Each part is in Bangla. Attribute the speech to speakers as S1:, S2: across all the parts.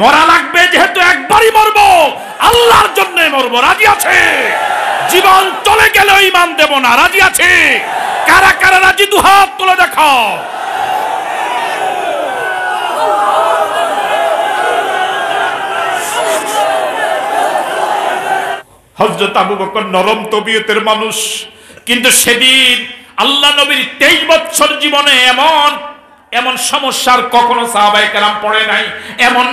S1: মরা লাগবে, যেহেতু একবারই মরবো, আল্লাহর জন্য মরবো। রাজি আছে? জীবন চলে গেলেও ঈমান দেব না। রাজি আছে? কারা কারা রাজি দুহাত তুলে দেখাও। হযরত আবু বকর নরম তবিয়তের মানুষ, কিন্তু সেদিন আল্লাহ নবীর 23 বছর জীবনে এমন সমস্যার কখনো সাহাবায়ে কেরাম পড়ে নাই। এমন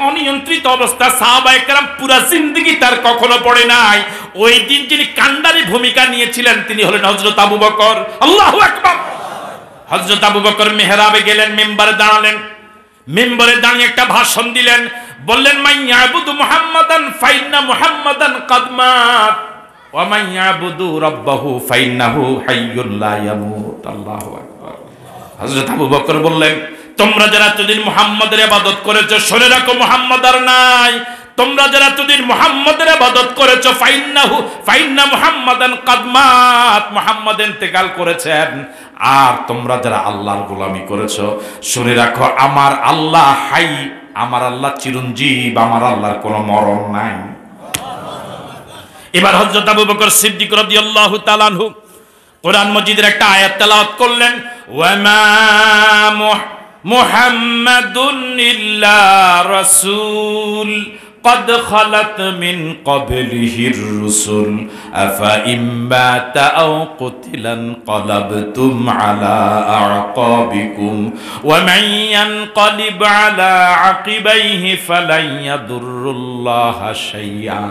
S1: অনিয়ন্ত্রিত অবস্থা সাহাবায়ে কেরাম পুরা জিন্দেগি তার কখনো পড়ে নাই। ওই দিন যিনি কান্ডারি ভূমিকা নিয়েছিলেন তিনি হলেন হযরত আবু বকর। আল্লাহু আকবার। হযরত আবু বকর মেহরাবে গেলেন, মিম্বারে দাঁড়ালেন। মিম্বারে দাঁড়িয়ে একটা ভাষণ দিলেন, বললেন মান ইয়াবুদু মুহাম্মাদান ফাইন্না মুহাম্মাদান কাদ মাত ওয়া মান ইয়াবুদু রাব্বাহু ফাইন্নাহু হাইয়্যুন লা ইয়ামুত। আল্লাহু আকবার। হযরত আবু বকর বললেন, তোমরা যারা এতদিন মুহাম্মাদের ইবাদত করেছো, শুনে রাখো মুহাম্মদ আর নাই। তোমরা যারা এতদিন মুহাম্মাদের ইবাদত করেছো, ফাইন্না মুহাম্মাদান কাদ মাত, মুহাম্মদ ইন্তেকাল করেছেন। আর তোমরা যারা আল্লাহর গোলামি করেছো, শুনে রাখো আমার আল্লাহ হাই, আমার আল্লাহ চিরঞ্জীব, আমার আল্লাহর কোনো মরণ নাই। এবার হযরত আবু বকর সিদ্দিক রাদিয়াল্লাহু তাআলা আনহু কোরআন মাজিদের একটা আয়াত তেলাওয়াত করলেন, ওয়ামা মুহাম্মাদুন ইল্লা রাসূল قد خلت من قبله الرسل أفإن مات أو قتل انقلبتم على أعقابكم ومن ينقلب على عقبيه فلن يضر الله شيئا।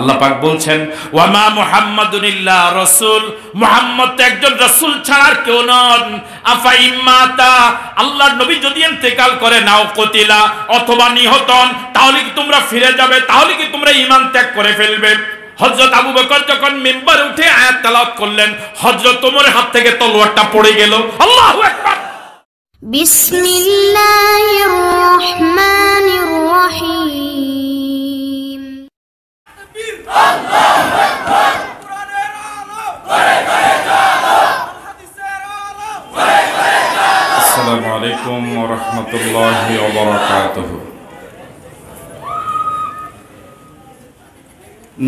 S1: আল্লাহ পাক বলছেন, ওয়ামা মুহাম্মাদুন ইল্লা রাসূল, মুহাম্মদ তো একজন রাসূল ছাড়া আর কেউ নন। আফা ইম্মাতা, আল্লাহর নবী যদি ইন্তেকাল করে, নাও কতিলা, অথবা নিহত হন, তাহলে কি তোমরা ফিরে যাবে? তাহলে কি তোমরা ঈমান ত্যাগ করে ফেলবে? হযরত আবু বকর যখন মিম্বারে উঠে আয়াত তেলাওয়াত করলেন, হযরত ওমরের হাত থেকে তলোয়ারটা পড়ে গেল। আল্লাহু আকবার।
S2: বিসমিল্লাহির রহমানির রহিম।
S1: আসসালামু আলাইকুম ওয়া রাহমাতুল্লাহি ওয়া বারাকাতুহু।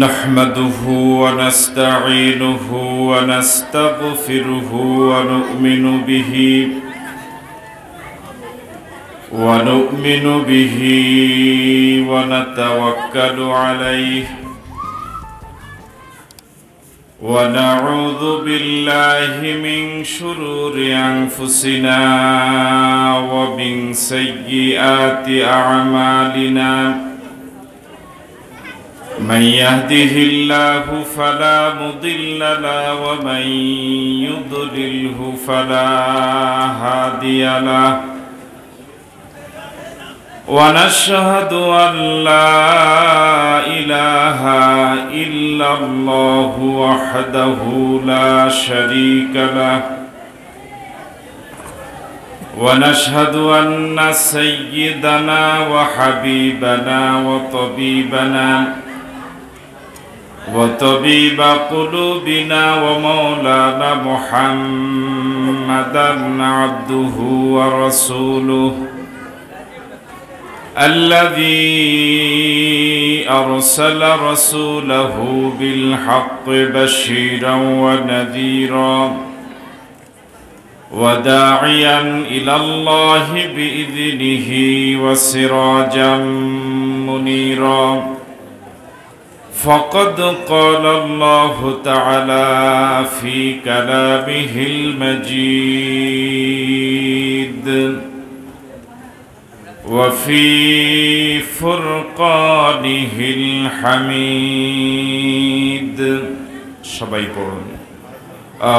S1: নাহমাদুহু ওয়া নাস্তাঈনুহু ওয়া নাস্তাগফিরুহু ওয়া নু'মিনু বিহি ওয়া নাতাওয়াক্কালু আলাইহি ونعوذ بالله من شرور أنفسنا ومن سيئات أعمالنا من يهده الله فلا مضل له ومن يضلله فلا هادي له ونشهد أن لا إله إلا الله وحده لا شريك له ونشهد أن سيدنا وحبيبنا وطبيب قلوبنا ومولانا محمدا عبده ورسوله الذي أرسل رسوله بالحق بشيرا ونذيرا وداعيا إلى الله بإذنه وسراجا منيرا فقد قال الله تعالى في كلامه المجيد وفي فرقانه الحميد সবাই পড়ুন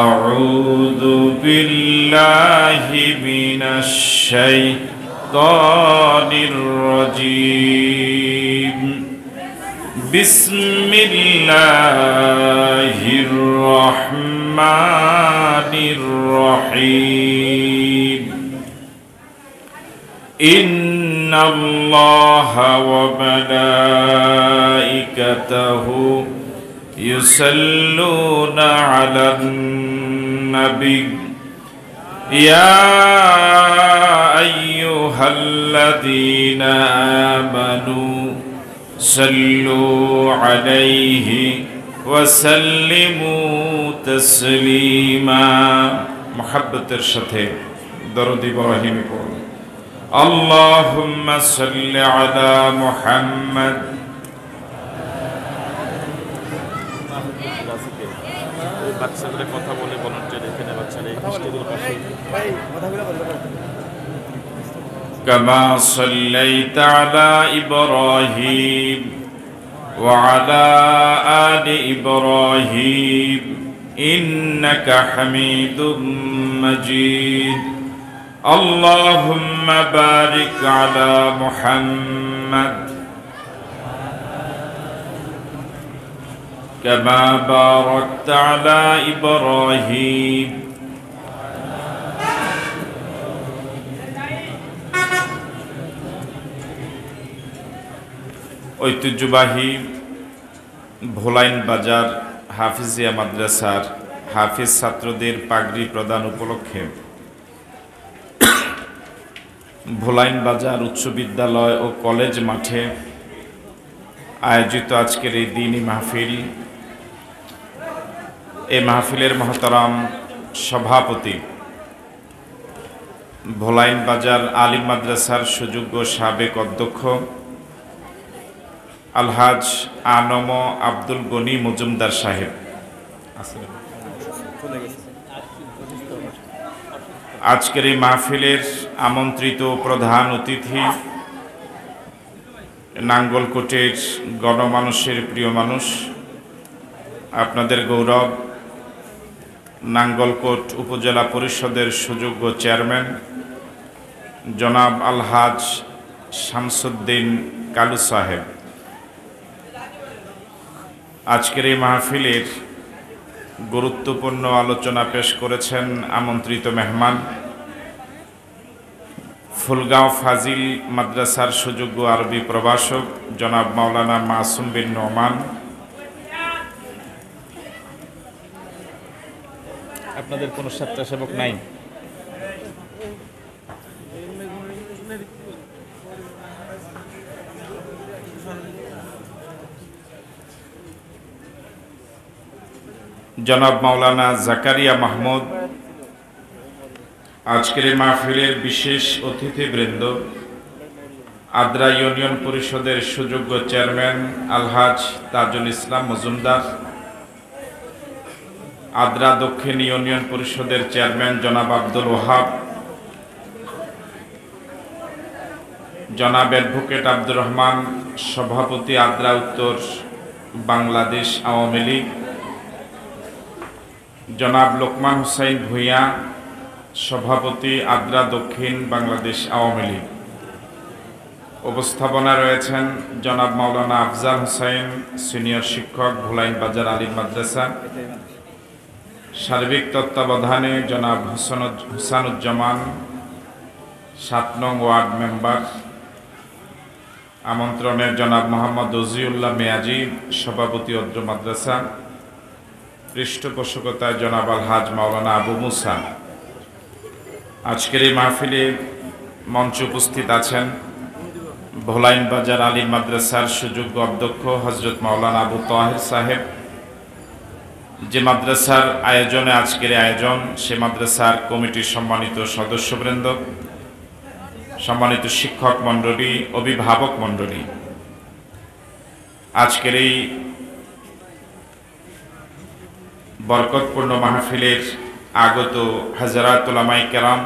S1: أعوذ بالله من الشيطان الرجيم بسم الله الرحمن الرحيم إن الله وملائكته يصلون على النبي يا أيها أيها الذين آمنوا صلوا عليه وسلموا تسليما محبة الشتى درود إبراهيم اللهم صل على محمد
S3: বাচ্চাদের কথা বলে ভলান্টিয়ার এখানে বাচ্চারা এই খ্রিস্টানদের পাশে
S1: كما صليت على إبراهيم وعلى آل إبراهيم إنك حميد مجيد اللهم بارك على محمد كما باركت على إبراهيم ঐতিহ্যবাহী ভোলাইন বাজার হাফিজিয়া মাদ্রাসার হাফিজ ছাত্রদের পাগড়ি প্রদান উপলক্ষে ভোলাইন বাজার উচ্চ বিদ্যালয় ও কলেজ মাঠে আয়োজিত আজকের এই দ্বীনি মাহফিল, এই মাহফিলের মহতারাম সভাপতি ভোলাইন বাজার আলিম মাদ্রাসার সুযোগ্য সাবেক অধ্যক্ষ আলহাজ আনম আব্দুল গনি মজুমদার সাহেব, আজকের এই মাহফিলের আমন্ত্রিত প্রধান অতিথি নাঙ্গলকোটের গণমানুষের প্রিয় মানুষ, আপনাদের গৌরব নাঙ্গলকোট উপজেলা পরিষদের সুযোগ্য চেয়ারম্যান জনাব আলহাজ শামসুদ্দিন কালু সাহেব, আজকের এই মাহফিলের গুরুত্বপূর্ণ আলোচনা পেশ করেছেন আমন্ত্রিত মেহমান ফুলগাঁও ফাজিল মাদ্রাসার সুযোগ্য আরবি প্রভাষক জনাব মাওলানা মাসুম বিন নোমান।
S3: আপনাদের কোনো স্বেচ্ছাসেবক নাই?
S1: জনাব মাওলানা জাকারিয়া মাহমুদ, আজকের এই মাহফিলের বিশেষ অতিথিবৃন্দ আদ্রা ইউনিয়ন পরিষদের সুযোগ্য চেয়ারম্যান আলহাজ তাজুল ইসলাম মজুমদার, আদ্রা দক্ষিণ ইউনিয়ন পরিষদের চেয়ারম্যান জনাব আব্দুল ওহাব, জনাব অ্যাডভোকেট আব্দুর রহমান সভাপতি আদ্রা উত্তর বাংলাদেশ আওয়ামী লীগ, জনাব লোকমান হুসাইন ভূঁইয়া সভাপতি আদ্রা দক্ষিণ বাংলাদেশ আওয়ামী লীগ। উপস্থাপনা রয়েছেন জনাব মাওলানা আফজাল হুসাইন সিনিয়র শিক্ষক ভোলাইন বাজার আলিম মাদ্রাসা, সার্বিক তত্ত্বাবধানে জনাব হুসানুজ্জামান ৭ নং ওয়ার্ড মেম্বার, আমন্ত্রণে জনাব মোহাম্মদ ওজিউল্লাহ মেয়াজি সভাপতি অদ্র মাদ্রাসা, পৃষ্ঠপোষকতায় জনাব আলহাজ মাওলানা আবু মুসা। আজকের এই মাহফিলে মঞ্চে উপস্থিত আছেন ভোলাইন বাজার আলিম মাদ্রাসার সুযোগ্য অধ্যক্ষ হজরত মাওলানা আবু তাহের সাহেব, যে মাদ্রাসার আয়োজনে আজকের আয়োজন সে মাদ্রাসার কমিটির সম্মানিত সদস্যবৃন্দ, সম্মানিত শিক্ষক মণ্ডলী, অভিভাবক মণ্ডলী, আজকের এই বরকতপূর্ণ মাহফিলের আগত হাজারাত উলামায়ে কেরাম,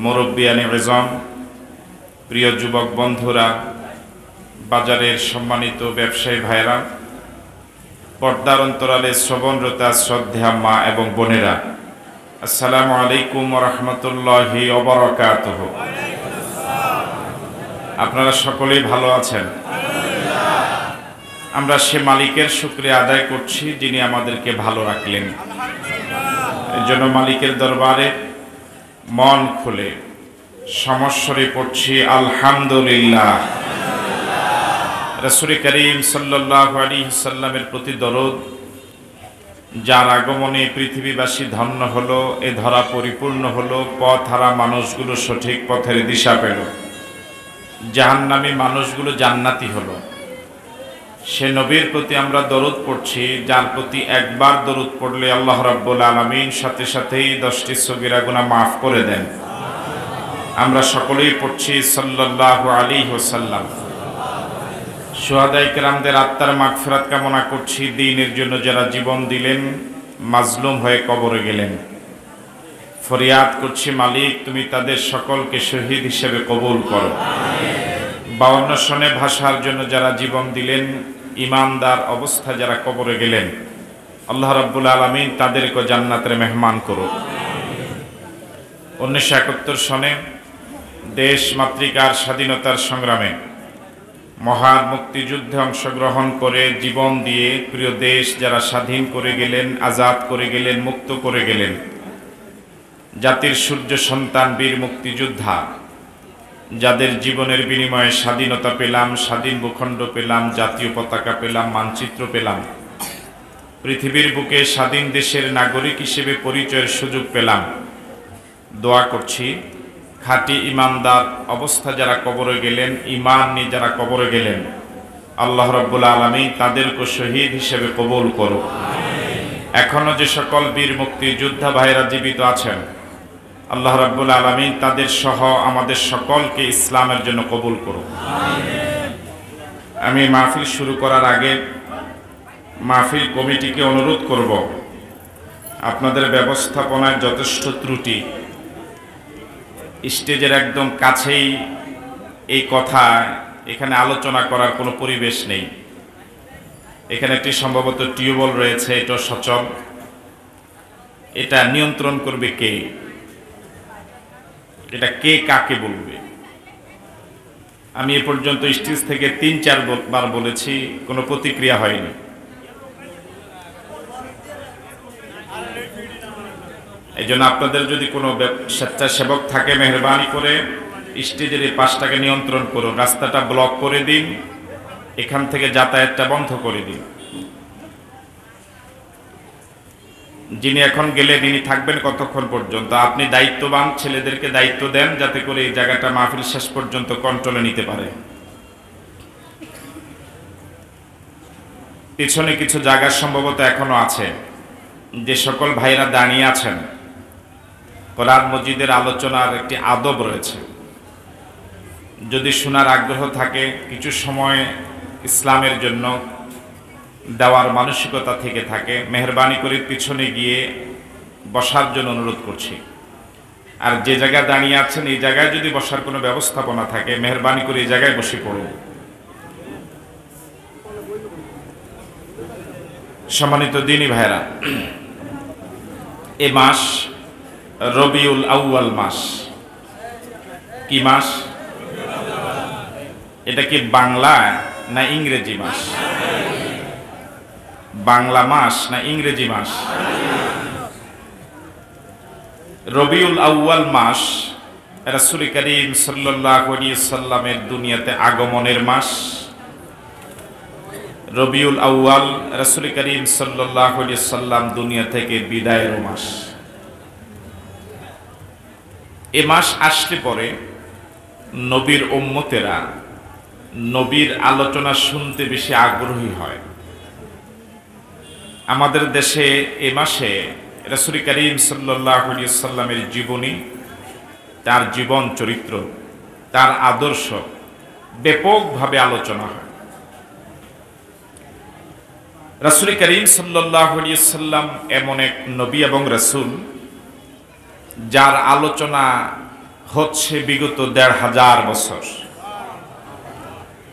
S1: মুরব্বিয়ানে ইজম, প্রিয় যুবক বন্ধুরা, বাজারের সম্মানিত ব্যবসায়ী ভাইরা, পর্দার অন্তরালে শ্রবণরতা শ্রদ্ধা মা এবং বোনেরা, আসসালামু আলাইকুম ওয়া রাহমাতুল্লাহি ওয়া বারাকাতুহু। আপনারা সকলেই ভালো আছেন? আমরা সে মালিকের শুকরিয়া আদায় করছি যিনি আমাদেরকে ভালো রাখলেন। এর জন্য মালিকের দরবারে মন খুলে সমস্বরে পড়ছি আলহামদুলিল্লাহ। রাসূল করিম সাল্লাল্লাহু আলাইহি সাল্লামের প্রতি দরুদ, যার আগমনে পৃথিবীবাসী ধন্য হলো, এ ধরা পরিপূর্ণ হলো, পথ হারা মানুষগুলো সঠিক পথের দিশা পেল, জাহান্নামী মানুষগুলো জান্নাতি হলো। সে নবীর প্রতি আমরা দরুদ পড়ছি, যার প্রতি একবার দরুদ পড়লে আল্লাহ রাব্বুল আলামিন সাথে সাথেই 10টি সগীরা গুনাহ মাফ করে দেন। আমরা সকলেই পড়ছি সাল্লাল্লাহু আলাইহি ওয়াসাল্লাম। শুহাদায়ে কেরামদের আত্মার মাগফিরাত কামনা করছি, দ্বীনের জন্য যারা জীবন দিলেন, মাজলুম হয়ে কবরে গেলেন। ফরিয়াদ করছি, মালিক তুমি তাদের সকলকে শহীদ হিসেবে কবুল করো। 52 সনে ভাষার জন্য যারা জীবন দিলেন, ইমানদার অবস্থায় যারা কবরে গেলেন, আল্লাহ রাব্বুল আলামিন তাদেরকে জান্নাতের মেহমান করুক। 1971 সনে দেশ মাতৃকার স্বাধীনতার সংগ্রামে মহান মুক্তিযুদ্ধে অংশগ্রহণ করে জীবন দিয়ে প্রিয় দেশ যারা স্বাধীন করে গেলেন, আজাদ করে গেলেন, মুক্ত করে গেলেন, জাতির সূর্য সন্তান বীর মুক্তিযোদ্ধা, যাদের জীবনের বিনিময়ে স্বাধীনতা পেলাম, স্বাধীন ভূখণ্ড পেলাম, জাতীয় পতাকা পেলাম, মানচিত্র পেলাম, পৃথিবীর বুকে স্বাধীন দেশের নাগরিক হিসেবে পরিচয়ের সুযোগ পেলাম। দোয়া করছি, খাঁটি ইমানদার অবস্থা যারা কবরে গেলেন, ঈমান নিয়ে যারা কবরে গেলেন, আল্লাহ রাব্বুল আলামিন তাদেরকে শহীদ হিসেবে কবুল করুক। এখনো যে সকল বীর মুক্তিযোদ্ধা ভাইরা জীবিত আছেন, আল্লাহ রাব্বুল আলামিন তাদের সহ আমাদের সকলকে ইসলামের জন্য কবুল করুক। আমি মাহফিল শুরু করার আগে মাহফিল কমিটিকে অনুরোধ করব, আপনাদের ব্যবস্থাপনায় যথেষ্ট ত্রুটি, স্টেজের একদম কাছেই এই কথা এখানে আলোচনা করার কোনো পরিবেশ নেই। এখানে একটি সম্ভবত টিউবওয়েল রয়েছে, এটা সচল, এটা নিয়ন্ত্রণ করবে কে? এটা কে কাকে বলবে? আমি এ পর্যন্ত স্টেজ থেকে 3-4 বার বলেছি, কোনো প্রতিক্রিয়া হয়নি। এই জন্য আপনাদের যদি কোনো স্বেচ্ছাসেবক থাকে, মেহরবানি করে স্টেজের এই পাশটাকে নিয়ন্ত্রণ করুন, রাস্তাটা ব্লক করে দিন, এখান থেকে যাতায়াতটা বন্ধ করে দিন। যিনি এখন গেলে তিনি থাকবেন কতক্ষণ পর্যন্ত? আপনি দায়িত্ববান ছেলেদেরকে দায়িত্ব দেন, যাতে করে এই জায়গাটা মাহফিল শেষ পর্যন্ত কন্ট্রোলে নিতে পারে। পিছনে কিছু জায়গা সম্ভবত এখনো আছে, যে সকল ভাইরা দাঁড়িয়ে আছেন, কোরআন মজিদের আলোচনার একটি আদব রয়েছে। যদি শোনার আগ্রহ থাকে, কিছু সময় ইসলামের জন্য দেওয়ার মানসিকতা থেকে থাকে, মেহরবানি করে পিছনে গিয়ে বসার জন্য অনুরোধ করছি। আর যে জায়গায় দাঁড়িয়ে আছেন, এই জায়গায় যদি বসার কোনো ব্যবস্থাপনা থাকে, মেহরবানি করে এই জায়গায় বসে পড়ুন। সম্মানিত দ্বীনী ভাইরা, এ মাস রবিউল আউয়াল মাস। কি মাস? এটা কি বাংলা না ইংরেজি মাস? বাংলা মাস না ইংরেজি মাস? রবিউল আউয়াল মাস রাসূল করিম সাল্লাল্লাহু আলাইহি সাল্লামের দুনিয়াতে আগমনের মাস। রবিউল আউয়াল রাসূল করিম সাল্লাল্লাহু আলাইহি সাল্লাম দুনিয়া থেকে বিদায়ের মাস। এ মাস আসলে পরে নবীর উম্মতেরা নবীর আলোচনা শুনতে বেশি আগ্রহী হয়। আমাদের দেশে এ মাসে রাসূল করিম সাল্লাল্লাহু আলাইহি সাল্লামের জীবনী, তার জীবন চরিত্র, তার আদর্শ ব্যাপকভাবে আলোচনা হয়। রাসূল করিম সাল্লাল্লাহু আলাইহি সাল্লাম এমন এক নবী এবং রাসূল, যার আলোচনা হচ্ছে বিগত ১৫০০ বছর।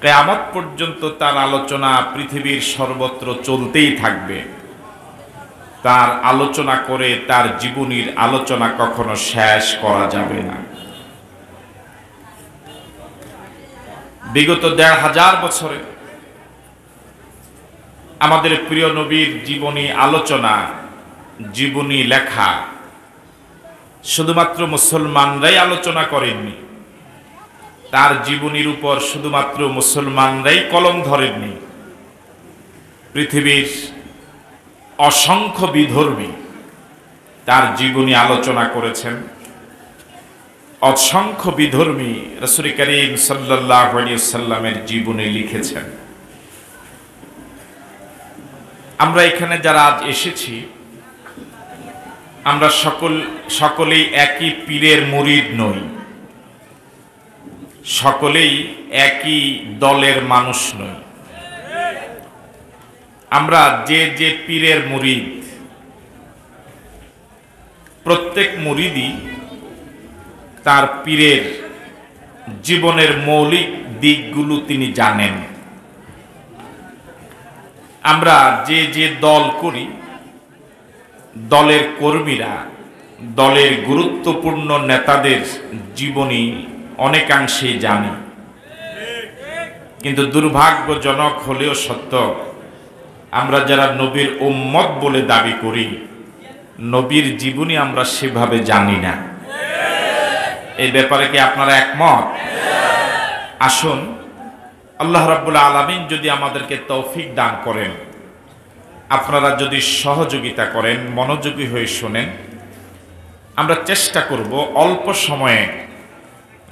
S1: কিয়ামত পর্যন্ত তার আলোচনা পৃথিবীর সর্বত্র চলতেই থাকবে। তার আলোচনা করে তার জীবনীর আলোচনা কখনো শেষ করা যাবে না। বিগত ১৫০০ বছরে আমাদের প্রিয় নবীর জীবনী আলোচনা, জীবনী লেখা শুধুমাত্র মুসলমানরাই আলোচনা করেননি, তার জীবনীর উপর শুধুমাত্র মুসলমানরাই কলম ধরেননি। পৃথিবীর অসংখ্য বিধর্মী তার জীবনী আলোচনা করেছেন। অসংখ্য বিধর্মী রাসূল করিম সাল্লাল্লাহু আলাইহি ওয়াসাল্লামের জীবনী লিখেছেন। আমরা এখানে যারা আজ এসেছি, আমরা সকলেই একই পীরের মুরিদ নই, সকলেই একই দলের মানুষ নই। আমরা যে যে পীরের মুরিদ, প্রত্যেক মুরিদই তার পীরের জীবনের মৌলিক দিকগুলো তিনি জানেন। আমরা যে যে দল করি, দলের কর্মীরা দলের গুরুত্বপূর্ণ নেতাদের জীবনী অনেকাংশে জানি, কিন্তু দুর্ভাগ্যজনক হলেও সত্য, আমরা যারা নবীর উম্মত বলে দাবি করি, নবীর জীবনী আমরা সেভাবে জানি না। এই ব্যাপারে কি আপনারা একমত? আসুন, আল্লাহ রাব্বুল আলামিন যদি আমাদেরকে তৌফিক দান করেন, আপনারা যদি সহযোগিতা করেন, মনোযোগী হয়ে শোনেন, আমরা চেষ্টা করব অল্প সময়ে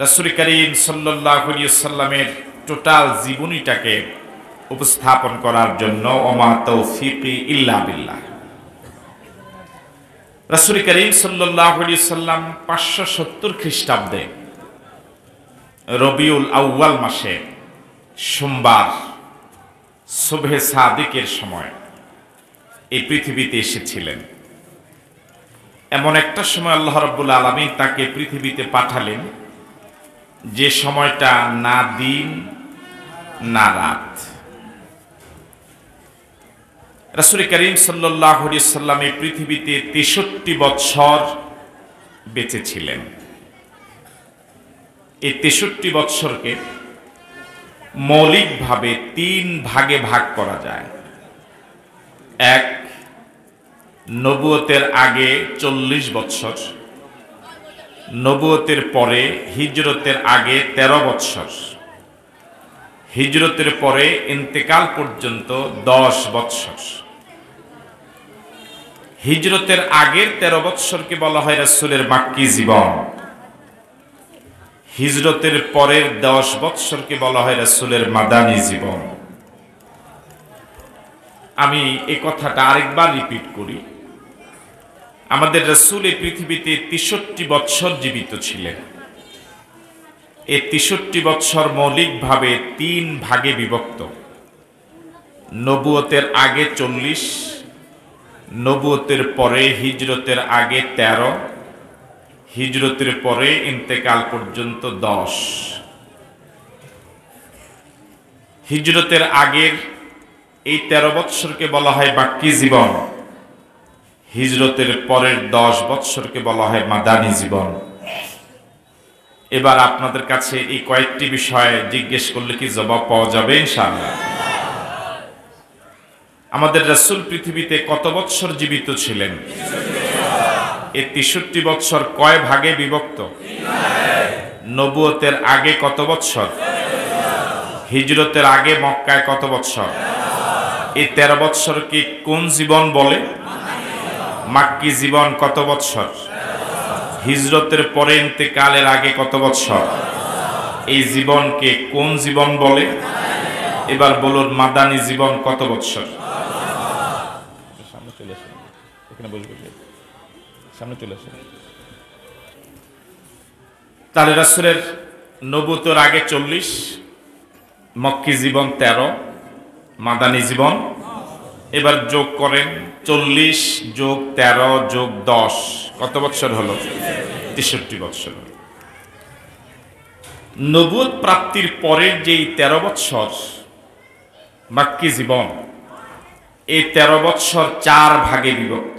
S1: রাসূল করিম সাল্লাল্লাহু আলাইহি ওয়াসাল্লামের টোটাল জীবনীটাকে উপস্থাপন করার জন্য। ওমা তৌফিকি ইল্লা বিল্লাহ। রাসূল করিম সাল্লাল্লাহু আলাইহি ওয়াসাল্লাম 570 খ্রিস্টাব্দে রবিউল আউয়াল মাসে সোমবার সুবহে সাদিকের সময় এই পৃথিবীতে এসেছিলেন। এমন একটা সময় আল্লাহ রাব্বুল আলামিন তাকে পৃথিবীতে পাঠালেন যে সময়টা না দিন না রাত। রাসূল করিম সাল্লাল্লাহু আলাইহি ওয়াসাল্লাম এই পৃথিবীতে 63 বছর বেঁচে ছিলেন। এই 63 বছরকে মৌলিকভাবে 3 ভাগে ভাগ করা যায়। এক, নবুয়তের আগে 40 বছর, নবুয়তের পরে হিজরতের আগে 13 বছর, হিজরতের পরে ইন্তেকাল পর্যন্ত 10 বছর। হিজরতের আগের 13 বছরকে বলা হয় রাসূলের মাক্কি জীবন, হিজরতের পরের 10 বছরকে বলা হয় রাসূলের মাদানী জীবন। আমি এই কথাটা আরেকবার রিপিট করি, আমাদের রাসূল এই পৃথিবীতে 63 বছর জীবিত ছিলেন। এই 63 বছর মৌলিকভাবে 3 ভাগে বিভক্ত। নবুয়তের আগে 40, নবুয়তের পরে হিজরতের আগে 13, হিজরতের পরে ইন্তেকাল পর্যন্ত 10। হিজরতের আগের এই 13 বছরকে বলা হয় মাক্কি জীবন, হিজরতের পরের 10 বছরকে বলা হয় মাদানী জীবন। এবার আপনাদের কাছে এই কয়েকটি বিষয়ে জিজ্ঞেস করলে কি জবাব পাওয়া যাবে ইনশাআল্লাহ? আমাদের রাসূল পৃথিবীতে কত বছর জীবিত ছিলেন? এই 63 বছর কয় ভাগে বিভক্ত? নবুয়তের আগে কত বছর? হিজরতের আগে মক্কায় কত বছর? এই 13 বছরকে কোন জীবন বলে? মাক্কি জীবন। কত বছর? হিজরতের পরে ইন্তেকালের আগে কত বছর? এই জীবনকে কোন জীবন বলে? এবার বলুন, মাদানী জীবন কত বছর?
S3: সামনে চলে আসেন, এখানে বসবে, সামনে চলে আসেন।
S1: তাহলে রাসূলের নবুয়তের আগে 40, মক্কি জীবন 13, মাদানী জীবন। এবার যোগ করেন, 40 যোগ 13 যোগ 10 কত বছর হলো? 63 বছর। নবুয়ত প্রাপ্তির পরের যেই 13 বছর মাক্কি জীবন, এই 13 বছর 4 ভাগে বিভক্ত।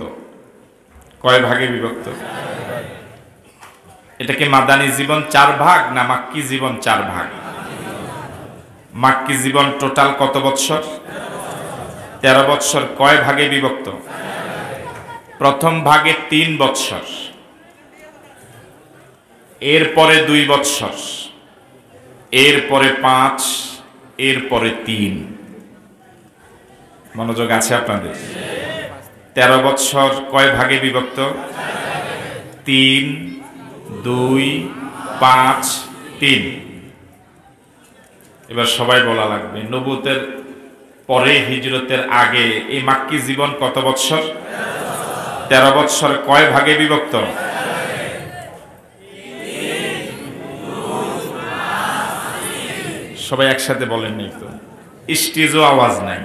S1: কয় ভাগে বিভক্ত? এটাকে মাদানী জীবন 4 ভাগ না মাক্কি জীবন 4 ভাগ? মাক্কি জীবন টোটাল কত বছর? 13 বছর কয় ভাগে বিভক্ত? প্রথম ভাগে 3 বছর, এরপরে 2 বছর, এরপরে 5, এরপরে 3। মনোযোগ আছে আপনাদের? 13 বছর কয় ভাগে বিভক্ত? 3, 2, 5, 3। এবার সবাই বলা লাগবে, নবুয়তের পরে হিজরতের আগে এই মাক্কি জীবন কত বছর? 13 বছর কয় ভাগে বিভক্ত? সবাই একসাথে বলেন নি তো, স্টেজও আওয়াজ নাই।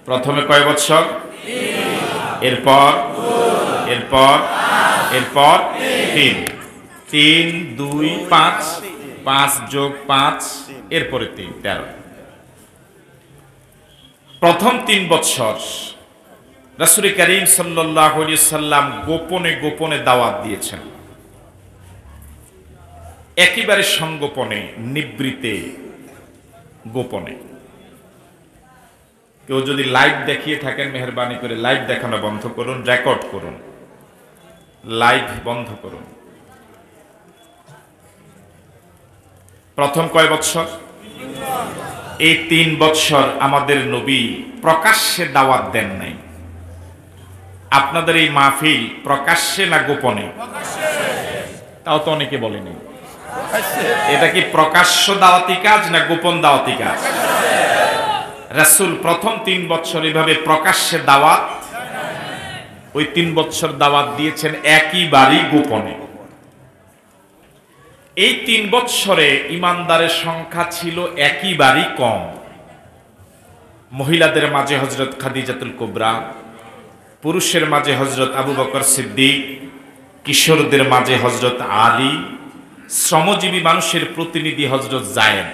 S1: প্রথমে কয় বছর? এরপর এরপর এরপর 3, 3, 2, 5, 5 যোগ 5, এরপরে 3, 13। প্রথম 3 বছর রাসূল করিম সাল্লাল্লাহু আলাইহি সাল্লাম গোপনে গোপনে দাওয়াত দিয়েছেন, একেবারে সংগোপনে, নিবৃতে, গোপনে। কেউ যদি লাইভ দেখিয়ে থাকেন মেহেরবানি করে লাইভ দেখানো বন্ধ করুন, রেকর্ড করুন, লাইভ বন্ধ করুন। প্রথম কয় বছর? এই 3 বছর আমাদের নবী প্রকাশ্যে দাওয়াত দেন নাই। আপনাদের এই মাহফিল প্রকাশ্যে না গোপনে? তাও তো অনেকে বলেনি। এটা কি প্রকাশ্য দাওয়াতি কাজ না গোপন দাওয়াতি কাজ? রাসূল প্রথম 3 বছর এভাবে প্রকাশ্যে দাওয়াত, ওই 3 বছর দাওয়াত দিয়েছেন একেবারেই গোপনে। এই 3 বছরে ইমানদারের সংখ্যা ছিল একেবারেই কম। মহিলাদের মাঝে হযরত খাদিজাতুল কুবরা, পুরুষের মাঝে হযরত আবু বকর সিদ্দিক, কিশোরদের মাঝে হযরত আলী, শ্রমজীবী মানুষের প্রতিনিধি হযরত যায়েদ,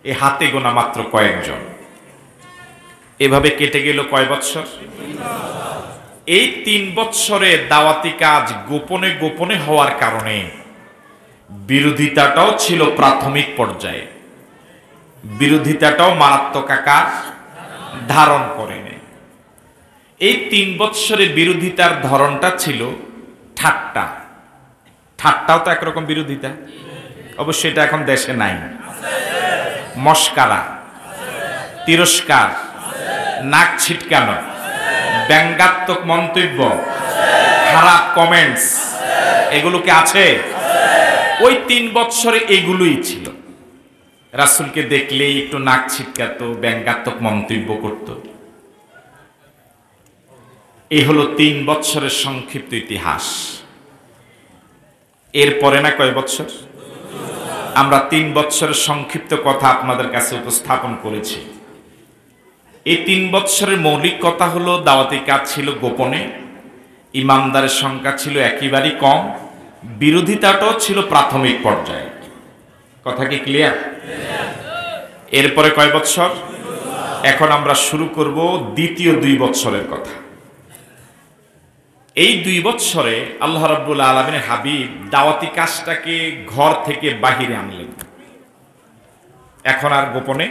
S1: এ হাতে গোনা মাত্র কয়েকজন। এভাবে কেটে গেল কয় বছর? এই 3 বছরে দাওয়াতি কাজ গোপনে গোপনে হওয়ার কারণে বিরোধিতাটাও ছিল প্রাথমিক পর্যায়ে, বিরোধিতাটাও মারাত্মক আকার ধারণ করেনি। এই 3 বছরে বিরোধিতার ধরনটা ছিল ঠাট্টা। ঠাট্টাও তো একরকম বিরোধিতা, অবশ্য এটা এখন দেশে নাই। মস্কারা, তিরস্কার, নাক ছিটকানো, ব্যঙ্গাত্মক মন্তব্য, খারাপ কমেন্টস, এগুলো কি আছে? ওই 3 বছরে এগুলোই ছিল। রাসূলকে দেখলেই একটু নাক ছিটকাতো, ব্যঙ্গাত্মক মন্তব্য করত। এই হলো 3 বছরের সংক্ষিপ্ত ইতিহাস। এরপরে না কয় বছর? আমরা 3 বছরের সংক্ষিপ্ত কথা আপনাদের কাছে উপস্থাপন করেছি। এই 3 বছরের মৌলিক কথা হলো দাওয়াতি কাজ ছিল গোপনে, ইমানদারের সংখ্যা ছিল একেবারেই কম, বিরোধিতাটাও ছিল প্রাথমিক পর্যায়ে। কথা কি ক্লিয়ার? এরপরে কয় বছর? এখন আমরা শুরু করব দ্বিতীয় 2 বছরের কথা। এই 2 বছরে আল্লাহ রাব্বুল আলামিনের হাবিব দাওয়াতি কাজটাকে ঘর থেকে বাহিরে আনলেন। এখন আর গোপনে,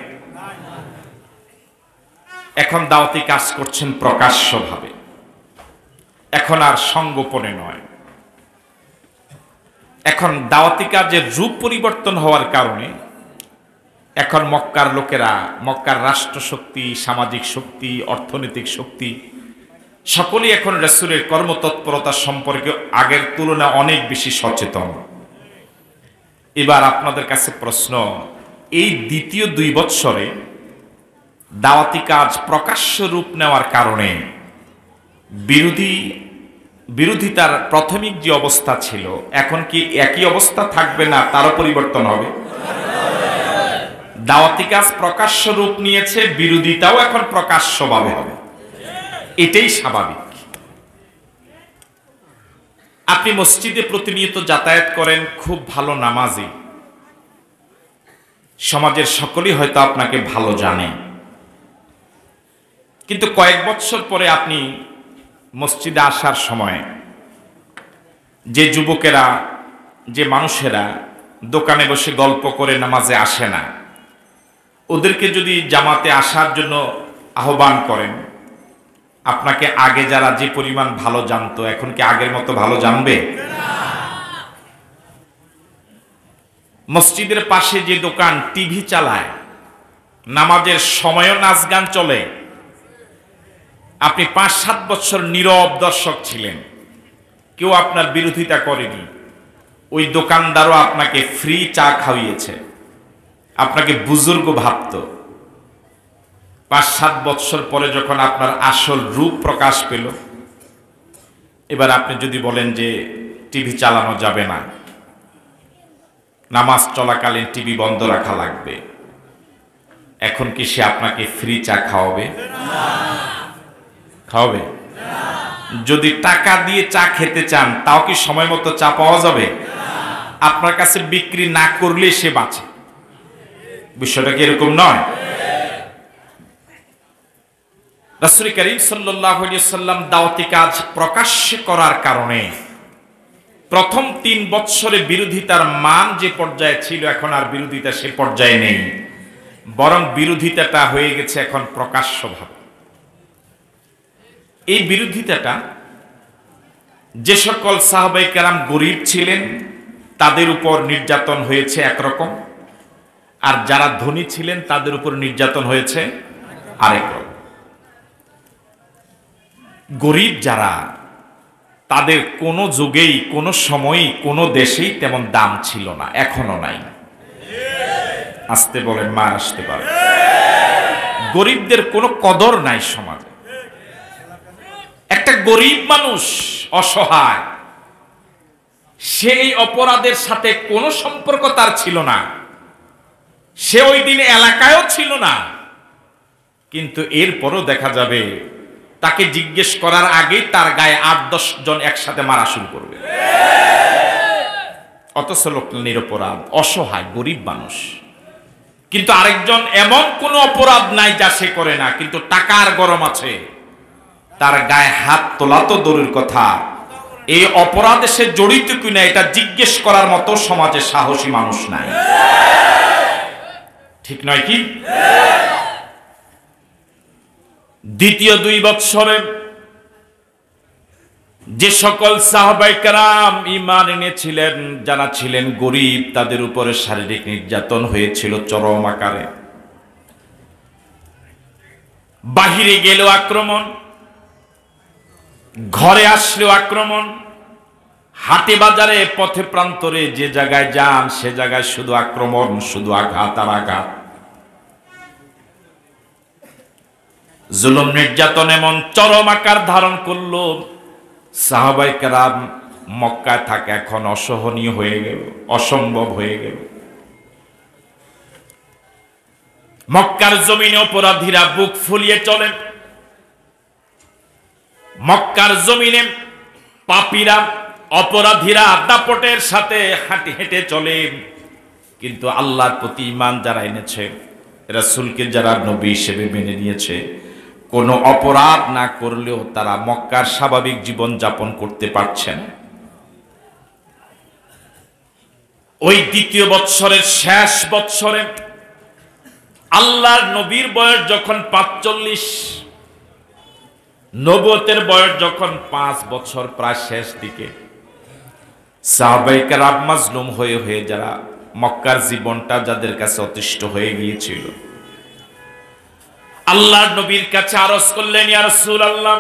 S1: এখন দাওয়াতি কাজ করছেন প্রকাশ্যভাবে, এখন আর সংগোপনে নয়। এখন দাওয়াতি কাজের রূপ পরিবর্তন হওয়ার কারণে এখন মক্কার লোকেরা, মক্কার রাষ্ট্রশক্তি, সামাজিক শক্তি, অর্থনৈতিক শক্তি, সকলেই এখন রাসূলের কর্মতৎপরতা সম্পর্কে আগের তুলনায় অনেক বেশি সচেতন। এবার আপনাদের কাছে প্রশ্ন, এই দ্বিতীয় 2 বছরে দাওয়াতি কাজ প্রকাশ্য রূপ নেওয়ার কারণে বিরোধিতার প্রাথমিক যে অবস্থা ছিল, এখন কি একই অবস্থা থাকবে না তারও পরিবর্তন হবে? দাওয়াতি কাজ প্রকাশ্য রূপ নিয়েছে, বিরোধিতাও এখন প্রকাশ্যভাবে হবে, এটাই স্বাভাবিক। আপনি মসজিদে প্রতিনিয়ত যাতায়াত করেন, খুব ভালো নামাজি, সমাজের সকলেই হয়তো আপনাকে ভালো জানে, কিন্তু কয়েক বছর পরে আপনি মসজিদে আসার সময় যে যুবকেরা, যে মানুষেরা দোকানে বসে গল্প করে নামাজে আসে না, ওদেরকে যদি জামাতে আসার জন্য আহ্বান করেন, আপনাকে আগে যারা যে পরিমাণ ভালো জানতো এখন কি আগের মতো ভালো জানবে? মসজিদের পাশে যে দোকান টিভি চালায়, নামাজের সময়ও নাচ গান চলে, আপনি 5-7 বছর নীরব দর্শক ছিলেন, কেউ আপনার বিরোধিতা করেনি, ওই দোকানদারও আপনাকে ফ্রি চা খাওয়িয়েছে, আপনাকে বুজুর্গ ভাবত। 5-7 বছর পরে যখন আপনার আসল রূপ প্রকাশ পেল, এবার আপনি যদি বলেন যে টিভি চালানো যাবে না, নামাজ চলাকালীন টিভি বন্ধ রাখা লাগবে, এখন কি সে আপনাকে ফ্রি চা খাওয়াবে? খাওয়াবে? যদি টাকা দিয়ে চা খেতে চান, তাও কি সময় মতো চা পাওয়া যাবে? আপনার কাছে বিক্রি না করলে সে বাঁচে। বিষয়টা কি এরকম নয়? রাসূল করিম সাল্লাল্লাহু আলাইহি ওয়াসাল্লাম দাওয়াতি কাজ প্রকাশ্যে করার কারণে প্রথম 3 বছরে বিরোধিতার মান যে পর্যায়ে ছিল, এখন আর বিরোধিতা সে পর্যায়ে নেই, বরং বিরোধিতাটা হয়ে গেছে এখন প্রকাশ্যভাবে। এই বিরোধিতাটা যে সকল সাহাবায়ে কেরাম গরীব ছিলেন তাদের উপর নির্যাতন হয়েছে একরকম, আর যারা ধনী ছিলেন তাদের উপর নির্যাতন হয়েছে আরেক রকম। গরীব যারা, তাদের কোনো যুগেই, কোনো সময়ই, কোনো দেশেই তেমন দাম ছিল না, এখনো নাই। আসতে বলেন, মা আসতে পারে। গরীবদের কোনো কদর নাই সমাজে। একটা গরীব মানুষ, অসহায়, সেই অপরাধের সাথে কোনো সম্পর্ক তার ছিল না, সে ওই দিনে এলাকায়ও ছিল না, কিন্তু এরপরও দেখা যাবে তাকে জিজ্ঞেস করার আগেই তার গায়ে 8-10 জন একসাথে মারা শুরু করবে। অথচ লোক নিরপরাধ, অসহায়, গরীব মানুষ, কিন্তু আরেকজন এমন কোন অপরাধ নাই যা সে করে না, কিন্তু টাকার গরম আছে, তার গায়ে হাত তোলা তো দূরের কথা, এই অপরাধে সে জড়িত কিনা এটা জিজ্ঞেস করার মতো সমাজে সাহসী মানুষ নাই। ঠিক নয় কি? দ্বিতীয় 2 বছরে যে সকল সাহাবায়ে কেরাম ঈমান এনেছিলেন, যারা ছিলেন গরীব, তাদের উপরে শারীরিক নির্যাতন হয়েছিল চরম আকারে। বাহিরে গেলেও আক্রমণ, ঘরে আসলেও আক্রমণ, হাটে বাজারে পথে প্রান্তরে যে জায়গায় যান সে জায়গায় শুধু আক্রমণ, শুধু আঘাত আর আঘাত। জুলুম নির্যাতন এমন চরম আকার ধারণ করলো, সাহাবায়ে কেরাম মক্কায় থাকা এখন অসহনীয় হয়ে গেল, অসম্ভব হয়ে গেল। মক্কার জমিনে অপরাধীরা বুক ফুলিয়ে চলেন, মক্কার জমিনে পাপীরা, অপরাধীরা দাপটের সাথে হাঁটে হেঁটে চলে, কিন্তু আল্লাহর প্রতি ঈমান যারা এনেছে, রাসূলকে যারা নবী হিসেবে মেনে নিয়েছে, কোনো অপরাধ না করলেও তারা মক্কার স্বাভাবিক জীবন যাপন করতে পারছেন। ওই দ্বিতীয় বৎসরের শেষ বৎসরে আল্লাহর নবীর বয়স যখন 45, নবুয়তের বয়স যখন 5 বছর প্রায় শেষ দিকে, সাহাবায়ে কেরাম মাজলুম হয়ে হয়ে যারা মক্কার জীবনটা যাদের কাছে অতিষ্ঠ হয়ে গিয়েছিল, আল্লাহর নবীর কাছে আরজ করলেন, ইয়া রাসূলুল্লাহ,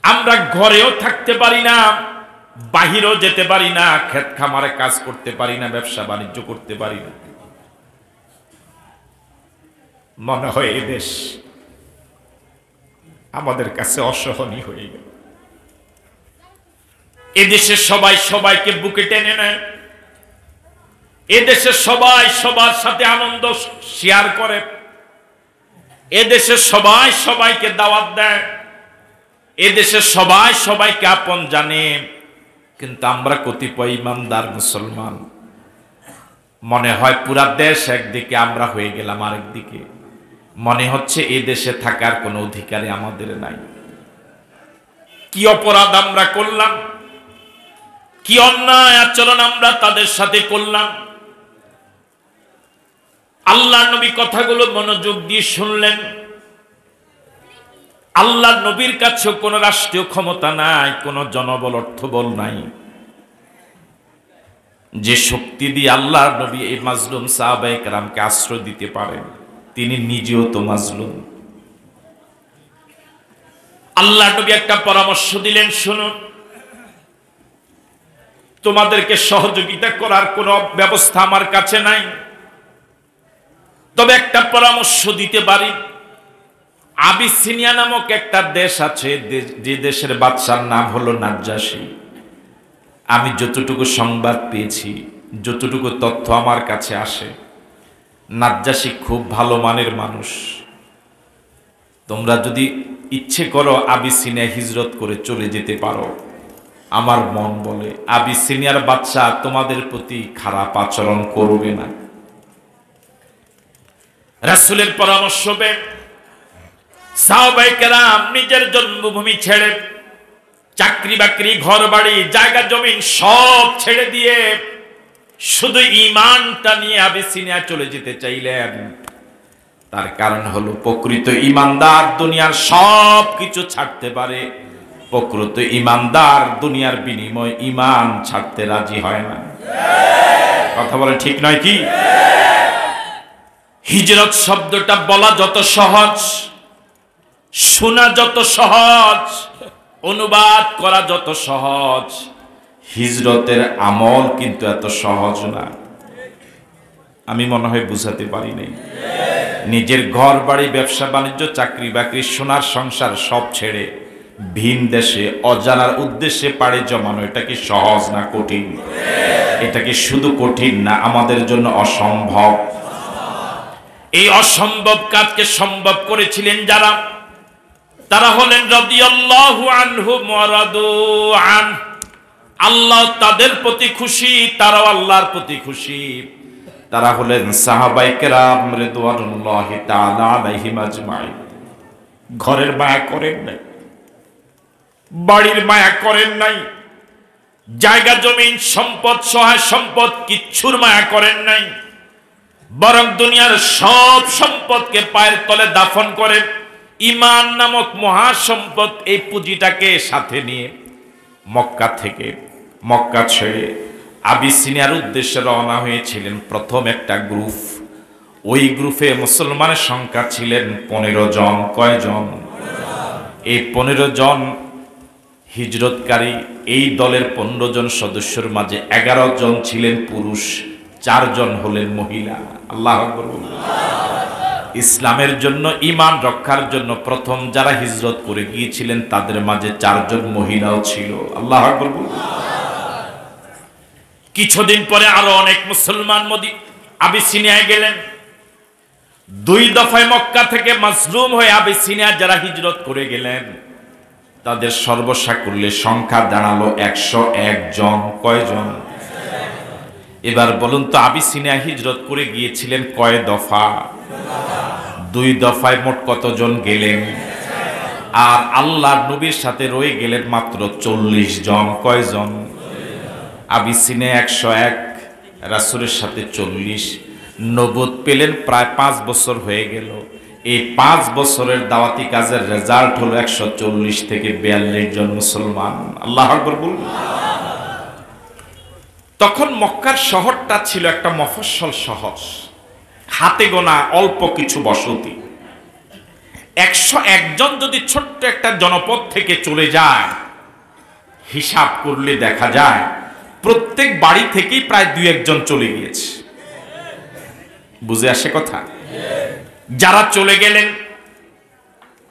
S1: আমরা ঘরেও থাকতে পারি না, বাহিরেও যেতে পারি না, ক্ষেত খামারে কাজ করতে পারি না, ব্যবসা বাণিজ্য করতে পারি না। মনে হয় এই দেশ আমাদের কাছে অসহনীয় হয়ে গেল। এদেশে সবাই সবাইকে বুকে টেনে নেয়, এদেশে সবাই সবার সাথে আনন্দ শেয়ার করে, এদেশে সবাই সবাইকে দাওয়াত দেয়, এদেশে সবাই সবাইকে আপন জানে, কিন্তু আমরা কতিপয় ইমানদার মুসলমান, মনে হয় পুরা দেশ একদিকে, আমরা হয়ে গেলাম আরেকদিকে। মনে হচ্ছে এই দেশে থাকার কোনো অধিকারই আমাদের নাই। কি অপরাধ আমরা করলাম, কি অন্যায় আচরণ আমরা তাদের সাথে করলাম। আল্লাহর নবী কথাগুলো মনোযোগ দিয়ে শুনলেন। আল্লাহর নবীর কাছে কোনো রাষ্ট্রীয় ক্ষমতা নাই, কোনো জনবল অর্থবল নাই, যে শক্তি দিয়ে আল্লাহর নবী এই মাজলুম সাহাবায়ে কেরামকে আশ্রয় দিতে পারেন। তিনি নিজেও তো মাজলুম, আল্লাহ নবী একটা পরামর্শ দিলেন, শুনুন, তোমাদেরকে সহযোগিতা করার কোনো ব্যবস্থা আমার কাছে নাই, তবে একটা পরামর্শ দিতে পারি। আবিসিনিয়া নামক একটা দেশ আছে, যে দেশের বাদশার নাম হলো নাজ্জাশী। আমি যতটুকু সংবাদ পেয়েছি, যতটুকু তথ্য আমার কাছে আসে, নাজ্জাশী খুব ভালো মানের মানুষ। তোমরা যদি ইচ্ছে করো আবিসিনিয়া হিজরত করে চলে যেতে পারো। আমার মন বলে আবিসিনিয়ার বাদশা তোমাদের প্রতি খারাপ আচরণ করবে না। রাসূলের পরামর্শ পেয়ে সাহাবায়ে কেরাম নিজের জন্মভূমি ছেড়ে, চাকরি বাকরি, ঘর বাড়ি, জায়গা জমিন সব ছেড়ে দিয়ে শুধু ঈমানটা নিয়ে আবিসিনিয়া চলে যেতে চাইলেন। তার কারণ হলো প্রকৃত ঈমানদার দুনিয়ার সব কিছু ছাড়তে পারে, প্রকৃত ঈমানদার দুনিয়ার বিনিময় ঈমান ছাড়তে রাজি হয় না। কথা বলে ঠিক নয় কি? হিজরত শব্দটা বলা যত সহজ, শোনা যত সহজ, অনুবাদ করা যত সহজ, হিজরতের আমল কিন্তু এত সহজ না। আমি মনে হয় বুঝাতে পারি নাই। নিজের ঘর বাড়ি, ব্যবসা বাণিজ্য, চাকরি বাকরি, সোনার সংসার সব ছেড়ে ভিন দেশে অজানার উদ্দেশ্যে পাড়ি জমানো, এটা কি সহজ না কঠিন? এটা কি শুধু কঠিন না, আমাদের জন্য অসম্ভব। এই অসম্ভব কাজকে সম্ভব করেছিলেন যারা, তারা হলেন রাদিয়াল্লাহু আনহুম ওয়া রাদু আন। আল্লাহ তাদের প্রতি খুশি, তারাও আল্লাহর প্রতি খুশি। তারা হলেন সাহাবায়ে কেরাম রিদওয়ানুল্লাহি তাআলা আলাইহিম আজমাইন। ঘরের মায়া করেন নাই, বাড়ির মায়া করেন নাই, জায়গা জমিন সম্পদ সহায় সম্পদ কিচ্ছুর মায়া করেন নাই, বরং দুনিয়ার সব সম্পদকে পায়ের তলে দাফন করে ঈমান নামক মহাসম্পদ, এই পুঁজিটাকে সাথে নিয়ে মক্কা ছেড়ে আবিসিনিয়ার উদ্দেশ্যে রওনা হয়েছিলেন। প্রথম একটা গ্রুপ, ওই গ্রুপে মুসলমানের সংখ্যা ছিলেন 15 জন। কয়জন? এই 15 জন হিজরতকারী। এই দলের 15 জন সদস্যের মাঝে 11 জন ছিলেন পুরুষ, 4 জন হলেন মহিলা। আল্লাহু আকবার। ইসলামের জন্য, ঈমান রক্ষার জন্য প্রথম যারা হিজরত করে গিয়েছিলেন তাদের মাঝে 4 জন মহিলাও ছিল। আল্লাহু আকবার। কিছুদিন পরে আরো অনেক মুসলমান আবিসিনিয়ায় গেলেন। 2 দফায় মক্কা থেকে মাজলুম হয়ে আবিসিনিয়া যারা হিজরত করে গেলেন, তাদের সর্বসাকুল্যে সংখ্যা দাঁড়ালো 101 জন। কয়জন? এবার বলুন তো, আবিসিনিয়া হিজরত করে গিয়েছিলেন কয় দফা? 2 দফায় মোট কতজন গেলেন? আর আল্লাহর নবীর সাথে রয়ে গেলেন মাত্র 40 জন। কয়জন? আবিসিনিয়া 101, রাসূলের সাথে 40, নবুয়ত পেলেন প্রায় 5 বছর হয়ে গেল। এই 5 বছরের দাওয়াতি কাজের রেজাল্ট হলো 140 থেকে 42 জন মুসলমান। আল্লাহু আকবার বলুন। তখন মক্কার শহরটা ছিল একটা মফস্বল শহর, হাতে গোনা অল্প কিছু বসতি। 101 জন যদি ছোট্ট একটা জনপদ থেকে চলে যায়, হিসাব করলে দেখা যায় প্রত্যেক বাড়ি থেকেই প্রায় 2-1 জন চলে গিয়েছে। বুঝে আসে কথা? যারা চলে গেলেন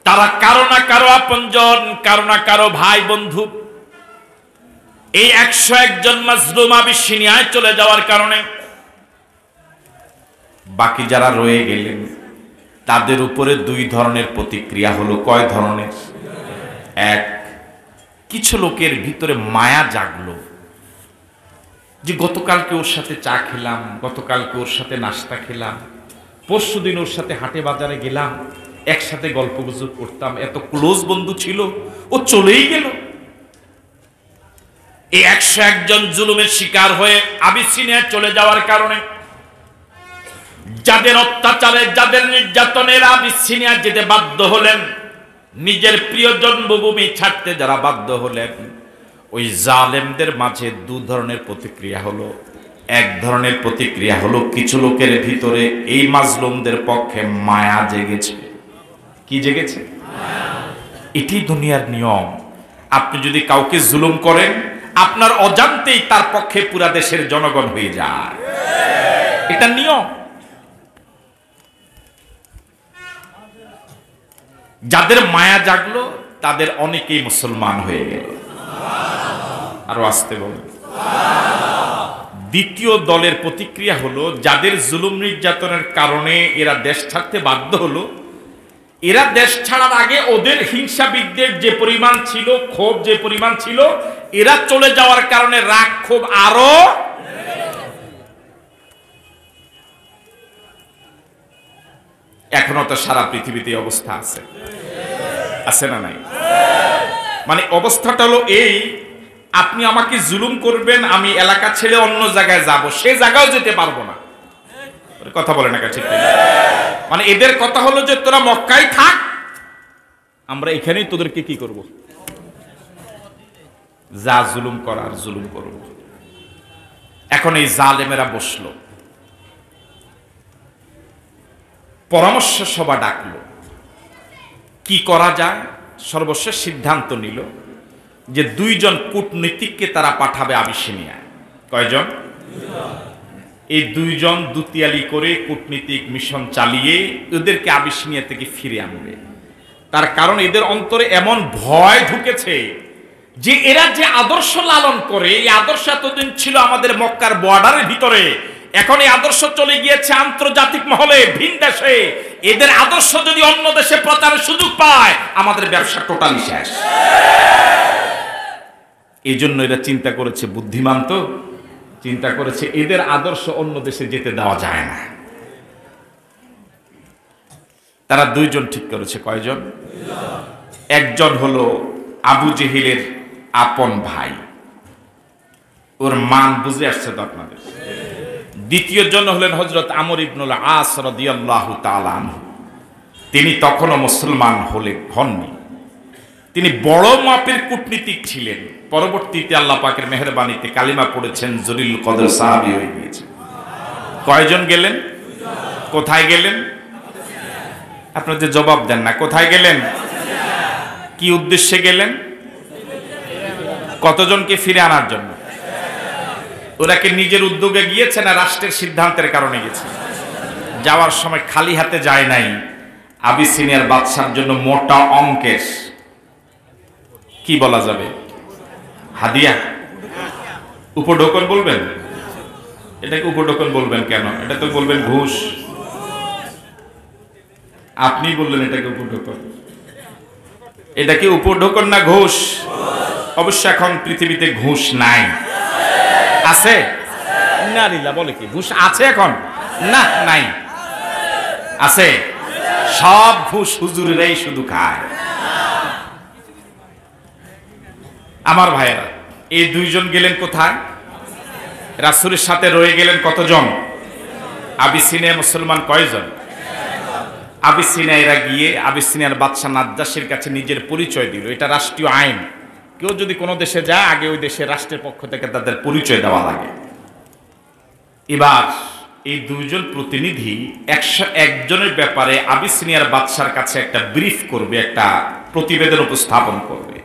S1: তারা কারো না কারো আপনজন, কারো না কারো ভাই বন্ধু। এই 101 জন মাজলুম আবিসিনিয়ায় চলে যাওয়ার কারণে বাকি যারা রয়ে গেলেন তাদের উপরে 2 ধরনের প্রতিক্রিয়া হলো। কয় ধরনের? 1, কিছু লোকের ভিতরে মায়া জাগলো যে গতকালকে ওর সাথে চা খেলাম, গতকালকে ওর সাথে নাস্তা খেলাম, পরশুদিন ওর সাথে হাটে বাজারে গেলাম, একসাথে গল্পগুজব করতাম, এত ক্লোজ বন্ধু ছিল, ও চলেই গেল। এই 101 জন জুলুমের শিকার হয়ে আবিসিনিয়ায় চলে যাওয়ার কারণে, যাদের অত্যাচারে, যাদের নির্যাতনের আবিসিনিয়া যেতে বাধ্য হলেন, নিজের প্রিয় জন্মভূমি ছাড়তে যারা বাধ্য হলেন, ওই জালেমদের মাঝে 2 ধরনের প্রতিক্রিয়া হলো। 1 ধরনের প্রতিক্রিয়া হলো কিছু লোকের ভিতরে এই মাজলুমদের পক্ষে মায়া জেগেছে। কি জেগেছে? এটি দুনিয়ার নিয়ম। আপনি যদি কাউকে জুলুম করেন, আপনার অজান্তেই তার পক্ষে পুরা দেশের জনগণ হয়ে যায়, এটা নিয়ম। যাদের মায়া জাগলো তাদের অনেকেই মুসলমান হয়ে গেল। আরো আসতে বলুন। দ্বিতীয় দলের প্রতিক্রিয়া হলো, যাদের জুলুম নির্যাতনের কারণে এরা দেশ ছাড়তে বাধ্য হলো, এরা দেশ ছাড়ার আগে ওদের হিংসা বিদ্বেষ যে পরিমাণ ছিল, ক্ষোভ যে পরিমাণ ছিল, এরা চলে যাওয়ার কারণে রাগ ক্ষোভ আরো। এখনো তো সারা পৃথিবীতে অবস্থা আছে, আছে না নাই? মানে অবস্থাটা হলো এই, আপনি আমাকে জুলুম করবেন, আমি এলাকা ছেড়ে অন্য জায়গায় যাব, সে জায়গাও যেতে পারবো না। কথা বলে না ঠিক? মানে এদের কথা হলো যে তোরা মক্কায় থাক, আমরা এখানেই তোদেরকে কি করব, যা জুলুম করার জুলুম করব। এখন এই জালেমেরা বসলো, পরামর্শ সভা ডাকলো, কি করা যায়। সর্বশেষ সিদ্ধান্ত নিল যে 2 জন কূটনীতিককে তারা পাঠাবে আবিসিনিয়ায়। কয়জন? এই 2 জন দুতিয়ালি করে কূটনীতিক মিশন চালিয়ে ওদেরকে আবিসিনিয়া থেকে ফিরে আনবে। তার কারণ এদের অন্তরে এমন ভয় ঢুকেছে যে এরা যে আদর্শ লালন করে, এই আদর্শ এতদিন ছিল আমাদের মক্কার বর্ডারের ভিতরে, এখন এই আদর্শ চলে গিয়েছে আন্তর্জাতিক মহলে, ভিন দেশে। এদের আদর্শ যদি অন্য দেশে প্রচারের সুযোগ পায়, আমাদের ব্যবসা টোটালি শেষ। এই জন্য এরা চিন্তা করেছে, বুদ্ধিমান তো, চিন্তা করেছে এদের আদর্শ অন্য দেশে যেতে দেওয়া যায় না। তারা 2 জন ঠিক করেছে। কয়জন? একজন হলো আবু জেহেলের আপন ভাই, ওর মান বুঝে আসছে তো আপনাদের। দ্বিতীয় জন হলেন হযরত আমর ইবনুল আস রাদিয়াল্লাহু তাআলা আনহু। তিনি তখনও মুসলমান হননি, তিনি বড় মাপের কূটনীতিক ছিলেন। পরবর্তীতে আল্লাহ পাকের মেহেরবানিতে কালিমা পড়েছেন, জলিল কদর সাহাবী হয়ে গিয়েছেন। কয়জন গেলেন? কোথায় গেলেন? আপনারা যে জবাব দেন না, কোথায় গেলেন? কি উদ্দেশ্যে গেলেন? কতজনকে ফিরে আনার জন্য? ওরা কি নিজের উদ্যোগে গিয়েছে না রাষ্ট্রের সিদ্ধান্তের কারণে গেছে? যাওয়ার সময় খালি হাতে যায় নাই, আবিসিনিয়ার বাদশার জন্য মোটা অঙ্কের, কি বলা যাবে, হাদিয়া, উপঢৌকন বলবেন? এটাকে উপঢৌকন বলবেন কেন? এটা তো বলবেন ঘুষ। আপনি বললেন এটাকে উপঢৌকন। এটা কি উপঢৌকন না ঘুষ? অবশ্য এখন পৃথিবীতে ঘুষ নাই। আছে না? লীলা বলে কি ঘুষ আছে এখন? না, নাই। আছে? সব ঘুষ হুজুরেরাই শুধু খায়। আমার ভাইয়েরা, এই 2 জন গেলেন কোথায়? রাসূলের সাথে রয়ে গেলেন কতজন? আবিসিনিয়া মুসলমান কয়জন? আবিসিনিয়া এরা গিয়ে আবিসিনিয়ার বাদশা নাজ্জাশীর কাছে নিজের পরিচয় দিল। এটা রাষ্ট্রীয় আইন, কেউ যদি কোনো দেশে যায় আগে ওই দেশের রাষ্ট্রের পক্ষ থেকে তাদের পরিচয় দেওয়া লাগে। এবার এই 2 জন প্রতিনিধি 101 জনের ব্যাপারে আবিসিনিয়ার বাদশার কাছে একটা ব্রিফ করবে, একটা প্রতিবেদন উপস্থাপন করবে।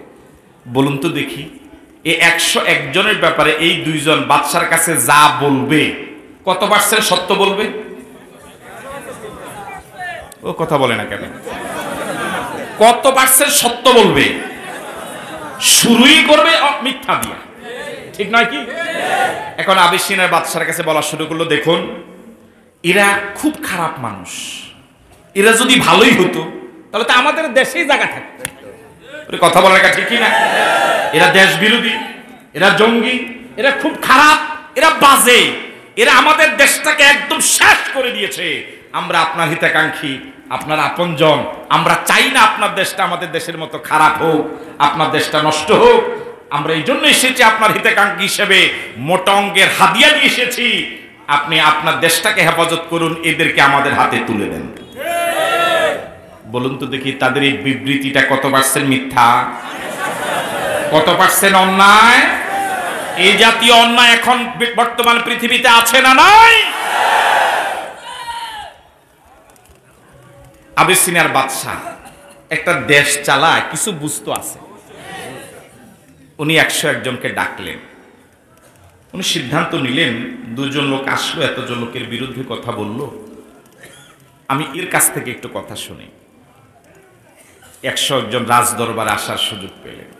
S1: বলুন তো দেখি, এই 101 জনের ব্যাপারে এই 2 জন বাদশার কাছে যা বলবে, কত % সত্য বলবে? ও কথা বলে না কেন? কত % সত্য বলবে? শুরুই করবে মিথ্যা দিয়া, ঠিক নয় কি? এখন আবিসিনিয়ার বাদশার কাছে বলা শুরু করলো, দেখুন এরা খুব খারাপ মানুষ, এরা যদি ভালোই হতো তাহলে তো আমাদের দেশেই জায়গা থাকতো। কথা বলার কাছে ঠিক না? এরা দেশ বিরোধী, এরা জঙ্গি, এরা খুব খারাপ, এরা বাজে, এরা আমাদের দেশটাকে একদম শেষ করে দিয়েছে। আমরা আপনার হিতাকাঙ্ক্ষী, আপনার আপনজন, আমরা চাই না আপনার দেশটা আমাদের দেশের মতো খারাপ হোক, আপনার দেশটা নষ্ট হোক। আমরা এই জন্য এসেছি আপনার হিতাকাঙ্ক্ষী হিসেবে, মোটা অঙ্কের হাদিয়া নিয়ে এসেছি। আপনি আপনার দেশটাকে হেফাজত করুন, এদেরকে আমাদের হাতে তুলে দেন। বলুন তো দেখি, তাদের এই বিবৃতিটা কত % মিথ্যা, কত % অন্যায়? এই জাতীয় অন্যায় এখন বর্তমান পৃথিবীতে আছে না নাই? আবিসিনিয়ার বাদশা একটা দেশ চালায় কিছু বুঝতো আছে। উনি 101 জনকে ডাকলেন, উনি সিদ্ধান্ত নিলেন, 2 জন লোক আসলো, এতজন লোকের বিরুদ্ধে কথা বলল, আমি এর কাছ থেকে একটু কথা শুনি। 101 জন রাজ দরবারে আসার সুযোগ পেলেন।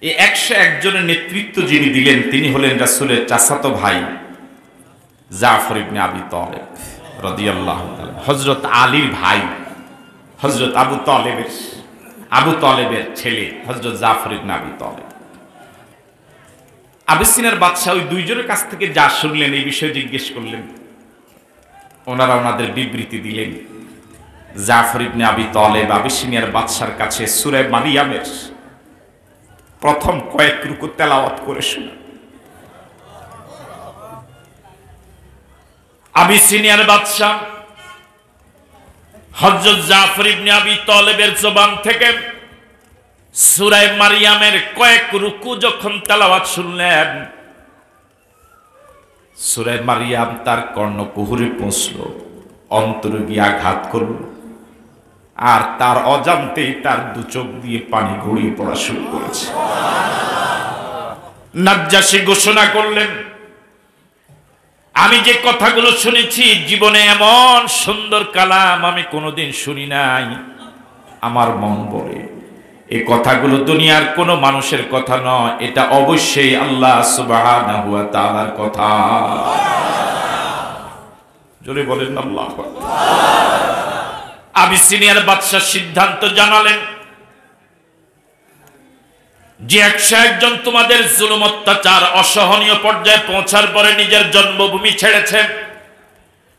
S1: এই 101 জনের নেতৃত্ব যিনি দিলেন তিনি হলেন রাসূলের চাচাতো ভাই জাফর ইবনে আবি তালেব রাদিয়াল্লাহু তাআলা, হযরত আলীর ভাই, হযরত আবু তালেবের ছেলে হযরত জাফর ইবনে আবি তালেব। আবিসিনিয়ার বাদশা ওই 2 জনের কাছ থেকে যা শুনলেন এই বিষয়ে জিজ্ঞেস করলেন। ওনারা ওনাদের বিবৃতি দিলেন। জাফর ইবনে আবি তালেব আবিসিনিয়ার বাদশার কাছে সূরা মারিয়ামের প্রথম কয়েক রুকু তেলাওয়াত করে শোনা। আবিসিনিয়ার বাদশা হযরত জাফর ইবনে আবি তালেবের জবান থেকে সূরা মারিয়ামের কয়েক রুকু যখন তেলাওয়াত শুনলেন, সূরা মারিয়াম তার কর্ণকুহরে পৌঁছলো, অন্তরে গিয়ে আঘাত করল, আর তার অজান্তেই তার 2 চোখ দিয়ে পানি গড়িয়ে পড়া শুরু করেছে। নাজ্জাশী ঘোষণা করলেন, আমি যে কথাগুলো শুনেছি জীবনে এমন সুন্দর কালাম আমি কোনোদিন শুনি নাই। আমার মন বলে এই কথাগুলো দুনিয়ার কোনো মানুষের কথা নয়, এটা অবশ্যই আল্লাহ সুবহানাহু ওয়া তাআলার কথা। জোরে বলেন আল্লাহু আকবার। আবিসিনিয়ার বাদশা সিদ্ধান্ত জানালেন যে 101 জন তোমাদের জুলুম অত্যাচার অসহনীয় পর্যায়ে পৌঁছার পরে নিজের জন্মভূমি ছেড়েছে,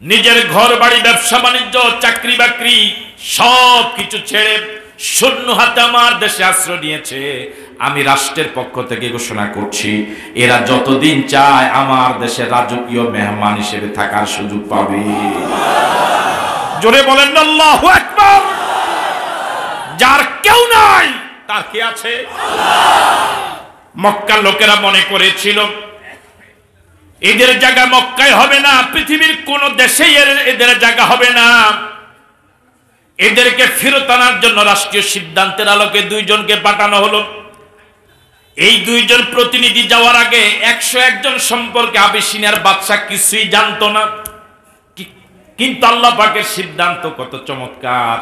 S1: নিজের ঘর বাড়ি ব্যবসা বাণিজ্য চাকরি বাকরি সব কিছু ছেড়ে শূন্য হাতে আমার দেশে আশ্রয় নিয়েছে। আমি রাষ্ট্রের পক্ষ থেকে ঘোষণা করছি এরা যতদিন চায় আমার দেশে রাজকীয় মেহমান হিসেবে থাকার সুযোগ পাবে। জোরে বলেন আল্লাহু আকবার। যার কেউ নাই তার কে আছে? মক্কার লোকেরা মনে করেছিল এদের জায়গা মক্কায় হবে না, পৃথিবীর কোন দেশেই এদের জায়গা হবে না। এদেরকে ফেরত আনার জন্য রাষ্ট্রীয় সিদ্ধান্তের আলোকে 2 জনকে পাঠানো হলো। এই 2 জন প্রতিনিধি যাওয়ার আগে 101 জন সম্পর্কে আবিসিনিয়ার বাদশা কিছুই জানতো না, কিন্তু আল্লাহ পাকের সিদ্ধান্ত কত চমৎকার।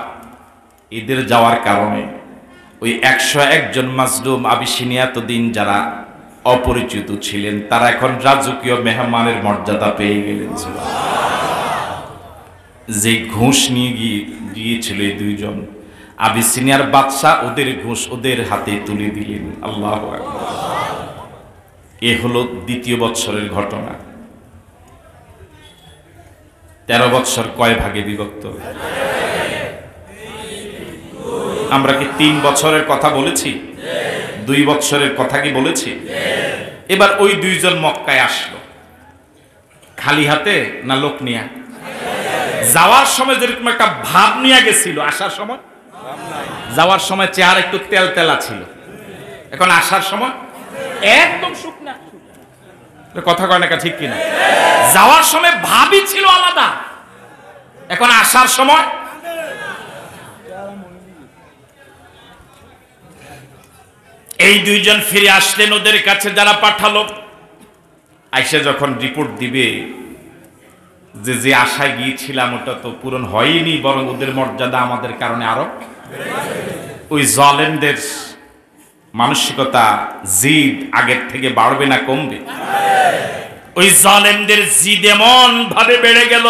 S1: এদের যাওয়ার কারণে ওই 101 জন মাজলুম আবিসিনিয়া এতদিন যারা অপরিচিত ছিলেন তারা এখন রাজকীয় মেহমানের মর্যাদা পেয়ে গেলেন। যে ঘুষ নিয়ে গিয়েছিল এই 2 জন, আবিসিনিয়ার বাদশা ওদের ঘুষ ওদের হাতে তুলে দিলেন। আল্লাহু আকবার। এ হলো 2য় বৎসরের ঘটনা। 13 বৎসর কয় ভাগে বিভক্ত? আমরা কি 3 বছরের কথা বলেছি? 2 বৎসরের কথা কি বলেছি? এবার ওই 2 জন মক্কায় আসলো খালি হাতে না লোক নিয়ে? যাওয়ার সময় যেরকম একটা ভাব নিয়ে গেছিল, আসার সময় যাওয়ার সময় চেহারা একটু তেল তেলা ছিল, এখন আসার সময় একদম শুকনা। কথা কয় না ঠিক কিনা? যাওয়ার সময় ভাবই ছিল আলাদা, এখন আসার সময় এই 2 জন ফিরে আসলেন ওদের কাছে যারা পাঠালো। আইসা যখন রিপোর্ট দিবে যে আশায় গিয়েছিলাম ওটা তো পূরণ হয়নি, বরং ওদের মর্যাদা আমাদের কারণে আরো। ওই জালেমদের মানসিকতা জিদ আগের থেকে বাড়বে না কমবে? ওই জালেমদের জিদ এমন ভাবে বেড়ে গেল,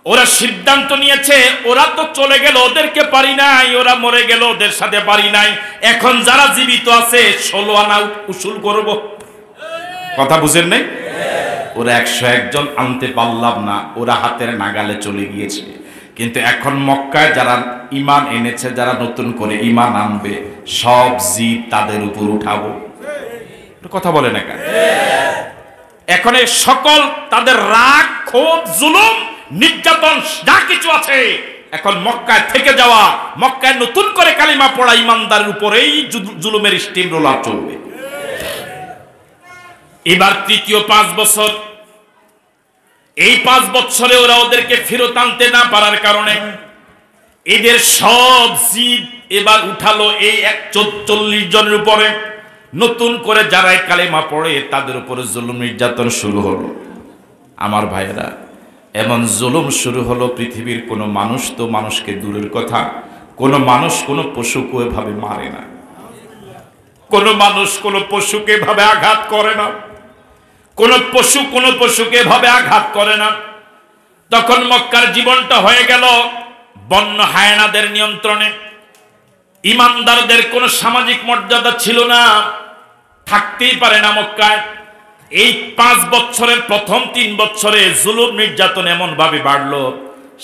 S1: ওরা সিদ্ধান্ত নিয়েছে ওরা তো চলে গেল ওদেরকে পারি নাই, ওরা মরে গেল ওদের সাথে পারি নাই, এখন যারা জীবিত আছে 16 আনা উসুল করব। কথা বুঝেন নাই? ওরা 101 জন আনতে পারলাম না, ওরা হাতের নাগালে চলে গিয়েছে। কিন্তু এখন মক্কায় যারা ঈমান এনেছে, যারা নতুন করে ঈমান আনবে, সব জিদ তাদের উপর উঠাবো। কথা বলে না কেন? এখন এই সকল তাদের রাগ ক্ষোভ জুলুম নির্যাতন যা কিছু আছে এখন মক্কায় থেকে যাওয়া, মক্কায় নতুন করে কালিমা পড়া ইমানদারের উপরেই জুলুমের স্টিম রোলার চলবে। এবার 3য় 5 বছর, এই 5 বছরে ওরা ওদেরকে ফেরত আনতে না পারার কারণে এদের সব জিদ এবার উঠালো এই 40 জনের উপরে। নতুন করে যারা কালেমা পড়ে তাদের উপরে জুলুম নির্যাতন শুরু হলো। আমার ভাইয়েরা, এমন জুলুম শুরু হলো, পৃথিবীর কোনো মানুষ তো মানুষকে দূরের কথা, কোনো মানুষ কোনো পশুকে এভাবে মারে না, কোনো মানুষ কোনো পশুকে এভাবে আঘাত করে না, কোনো পশু কোনো পশুকে এভাবে আঘাত করে না। তখন মক্কার জীবনটা হয়ে গেল বন্য হায়নাদের নিয়ন্ত্রণে। ইমানদারদের কোনো সামাজিক মর্যাদা ছিল না, থাকতেই পারে না মক্কায়। এই 5 বছরের প্রথম 3 বছরে জুলুম নির্যাতন এমন ভাবে বাড়লো,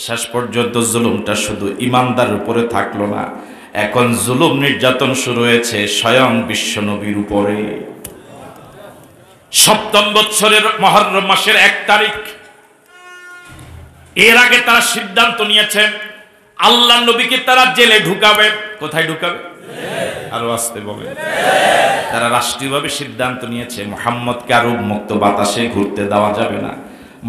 S1: শেষ পর্যন্ত জুলুমটা শুধু ইমানদারের উপরে থাকলো না, এখন জুলুম নির্যাতন শুরু হয়েছে স্বয়ং বিশ্বনবীর উপরে। 7ম বছরের মুহররম মাসের 1 তারিখ, এর আগে তারা সিদ্ধান্ত নিয়েছে আল্লাহ নবীকে তারা জেলে ঢুকাবে। কোথায় ঢুকাবে? আরো আসতে বলে। তারা রাষ্ট্রীয়ভাবে সিদ্ধান্ত নিয়েছে মুহাম্মদকে আর উন্মুক্ত বাতাসে ঘুরতে দেওয়া যাবে না,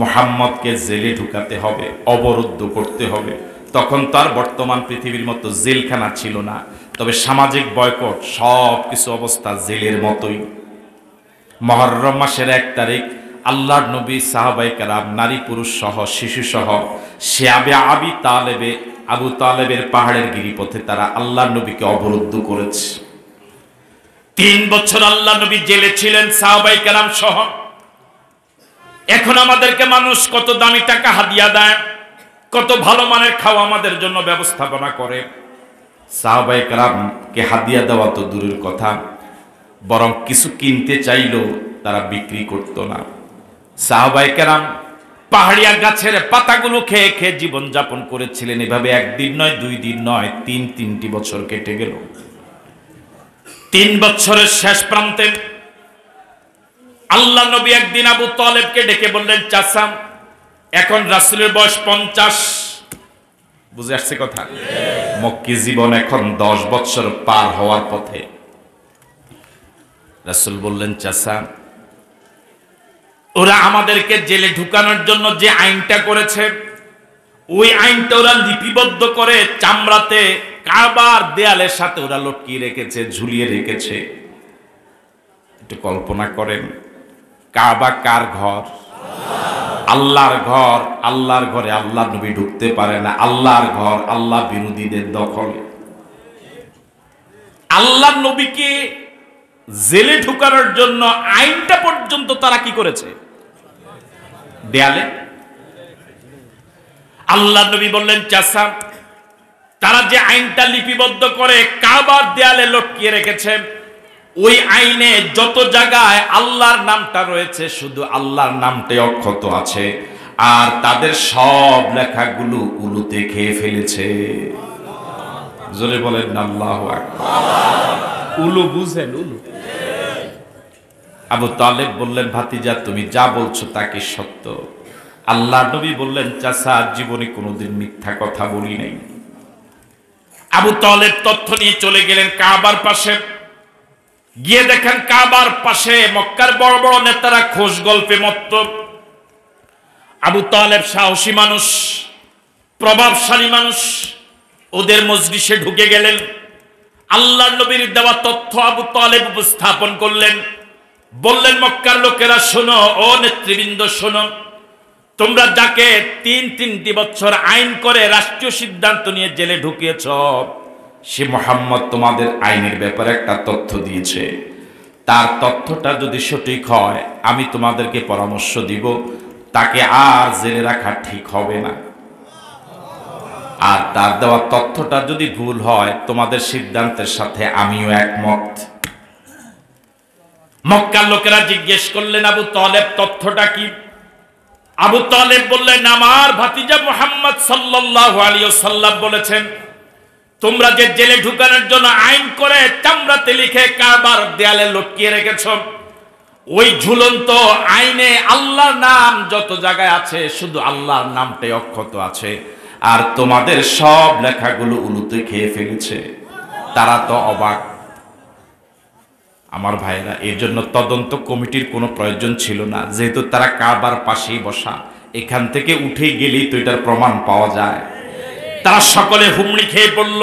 S1: মুহাম্মদকে জেলে ঢুকাতে হবে, অবরুদ্ধ করতে হবে। তখন তার বর্তমান পৃথিবীর মতো জেলখানা ছিল না, তবে সামাজিক বয়কট, সব কিছু অবস্থা জেলের মতোই। মুহররম মাসের 1 তারিখ আল্লাহর নবী, সাহাবায়ে কেরাম, নারী পুরুষ সহ শিশু সহ শিয়াবে আবু তালেবের পাহাড়ের গিরিপথে তারা আল্লাহর নবীকে অবরুদ্ধ করেছে। 3 বছর আল্লাহ নবী জেলে ছিলেন সাহাবায়ে কেরাম সহ। এখন আমাদেরকে মানুষ কত দামি টাকা হাদিয়া দেয়, কত ভালো মানের খাওয়া আমাদের জন্য ব্যবস্থাপনা করে। সাহাবায়ে কেরামকে হাদিয়া দেওয়া তো দূরের কথা, বরং কিছু কিনতে চাইলেও তারা বিক্রি করত না। সাহাবায়ে কেরাম পাহাড়িয়া গাছের পাতাগুলো খেয়ে খেয়ে জীবন যাপন করেছিলেন। এভাবে 1 দিন নয়, 2 দিন নয়, 3টি বছর কেটে গেল। 3 বছরের শেষ প্রান্তে আল্লাহ নবী একদিন আবু তালেবকে ডেকে বললেন, চাচা, এখন রাসূলের বয়স 50। বুঝে আসছে কথা? মক্কি জীবন এখন 10 বছর পার হওয়ার পথে। রাসূল বললেন, চাচা, ওরা আমাদেরকে জেলে ঢুকানোর জন্য যে আইনটা করেছে, ওই আইনটা ওরা লিপিবদ্ধ করে চামড়াতে কাবার দেয়ালের সাথে ওরা লটকিয়ে রেখেছে, ঝুলিয়ে রেখেছে। একটু কল্পনা করেন, কাবা কার ঘর? আল্লাহর ঘর। আল্লাহর ঘরে আল্লাহ নবী ঢুকতে পারে না, আল্লাহর ঘর আল্লাহ বিরোধীদের দখলে। আল্লাহ নবীকে জেলে ঢুকানোর জন্য আইনটা পর্যন্ত তারা কি করেছে? দেয়ালে। আল্লাহ নবী বললেন, চাচা, তারা যে আইনটা লিপিবদ্ধ করে কাবার দেয়ালে লটকিয়ে রেখেছে, ওই আইনে যত জায়গায় আল্লাহর নামটা রয়েছে শুধু আল্লাহর নামটাই অক্ষত আছে, আর তাদের সব লেখাগুলো উলুতে খেয়ে ফেলেছে। জোরে বলেন আল্লাহু আকবার। উলু বুঝেন? উলু। আবু তালেব বললেন, ভাতিজা, তুমি যা বলছো তা কি সত্য? আল্লাহ নবী বললেন, চাচা, জীবনে কোনোদিন মিথ্যা কথা বলি নাই। আবু তালেব তথ্য নিয়ে চলে গেলেন কাবার পাশে। গিয়ে দেখেন কাবার পাশে মক্কার বড় বড় নেতারা খোশ গল্পে মত্ত। আবু তালেব সাহসী মানুষ, প্রভাবশালী মানুষ, ওদের মজলিসে ঢুকে গেলেন। আল্লাহ নবীর দেওয়া তথ্য আবু তালেব উপস্থাপন করলেন। বললেন, মক্কার লোকেরা শোনো, ও নেতৃবৃন্দ শোনো, তোমরা যাকে 3টি বছর আইন করে রাষ্ট্রীয় সিদ্ধান্ত নিয়ে জেলে ঢুকিয়েছ, সে মুহাম্মদ তোমাদের আইনের ব্যাপারে একটা তথ্য দিয়েছে। তার তথ্যটা যদি সঠিক হয়, আমি তোমাদেরকে পরামর্শ দিব, তাকে আর জেলে রাখা ঠিক হবে না। আর তার দেওয়া তথ্যটা যদি ভুল হয়, তোমাদের সিদ্ধান্তের সাথে আমিও একমত। মক্কার লোকেরা জিজ্ঞেস করলেন, আবু তালেব, তথ্যটা কি? আবু তালেব বললেন, আমার ভাতিজা মুহাম্মদ সাল্লাল্লাহু আলাইহি ওয়াসাল্লাম বলেছেন, তোমরা যে জেলে ঢুকানোর জন্য আইন করে চামড়াতে লিখে কাবার দেয়ালে লটকিয়ে রেখেছ, ওই ঝুলন্ত আইনে আল্লাহর নাম যত জায়গায় আছে শুধু আল্লাহর নামটাই অক্ষত আছে, আর তোমাদের সব লেখাগুলো উলুতে খেয়ে ফেলেছে। তারা তো অবাক। আমার ভাইরা, এই জন্য তদন্ত কমিটির কোনো প্রয়োজন ছিল না, যেহেতু তারা কাবার পাশেই বসা, এখান থেকে উঠে গেলেই তো এটার প্রমাণ পাওয়া যায়। তারা সকলে হুমড়ি খেয়ে পড়ল,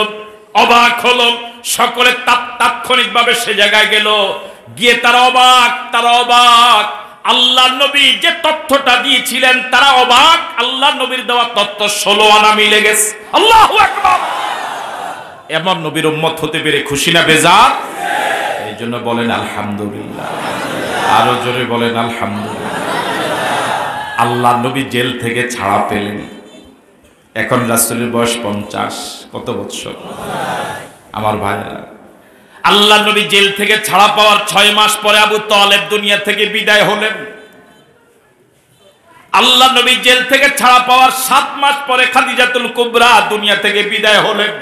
S1: অবাক হলো, সকলে তাৎক্ষণিকভাবে সে জায়গায় গেল, গিয়ে তারা অবাক। আল্লাহ নবী যে তথ্যটা দিয়েছিলেন তারা অবাক, আল্লাহ নবীর দেওয়া তথ্য 16 আনা মিলে গেছে। আল্লাহু আকবার। এমন নবীর উম্মত হতে পেরে খুশি না বেজার? এই জন্য বলেন আলহামদুলিল্লাহ, আরো জোরে বলেন আলহামদুলিল্লাহ। আল্লাহ নবী জেল থেকে ছাড়া পেলেন, এখন রাসূলের বয়স 50। কত বছর আমার ভাইরা? আল্লাহ নবী জেল থেকে ছাড়া পাওয়ার 6 মাস পরে আবু তালেব দুনিয়া থেকে বিদায় হলেন। আল্লাহ নবী জেল থেকে ছাড়া পাওয়ার 7 মাস পরে খাদিজাতুল কুবরা দুনিয়া থেকে বিদায় হলেন।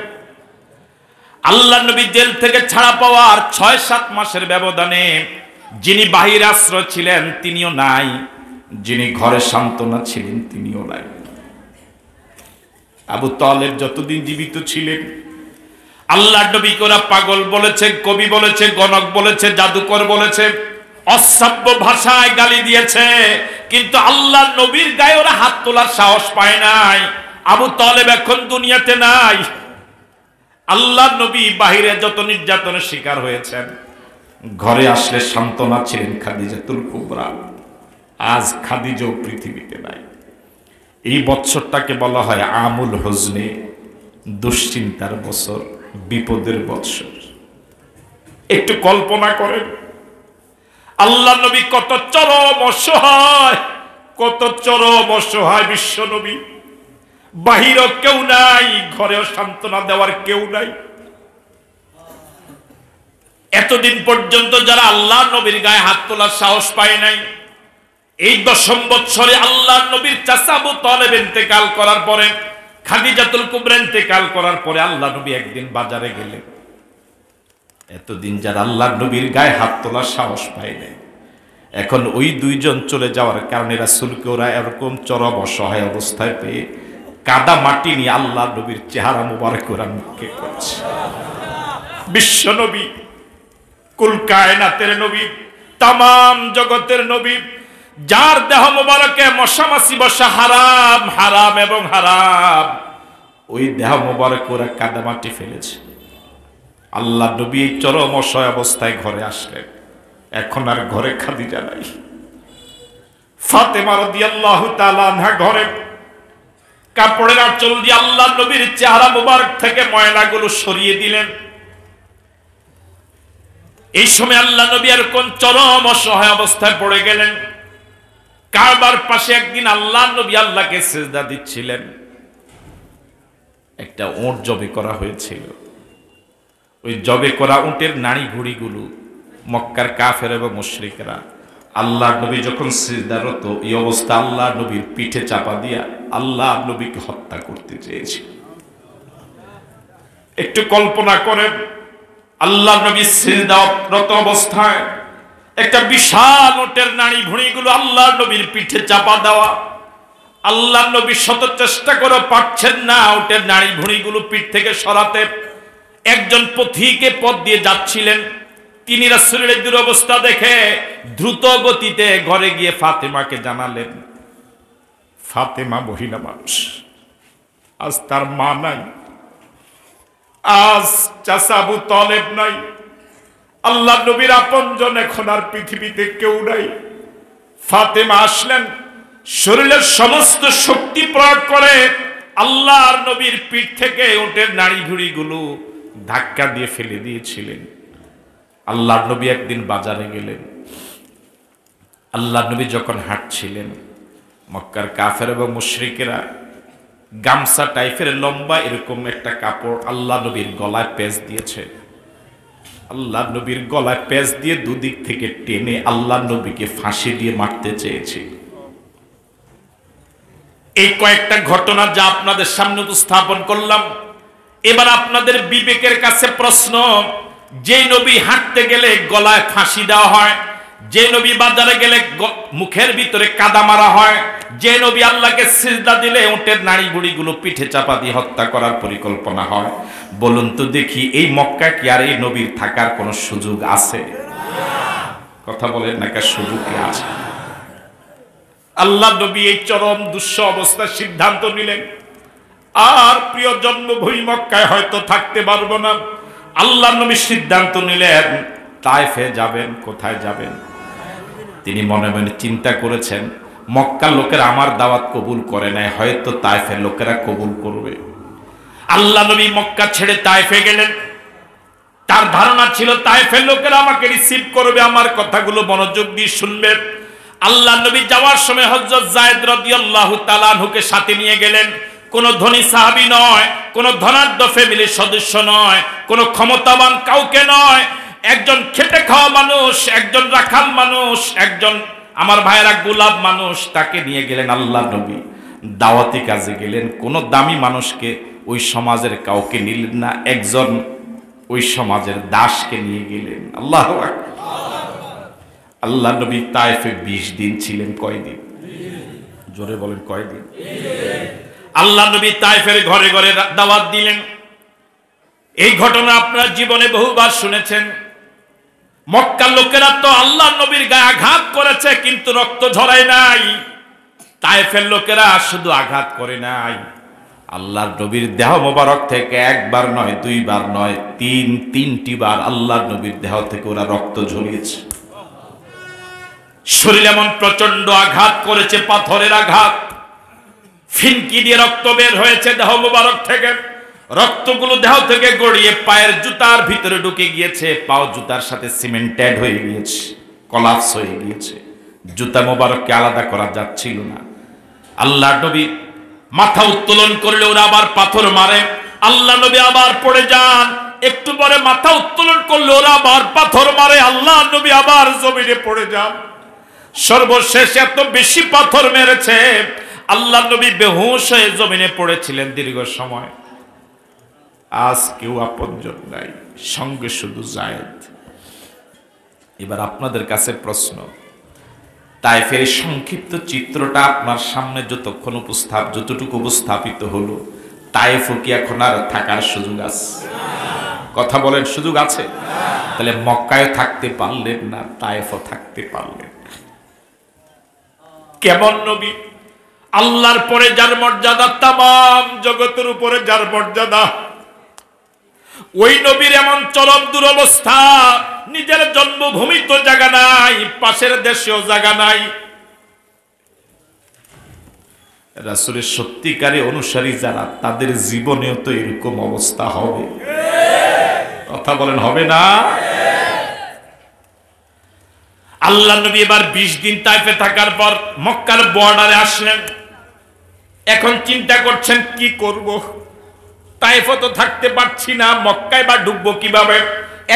S1: আল্লাহ নবী জেল থেকে ছাড়া পাওয়ার 6-7 মাসের ব্যবধানে যিনি বাহির আশ্রয় ছিলেন তিনিও নাই, যিনি ঘরে সান্ত্বনা ছিলেন তিনিও নাই। আবু তালেব যতদিন জীবিত ছিলেন আল্লাহ নবীকে ওরা পাগল বলেছে, কবি বলেছে, গণক বলেছে, জাদুকর বলেছে, অসভ্য ভাষায় গালি দিয়েছে, কিন্তু আল্লাহ নবীর গায়ে ওরা হাত তোলার সাহস পায় নাই। আবু তালেব এখন দুনিয়াতে নাই। আল্লাহ নবী বাহিরে যত নির্যাতনের শিকার হয়েছেন, ঘরে আসলে সান্ত্বনা ছিলেন খাদিজাতুল কুবরা। আজ খাদিজাও পৃথিবীতে নাই। এই বছরটাকে বলা হয় আমুল হুজনে, দুশ্চিন্তার বছর, বিপদের বছর। একটু কল্পনা করেন আল্লাহ নবী কত চরম অসহায় বিশ্ব নবী। বাহিরও কেউ নাই, ঘরেও সান্ত্বনা দেওয়ার কেউ নাই। এতদিন পর্যন্ত যারা আল্লাহ নবীর গায়ে হাত তোলার সাহস পায় নাই, এই 10ম বছরে আল্লাহ নবীর চাচা আবু তালেব ইন্তেকাল করার পরে, খাদিজাতুল কুবরা ইন্তেকাল করার পরে আল্লাহ নবী একদিন বাজারে গেলেন। এতদিন যারা আল্লাহ নবীর গায়ে হাত তোলার সাহস পায় নাই, এখন ওই 2 জন চলে যাওয়ার কারণে রাসূলকে ওরা এরকম চরম অসহায় অবস্থায় পেয়ে কাদা মাটি নিয়ে আল্লাহ নবীর চেহারা মুবারক ওরা মুখে করছে। বিশ্ব নবী, কুল কায়নাতের নবী, তামাম জগতের নবী, যার দেহ মুবারকে মশা মাছি বসা হারাম এবং হারাম, ওই দেহ মুবারক ওরা কাদা মাটি ফেলেছে। আল্লাহ নবী এই চরম অসহায় অবস্থায় ঘরে আসলেন। এখন আর ঘরে খাদিজা নাই। ফাতেমা রাদিয়াল্লাহু তাআলা আনহা ঘরে কাপড়ের আঁচল দিয়ে আল্লাহ নবীর চেহারা মুবারক থেকে ময়লাগুলো সরিয়ে দিলেন। এই সময় আল্লাহ নবী আর কোন চরম অসহায় অবস্থায় পড়ে গেলেন। কাবার পাশে একদিন আল্লাহ নবী আল্লাহকে সিজদা দিচ্ছিলেন। একটা উট জবে করা হয়েছিল। ওই জবে করা উটের নাড়ি ভুঁড়িগুলো মক্কার কাফের এবং মুশরিকরা আল্লাহ নবী যখন সিজদারত, এই অবস্থা আল্লাহ নবীর পিঠে চাপা দিয়া আল্লাহ নবীকে হত্যা করতে চেয়েছিল। একটু কল্পনা করেন, আল্লাহ নবী সিজদারত অবস্থায় একটা বিশাল উটের নাড়ি ভুঁড়িগুলো আল্লাহ নবীর পিঠে চাপা দেওয়া। আল্লাহ নবী শত চেষ্টা করে পারছেন না উটের নাড়ি ভুঁড়িগুলো পিঠ থেকে সরাতে। একজন পথিকে পথ দিয়ে যাচ্ছিলেন, তিনি রাসূলের দুরবস্থা দেখে দ্রুত গতিতে ঘরে গিয়ে ফাতেমাকে জানালেন। ফাতেমা মহিলা মানুষ, আজ তার মা নাই, আজ চাচা আবু তালেব নাই, আল্লাহ নবীর আপনজন এখন আর পৃথিবীতে কেউ নাই। ফাতেমা আসলেন, শরীরের সমস্ত শক্তি প্রয়োগ করে আল্লাহর নবীর পিঠ থেকে উটের নাড়ি ভুঁড়িগুলো ধাক্কা দিয়ে ফেলে দিয়েছিলেন। আল্লাহর নবী একদিন বাজারে গেলেন। আল্লাহর নবী যখন হাঁটছিলেন, মক্কার কাফের এবং মুশরিকেরা গামছা টাইপের লম্বা এরকম একটা কাপড় আল্লাহ নবীর গলায় পেঁচ দিয়েছে। আল্লাহ নবীর গলায় পেঁচ দিয়ে দুদিক থেকে টেনে আল্লাহ নবীকে ফাঁসি দিয়ে মারতে চেয়েছে। এই কয়েকটা ঘটনা যা আপনাদের সামনে উপস্থাপন করলাম, এবার আপনাদের বিবেকের কাছে প্রশ্ন, যে নবী হাঁটতে গেলে গলায় ফাঁসি দেওয়া হয়, যে নবী বাজারে গেলে মুখের ভিতরে কাদা মারা হয়, যে নবী আল্লাহকে সিজদা দিলে উটের নাড়ি ভুঁড়িগুলো পিঠে চাপা দিয়ে হত্যা করার পরিকল্পনা হয়, বলুন তো দেখি এই মক্কা কি আর এই নবীর থাকার কোনো সুযোগ আছে? কথা বলেন না, কার সুযোগ কি আছে? আল্লাহ নবী এই চরম দুঃস্ব অবস্থার সিদ্ধান্ত নিলেন। আর প্রিয় জন্মভূমি মক্কায় হয়তো থাকতে পারবো না। আল্লাহ নবী সিদ্ধান্ত নিলেন তায়েফে যাবেন। কোথায় যাবেন? তিনি মনে মনে চিন্তা করেছেন, মক্কার লোকেরা আমার দাওয়াত কবুল করে নাই, হয়তো তায়েফের লোকেরা কবুল করবে। আল্লাহ নবী মক্কা ছেড়ে তায়েফে গেলেন। তার ধারণা ছিল তায়েফের লোকেরা আমাকে রিসিভ করবে, আমার কথাগুলো মনোযোগ দিয়ে শুনবে। আল্লাহ নবী যাওয়ার সময় হযরত যায়েদ রাদিয়াল্লাহু তাআলা আনহুকে সাথে নিয়ে গেলেন। কোন ধনী সাহাবী নয়, কোন ধনাঢ্য ফ্যামিলির সদস্য নয়, কোন ক্ষমতাবান কাউকে নয়, একজন খেটে খাওয়া মানুষ, একজন রাখাল মানুষ, একজন আমার ভাইয়েরা গোলাপ মানুষ, তাকে নিয়ে গেলেন আল্লাহ নবী। দাওয়াতি কাজে গেলেন, কোন দামি মানুষকে ওই সমাজের কাউকে নিলেন না, একজন ওই সমাজের দাসকে নিয়ে গেলেন। আল্লাহু আকবার। আল্লাহ নবী তায়েফে 20 দিন ছিলেন। কয়দিন? জোরে বলেন কয়দিন? আল্লাহ নবী তায়েফের ঘরে ঘরে দাওয়াত দিলেন। এই ঘটনা আপনার জীবনে বহুবার শুনেছেন। মক্কার লোকেরা তো আল্লাহ নবীর গায়ে আঘাত করেছে, কিন্তু রক্ত ঝরায় নাই। তায়েফের লোকেরা শুধু আঘাত করে নাই, আল্লাহর নবীর দেহ মোবারক থেকে একবার নয়, দুইবার নয়, তিনটি বার আল্লাহর নবীর দেহ থেকে ওরা রক্ত ঝরিয়েছে। শরীর এমন প্রচন্ড আঘাত করেছে, পাথরের আঘাত, ফিনকি দিয়ে রক্ত বের হয়েছে দেহ মোবারক থেকে। রক্তগুলো দেহ থেকে গড়িয়ে পায়ের জুতার ভিতরে ঢুকে গিয়েছে, পাও জুতার সাথে সিমেন্টেড হয়ে গিয়েছে, কলাপস হয়ে গিয়েছে। জুতা মোবারককে আলাদা করা যাচ্ছিল না। আল্লাহ নবী মাথা উত্তোলন করলে ওরা আবার পাথর মারে, আল্লাহ নবী আবার পড়ে যান। একটু পরে মাথা উত্তোলন করলে ওরা আবার পাথর মারে, আল্লাহ নবী আবার জমিনে পড়ে যান। সর্বশেষ এত বেশি পাথর মেরেছে, আল্লাহ নবী বেহুশ হয়ে জমিনে পড়েছিলেন দীর্ঘ সময়। আজ কেউ আপনজন নাই, সঙ্গে শুধু যায়েদ। এবার আপনাদের কাছে প্রশ্ন, তায়েফের সংক্ষিপ্ত চিত্রটা আপনার সামনে যতটুকু উপস্থাপিত হলো, তায়েফও কি এখন আর থাকার সুযোগ আছে? কথা বলেন, সুযোগ আছে? তাহলে মক্কায় থাকতে পারলেন না, তায়েফও থাকতে পারলেন। কেমন নবী! আল্লাহর পরে যার মর্যাদা, তামাম জগতের উপরে যার মর্যাদা, ওই নবীর এমন চরম দুরবস্থা, নিজের জন্মভূমি তো জায়গা নাই, পাশের দেশেও জায়গা নাই। রাসূলের সত্যিকারে অনুসারী যারা, তাদের জীবনেও তো এরকম অবস্থা হবে। কথা বলেন, হবে না? আল্লাহ নবী এবার 20 দিন তায়েফে থাকার পর মক্কার বর্ডারে আসলেন। এখন চিন্তা করছেন কি করব, তায়েফে তো থাকতে পারছি না, মক্কায় বা ঢুকবো কিভাবে?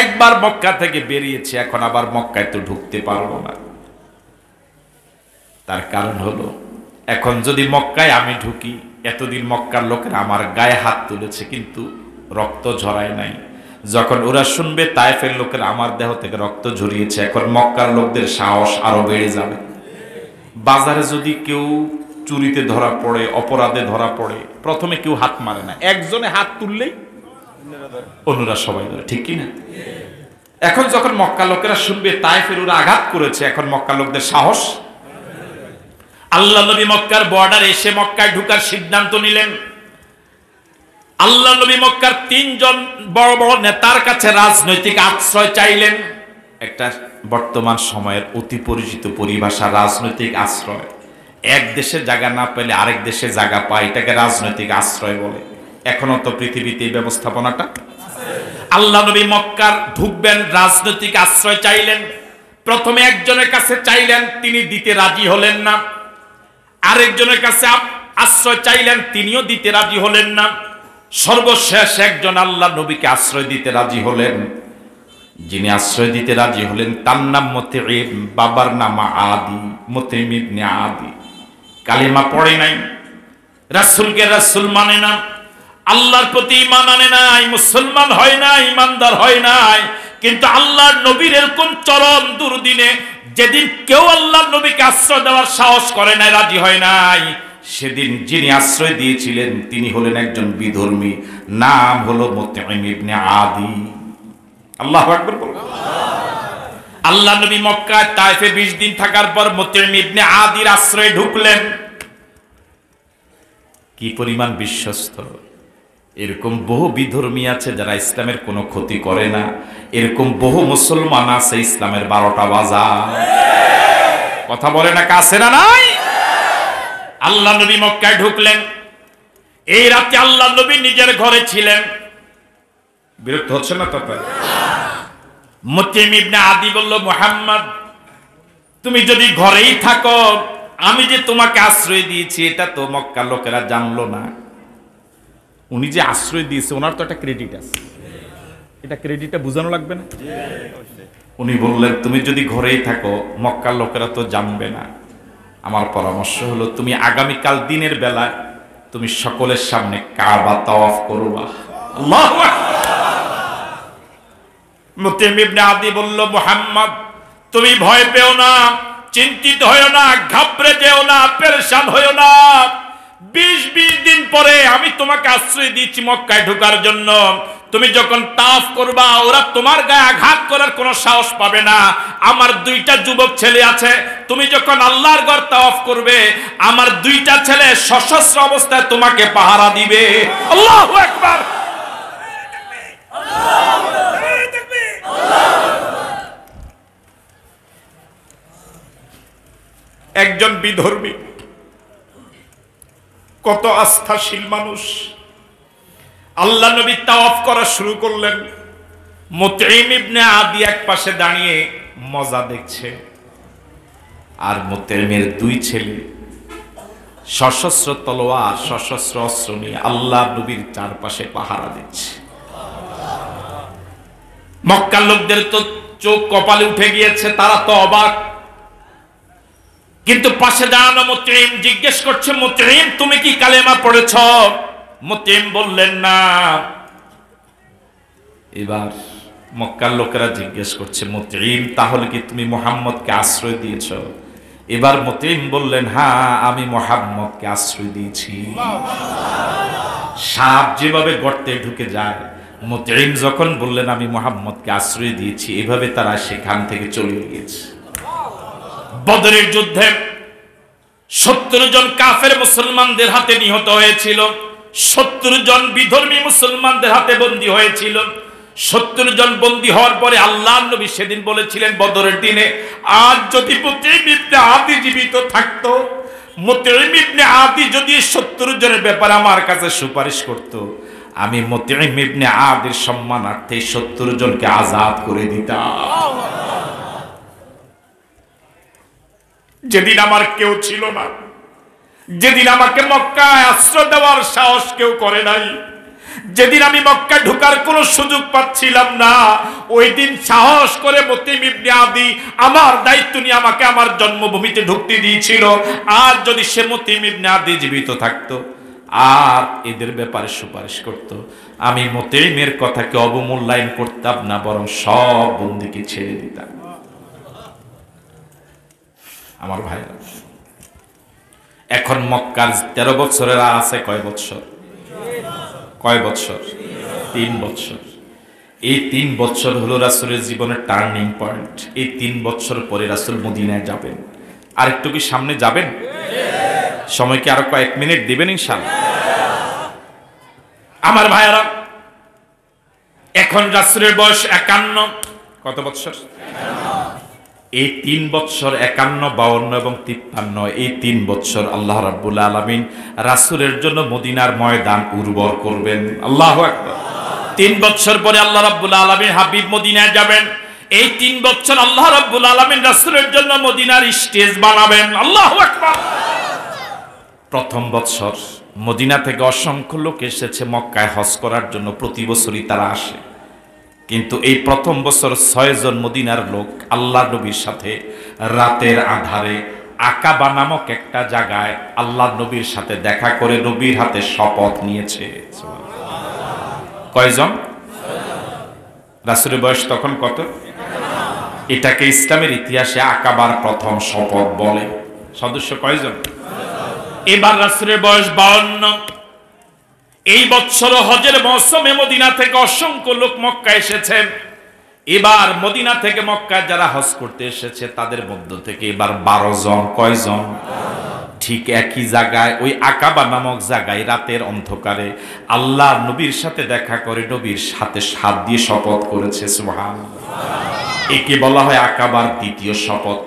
S1: একবার মক্কা থেকে বেরিয়েছে, এখন আবার মক্কায় তো ঢুকতে পারবো না। তার কারণ হলো, এখন যদি মক্কায় আমি ঢুকি, এতদিন মক্কার লোকেরা আমার গায়ে হাত তুলেছে কিন্তু রক্ত ঝরায় নাই। যখন ওরা শুনবে তায়েফের লোকেরা আমার দেহ থেকে রক্ত ঝরিয়েছে, এখন মক্কার লোকদের সাহস আরো বেড়ে যাবে। বাজারে যদি কেউ চুরিতে ধরা পড়ে, অপরাধে ধরা পড়ে, প্রথমে কেউ হাত মারে না, একজনে হাত তুললেই অন্যরা সবাই ধরে, ঠিক কি না? এখন যখন মক্কা লোকেরা শুনবে তায়েফের ওরা আঘাত করেছে, এখন মক্কা লোকদের সাহস। আল্লাহ নবী মক্কার বর্ডারে এসে মক্কায় ঢুকার সিদ্ধান্ত নিলেন। আল্লাহ নবী মক্কার 3 জন বড় বড় নেতার কাছে রাজনৈতিক আশ্রয় চাইলেন। একটা বর্তমান সময়ের অতি পরিচিত পরিভাষা রাজনৈতিক আশ্রয়। এক দেশে জায়গা না পেলে আরেক দেশে জায়গা পায়, এটাকে রাজনৈতিক আশ্রয় বলে। এখনো তো পৃথিবীতে এই ব্যবস্থাপনাটা। আল্লাহ নবী মক্কার ঢুকবেন, রাজনৈতিক আশ্রয় চাইলেন। প্রথমে একজনের কাছে চাইলেন, তিনি দিতে রাজি হলেন না। আরেকজনের কাছে আশ্রয় চাইলেন, তিনিও দিতে রাজি হলেন না। সর্বশেষ একজন আল্লাহ নবীকে আশ্রয় দিতে রাজি হলেন। যিনি আশ্রয় দিতে রাজি হলেন তার নাম মুতঈম, বাবার নাম আদি, মুতঈম ইবনে আদি। কালিমা পড়ে নাই, রাসূলকে রাসূল মানে না, আল্লাহর প্রতি ঈমান আনে নাই, মুসলমান হয় না, ঈমানদার হয় নাই। কিন্তু আল্লাহর নবীর এরকম চরম দুর্দিনে, যেদিন কেউ আল্লাহর নবীকে আশ্রয় দেওয়ার সাহস করে নাই, রাজি হয় নাই, সেদিন যিনি আশ্রয় দিয়েছিলেন তিনি হলেন একজন বিধর্মী, নাম হলো মুতঈম ইবনে আদি। আল্লাহু আকবার বলুন। আল্লাহ নবী মক্কায় তায়েফে 20 দিন থাকার পর মুতঈম ইবনে আদির আশ্রয়ে ঢুকলেন। কি পরিমাণ বিশ্বস্ত। এরকম বহু বিধর্মী আছে যারা ইসলামের কোনো ক্ষতি করে না, এরকম বহু মুসলমান আছে ইসলামের 12টা বাজা। কথা বলে না, কাছে না নাই? আল্লাহ নবী মক্কায় ঢুকলেন। এই রাতে আল্লাহ নবী নিজের ঘরে ছিলেন। বিরক্ত হচ্ছে না? তখন মুতিম ইবনে আদি বলল, মুহাম্মদ তুমি যদি ঘরেই থাকো, আমি যে তোমাকে আশ্রয় দিয়েছি এটা তো মক্কার লোকেরা জানলো না। উনি যে আশ্রয় দিয়েছে ওনার তো একটা ক্রেডিট আছে, এটা ক্রেডিটটা বোঝানো লাগবে না? উনি বললেন, তুমি যদি ঘরেই থাকো মক্কার লোকেরা তো জানবে না। আমার পরামর্শ হলো তুমি আগামীকাল দিনের বেলায় তুমি সকলের সামনে কাবা তাওয়াফ করবা। আল্লাহু আকবার। মুতিম ইবনে আদি বলল, মুহাম্মদ তুমি ভয় পেও না, চিন্তিত হয়ো না, ঘাবড়ে যেও না, পেরেশান হয়ো না। 20 দিন পরে আমি তোমাকে আশ্রয় দিচ্ছি মক্কায় ঢোকার জন্য। তুমি যখন তাওয়াফ করবা ওরা তোমার গায়ে আঘাত করার কোনো সাহস পাবে না। আমার 2টা যুবক ছেলে আছে, তুমি যখন আল্লাহর ঘর তাওয়াফ করবে আমার 2টা ছেলে সশস্ত্র অবস্থায় তোমাকে পাহারা দিবে। আল্লাহু আকবার। একজন বিধর্মী, কত আস্থাশীল মানুষ, আল্লাহ নবী তাওয়াফ করা শুরু করলেন। মুতঈম ইবনে আদি এক পাশে দাঁড়িয়ে মজা দেখছে, আর মুতঈমের 2 ছেলে সশস্ত্র তলোয়ার সশস্ত্র অস্ত্র নিয়ে আল্লাহ নবীর চারপাশে পাহারা দিচ্ছে। মক্কার লোকদের তো চোখ কপালে উঠে গিয়েছে, তারা তো অবাক। কিন্তু পাশে দাঁড়ানো মুতঈম জিজ্ঞেস করছে, মুতঈম তুমি কি কালেমা পড়েছ? মুতঈম বললেন না। এবার মক্কার লোকেরা জিজ্ঞেস করছে, মুতঈম তাহলে কি তুমি মুহাম্মদকে আশ্রয় দিয়েছ? এবার মুতঈম বললেন, হ্যাঁ আমি মুহাম্মদকে আশ্রয় দিয়েছি। সাপ যেভাবে গর্তে ঢুকে যায়, মুতঈম যখন বললেন আমি মুহাম্মদকে আশ্রয় দিয়েছি, এভাবে তারা সেখান থেকে চলে গিয়েছে। বদরের যুদ্ধে 70 জন কাফের মুসলমানদের হাতে নিহত হয়েছিল, 70 জন বিধর্মী মুসলমানদের হাতে বন্দী হয়েছিল। 70 জন বন্দী হওয়ার পরে আল্লাহর নবী সেদিন বলেছিলেন বদরের দিনে, আজ যদি মুতঈম ইবনে আদি জীবিত থাকতো, মুতঈম ইবনে আদি যদি 70 জনের ব্যাপারে আমার কাছে সুপারিশ করত, আমি মুতঈম ইবনে আদির সম্মানার্থে 70 জনকে আজাদ করে দিতাম। যেদিন আমার কেউ ছিল না, যেদিন আমাকে মক্কায় আশ্রয় দেওয়ার সাহস কেউ করে নাই, যেদিন আমি মক্কায় ঢোকার কোনো সুযোগ পাচ্ছিলাম না, ওই দিন সাহস করে মুতঈম ইবনে আদি আমার দায়িত্ব নিয়ে আমাকে আমার জন্মভূমিতে ঢুকতে দিয়েছিল। আর যদি সে মুতঈম ইবনে আদি জীবিত থাকতো আর এদের ব্যাপারে সুপারিশ করত, আমি মুতঈমের কথাকে অবমূল্যায়ন করতাম না, বরং সব বন্দীকে ছেড়ে দিতাম। আমার ভাইরা, এখন মক্কার 13 বছরের আছে কয় বছর? 3 বছর। এই 3 বছর হলো রাসূলের জীবনের টার্নিং পয়েন্ট। এই 3 বছর পরে রাসূল মদিনায় যাবেন। আর একটু কি সামনে যাবেন? সময় কি আরো কয়েক মিনিট দিবেন ইনশাআল্লাহ? আমার ভাইরা, এখন রাসূলের বয়স 51। কত বছর? এই 3 বছর 51, 52 এবং 53, এই 3 বছর আল্লাহ রাব্বুল আলামিন রাসূলের জন্য মদিনার ময়দান উর্বর করবেন। আল্লাহু আকবার। 3 বছর পরে আল্লাহ রাব্বুল আলামিন হাবিব মদিনায় যাবেন। এই 3 বছর আল্লাহ রাব্বুল আলামিন রাসূলের জন্য মদিনার স্টেজ বানাবেন। আল্লাহু আকবার। প্রথম বছর মদিনা থেকে অসংখ্য লোক এসেছে মক্কায় হজ করার জন্য, প্রতি বছরই তারা আসে। কিন্তু এই প্রথম বছর 6 জন মদিনার লোক আল্লাহ নবীর সাথে রাতের আধারে আকাবা নামক একটা জায়গায় আল্লাহ নবীর সাথে দেখা করে নবীর হাতে শপথ নিয়েছে। কয়জন? রাসূলের বয়স তখন কত? এটাকে ইসলামের ইতিহাসে আকাবার প্রথম শপথ বলে। সদস্য কয়জন? এবার রাসূলের বয়স 52। এই বছর হজের মৌসুমে মদিনা থেকে অসংখ্য লোক মক্কা এসেছেন। এবার মদিনা থেকে মক্কায় যারা হজ করতে এসেছে তাদের মধ্য থেকে এবার 12 জন। কয়জন? ঠিক একই জায়গায় ওই আকাবা নামক জায়গায় রাতের অন্ধকারে আল্লাহ নবীর সাথে দেখা করে নবীর সাথে হাত দিয়ে শপথ করেছে। সুবহানাল্লাহ। একে বলা হয় আকাবার দ্বিতীয় শপথ।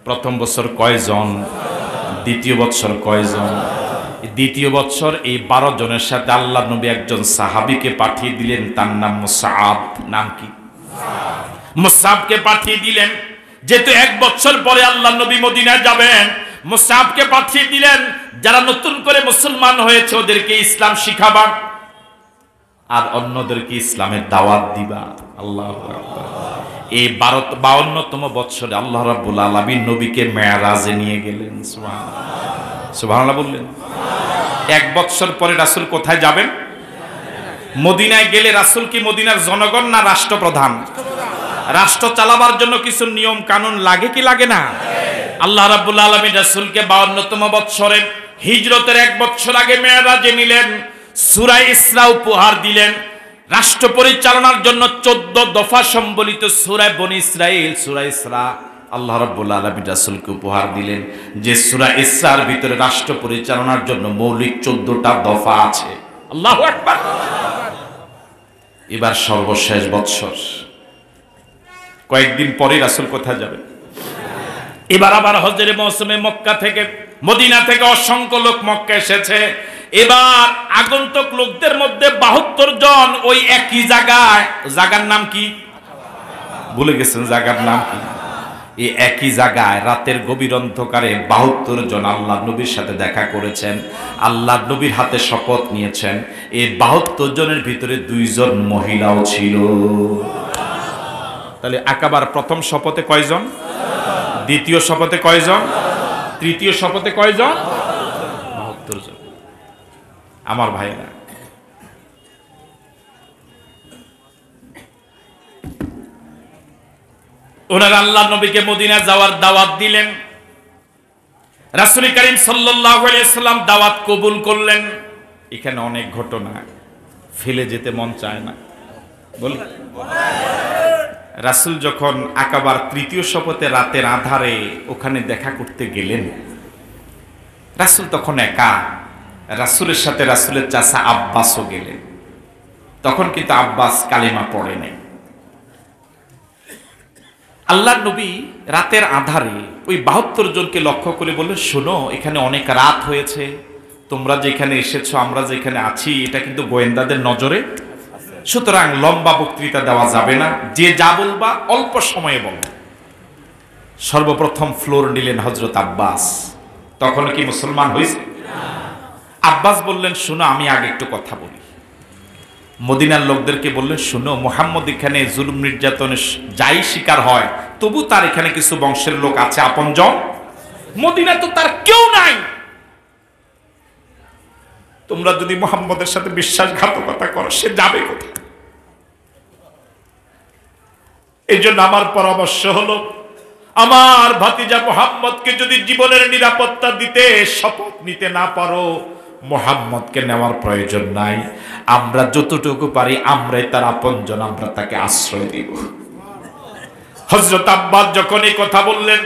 S1: প্রথম বছর কয়জন, দ্বিতীয় বছর কয়জন? দ্বিতীয় বছর এই 12 জনের সাথে আল্লাহ নবী একজন সাহাবীকে পাঠিয়ে দিলেন, তার নাম মুসআব। নাম কি? মুসআবকে পাঠিয়ে দিলেন, যেহেতু 1 বছর পরে আল্লাহ নবী মদিনায় যাবেন, মুসআবকে পাঠিয়ে দিলেন যারা নতুন করে মুসলমান হয়েছে ওদেরকে ইসলাম শিখাবা আর অন্যদেরকে ইসলামের দাওয়াত দিবা। আল্লাহু আকবার। এই 52তম বছরে আল্লাহ রাব্বুল আলামিন নবীকে মেরাজে নিয়ে গেলেন। সুবহানাল্লাহ, সুবহানাল্লাহ বললেন। 1 বছর পরে রাসূল কোথায় যাবেন? মদিনায় গেলে রাসূল কি মদিনার জনগণ না রাষ্ট্রপ্রধান? রাষ্ট্র চালাবার জন্য কিছু নিয়ম কানুন লাগে কি লাগে না? আল্লাহ রাব্বুল আলামিন রাসূলকে 52তম বছরে হিজরতের 1 বছর আগে মেরাজে নিলেন, সূরা ইসরা উপহার দিলেন। রাষ্ট্র পরিচালনার জন্য 14 দফা সম্বলিত সূরা বনী ইসরাইল, সূরা ইসরা আল্লাহ রাব্বুল আলামিন রাসূলকে উপহার দিলেন, যে সূরা ইসরার ভিতরে রাষ্ট্র পরিচালনার জন্য মৌলিক 14টা দফা আছে। আল্লাহু আকবার। এবার সর্বশেষ বছর, কয়েকদিন পরে রাসূল কোথায় যাবেন? এবার আবার হজের মৌসুমে মক্কা থেকে মদিনা থেকে অসংখ্য লোক মক্কা এসেছে। এবার আগন্তুক লোকদের মধ্যে 72 জন ওই একই জায়গায়, জায়গার নাম কি ভুলে গেছেন? জায়গার নাম কি? এই একই জায়গায় রাতের গভীর অন্ধকারে 72 জন আল্লাহ নবীর সাথে দেখা করেছেন, আল্লাহ নবীর হাতে শপথ নিয়েছেন। এই 72 জনের ভিতরে 2 জন মহিলাও ছিল। তাহলে আকাবার প্রথম শপথে কয়জন? দ্বিতীয় শপথে কয়জন? তৃতীয় শপথে কয়জন? 72 জন। আমার ভাইরা, ওনারা আল্লাহ নবীকে মদিনা যাওয়ার দাওয়াত দিলেন। রাসূল করিম সাল্লাল্লাহু আলাইহি সাল্লাম দাওয়াত কবুল করলেন। এখানে অনেক ঘটনা, ফেলে যেতে মন চায় না। বলি, রাসূল যখন আকাবার তৃতীয় শপথে রাতের আধারে ওখানে দেখা করতে গেলেন, রাসূল তখন একা। রাসূলের সাথে রাসূলের চাচা আব্বাসও গেলেন। তখন কিন্তু আব্বাস কালিমা পড়ে নাই। আল্লাহর নবী রাতের আধারে ওই 72 জনকে লক্ষ্য করে বললেন, শোনো, এখানে অনেক রাত হয়েছে, তোমরা যেখানে এসেছো, আমরা যেখানে আছি, এটা কিন্তু গোয়েন্দাদের নজরে, সুতরাং লম্বা বক্তৃতা দেওয়া যাবে না, যে যা বলবা অল্প সময়ে বলো। সর্বপ্রথম ফ্লোর নিলেন হযরত আব্বাস। তখন কি মুসলমান হয়েছে? আব্বাস বললেন, শোনো, আমি আগে একটু কথা বলি। মদিনার লোকদেরকে বললেন, শোনো, মুহাম্মদ এখানে জুলুম নির্যাতনের যাই শিকার হয়, তবু তার এখানে কিছু বংশের লোক আছে, আপনজন। মদিনা তো তার কেউ নাই। তোমরা যদি মুহাম্মদের সাথে বিশ্বাসঘাতকতা করো, সে যাবে কোথায়? এই জন্য আমার পরামর্শ হলো, আমার ভাতিজা মুহাম্মদকে যদি জীবনের নিরাপত্তা দিতে শপথ নিতে না পারো, মুহাম্মদকে নেওয়ার প্রয়োজন নাই। আমরা যতটুকু পারি আমরাই তার আপনজন, আমরা তাকে আশ্রয় দিব। হযরত আব্বাস যখন এই কথা বললেন,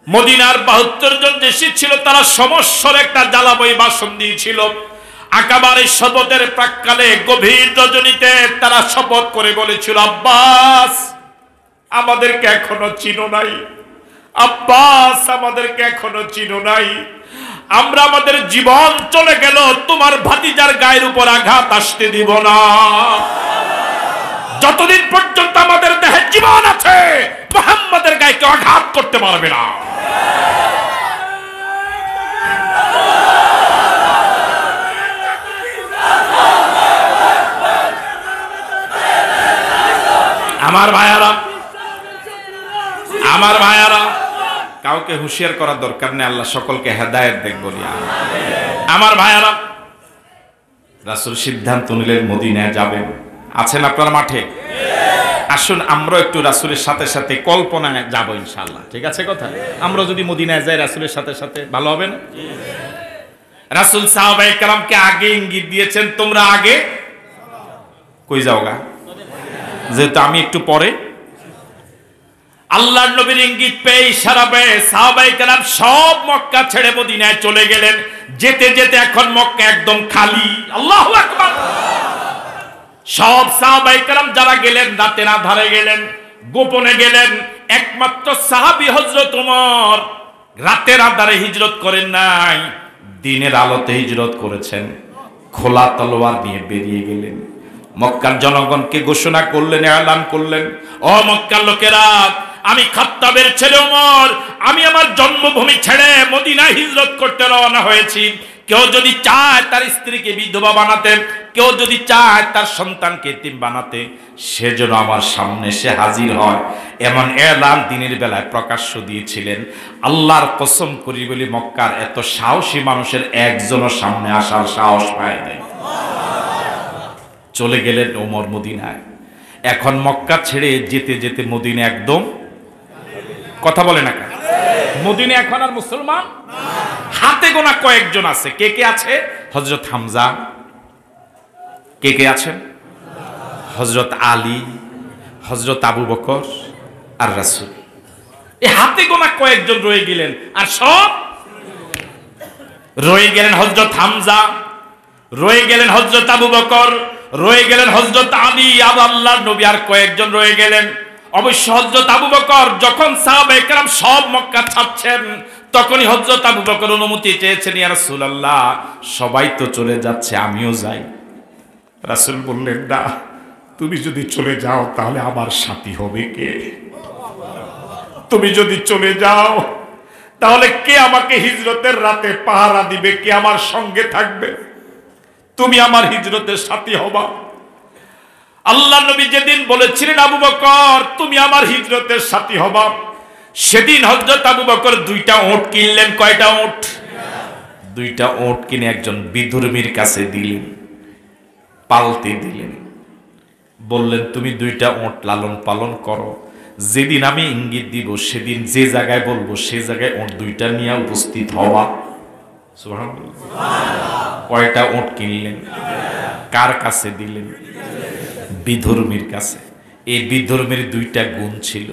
S1: মদিনার 72 জন যে ছিল তারা সমস্যার একটা জ্বালাময় ভাষণ দিয়েছিল। আকাবার এই শপথের প্রাক্কালে গভীর রজনীতে তারা শপথ করে বলেছিল, আব্বাস আমাদেরকে এখনো চিনো নাই, আব্বাস আমাদেরকে এখনো চিনো নাই। আমরা আমাদের জীবন চলে গেল, তোমার ভাতিজার গায়ের উপর আঘাত আসতে দিব না। যতদিন পর্যন্ত আমাদের দেহে জীবন আছে, মুহাম্মদের গায়ে কেউ আঘাত করতে পারবে না। আমার ভাইয়ারা, আমার ভাইয়ারা, কাউকে হুঁশিয়ার করার দরকার নেই, আল্লাহ সকলকে হেদায়েত দেখ বলি। আমার ভাইয়ারা, রাসূল সিদ্ধান্ত নিলেন মদিনায় যাবেন। আছেন আপনারা মাঠে? আসুন আমরা একটু রাসূলের সাথে সাথে কল্পনায় যাব ইনশাআল্লাহ। ঠিক আছে কথা? আমরা যদি মদিনায় যাই রাসূলের সাথে সাথে ভালো হবে না? রাসূল সাহাবায়ে কেরামকে আগে ইঙ্গিত দিয়েছেন, তোমরা আগে কই যাওগা, যেহেতু আমি একটু পরে। আল্লাহর নবীর ইঙ্গিত পেয়ে ইশারা পেয়ে সাহাবায়ে কেরাম সব মক্কা ছেড়ে মদিনায় চলে গেলেন। যেতে যেতে এখন মক্কা একদম খালি। আল্লাহু আকবার। সব সাহাবায়ে কেরাম যারা গেলেন রাতের আধারে গেলেন, গোপনে গেলেন। একমাত্র সাহাবী হযরত ওমর রাতের আধারে হিজরত করেন নাই, দিনের আলোতে হিজরত করেছেন। খোলা তলোয়ার নিয়ে বেরিয়ে গেলেন, মক্কার জনগণকে ঘোষণা করলেন, এলান করলেন, ও মক্কার লোকেরা, আমি খাত্তাবের ছেলে ওমর, আমি আমার জন্মভূমি ছেড়ে মদিনায় হিজরত করতে রওনা হয়েছি। কেউ যদি চায় তার স্ত্রীকে বিধবা বানাতে, কেউ যদি চায় তার সন্তানকে এতিম বানাতে, সেজন্য আমার সামনে সে হাজির হয়। এমন এলান দিনের বেলায় প্রকাশ্য দিয়েছিলেন। আল্লাহর কসম করি বলি, মক্কার এত সাহসী মানুষের একজনও সামনে আসার সাহস পায় নাই। চলে গেলেন ওমর মদিনায়। এখন মক্কা ছেড়ে যেতে যেতে মদিনা একদম, কথা বলে না কেন, মদিনা এখন আর মুসলমান হাতে গোনা কয়েকজন আছে। কে কে আছে? হযরত হামজা, কে কে আছেন? হযরত আলী, হযরত আবু বকর আর রাসূল। এই হাতে গোনা কয়েকজন রয়ে গেলেন, আর সব রয়ে গেলেন হযরত হামজা, রয়ে গেলেন হযরত আবু বকর, রয়ে গেলেন হযরত আলী, আর আল্লাহর নবী আর কয়েকজন রয়ে গেলেন। অবশ্য হযরত আবু বকর যখন সাহাবায়ে কেরাম সব মক্কা ছাড়ছেন, তখনই হযরত আবু বকর অনুমতি চেয়েছেন, ইয়া রাসূলুল্লাহ, সবাই তো চলে যাচ্ছে, আমিও যাই। রাসূল বললেন, না, তুমি যদি চলে যাও তাহলে আমার সাথী হবে কে? তুমি যদি চলে যাও তাহলে কে আমাকে হিজরতের রাতে পাহারা দিবে? কে আমার সঙ্গে থাকবে? তুমি আমার হিজরতের সাথী হবা। আল্লাহ নবী যেদিন বলেছিলেন, আবু বকর তুমি আমার হিজরতের সাথী হবা, সেদিন হযরত আবু বকর 2টা ওট কিনলেন। কয়টা ওট? 2টা ওট কিনে একজন বিধর্মীর কাছে দিলেন, পালতে দিলেন। বললেন, তুমি 2টা ওট লালন পালন করো, যেদিন আমি ইঙ্গিত দিব সেদিন যে জায়গায় বলবো সে জায়গায় ওট 2টা নিয়ে উপস্থিত হওয়া। সুবহানাল্লাহ। কয়টা ওট কিনলেন? কার কাছে দিলেন? বিধর্মীর কাছে। এই বিধর্মীর 2টা গুণ ছিল।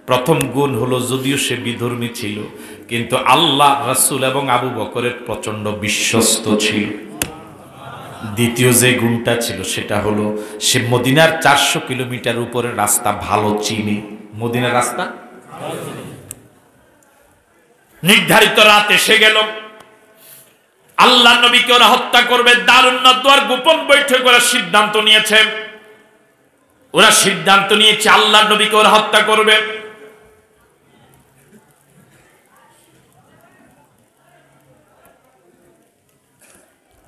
S1: প্রথম গুণ হলো, যদিও সে বিধর্মী ছিল কিন্তু আল্লাহ, রাসূল এবং আবু বকরের প্রচন্ড বিশ্বস্ত ছিল। দ্বিতীয় যে গুণটা ছিল সেটা হলো, সে মদিনার 400 কিলোমিটার উপরের রাস্তা ভালো চিনে। মদিনার রাস্তা নির্ধারিত রাত এসে গেল, আল্লাহ নবীকে ওরা হত্যা করবে। দারুন নাদওয়ার গোপন বৈঠক ওরা সিদ্ধান্ত নিয়েছে, ওরা সিদ্ধান্ত নিয়েছে আল্লাহ নবীকে ওরা হত্যা করবে।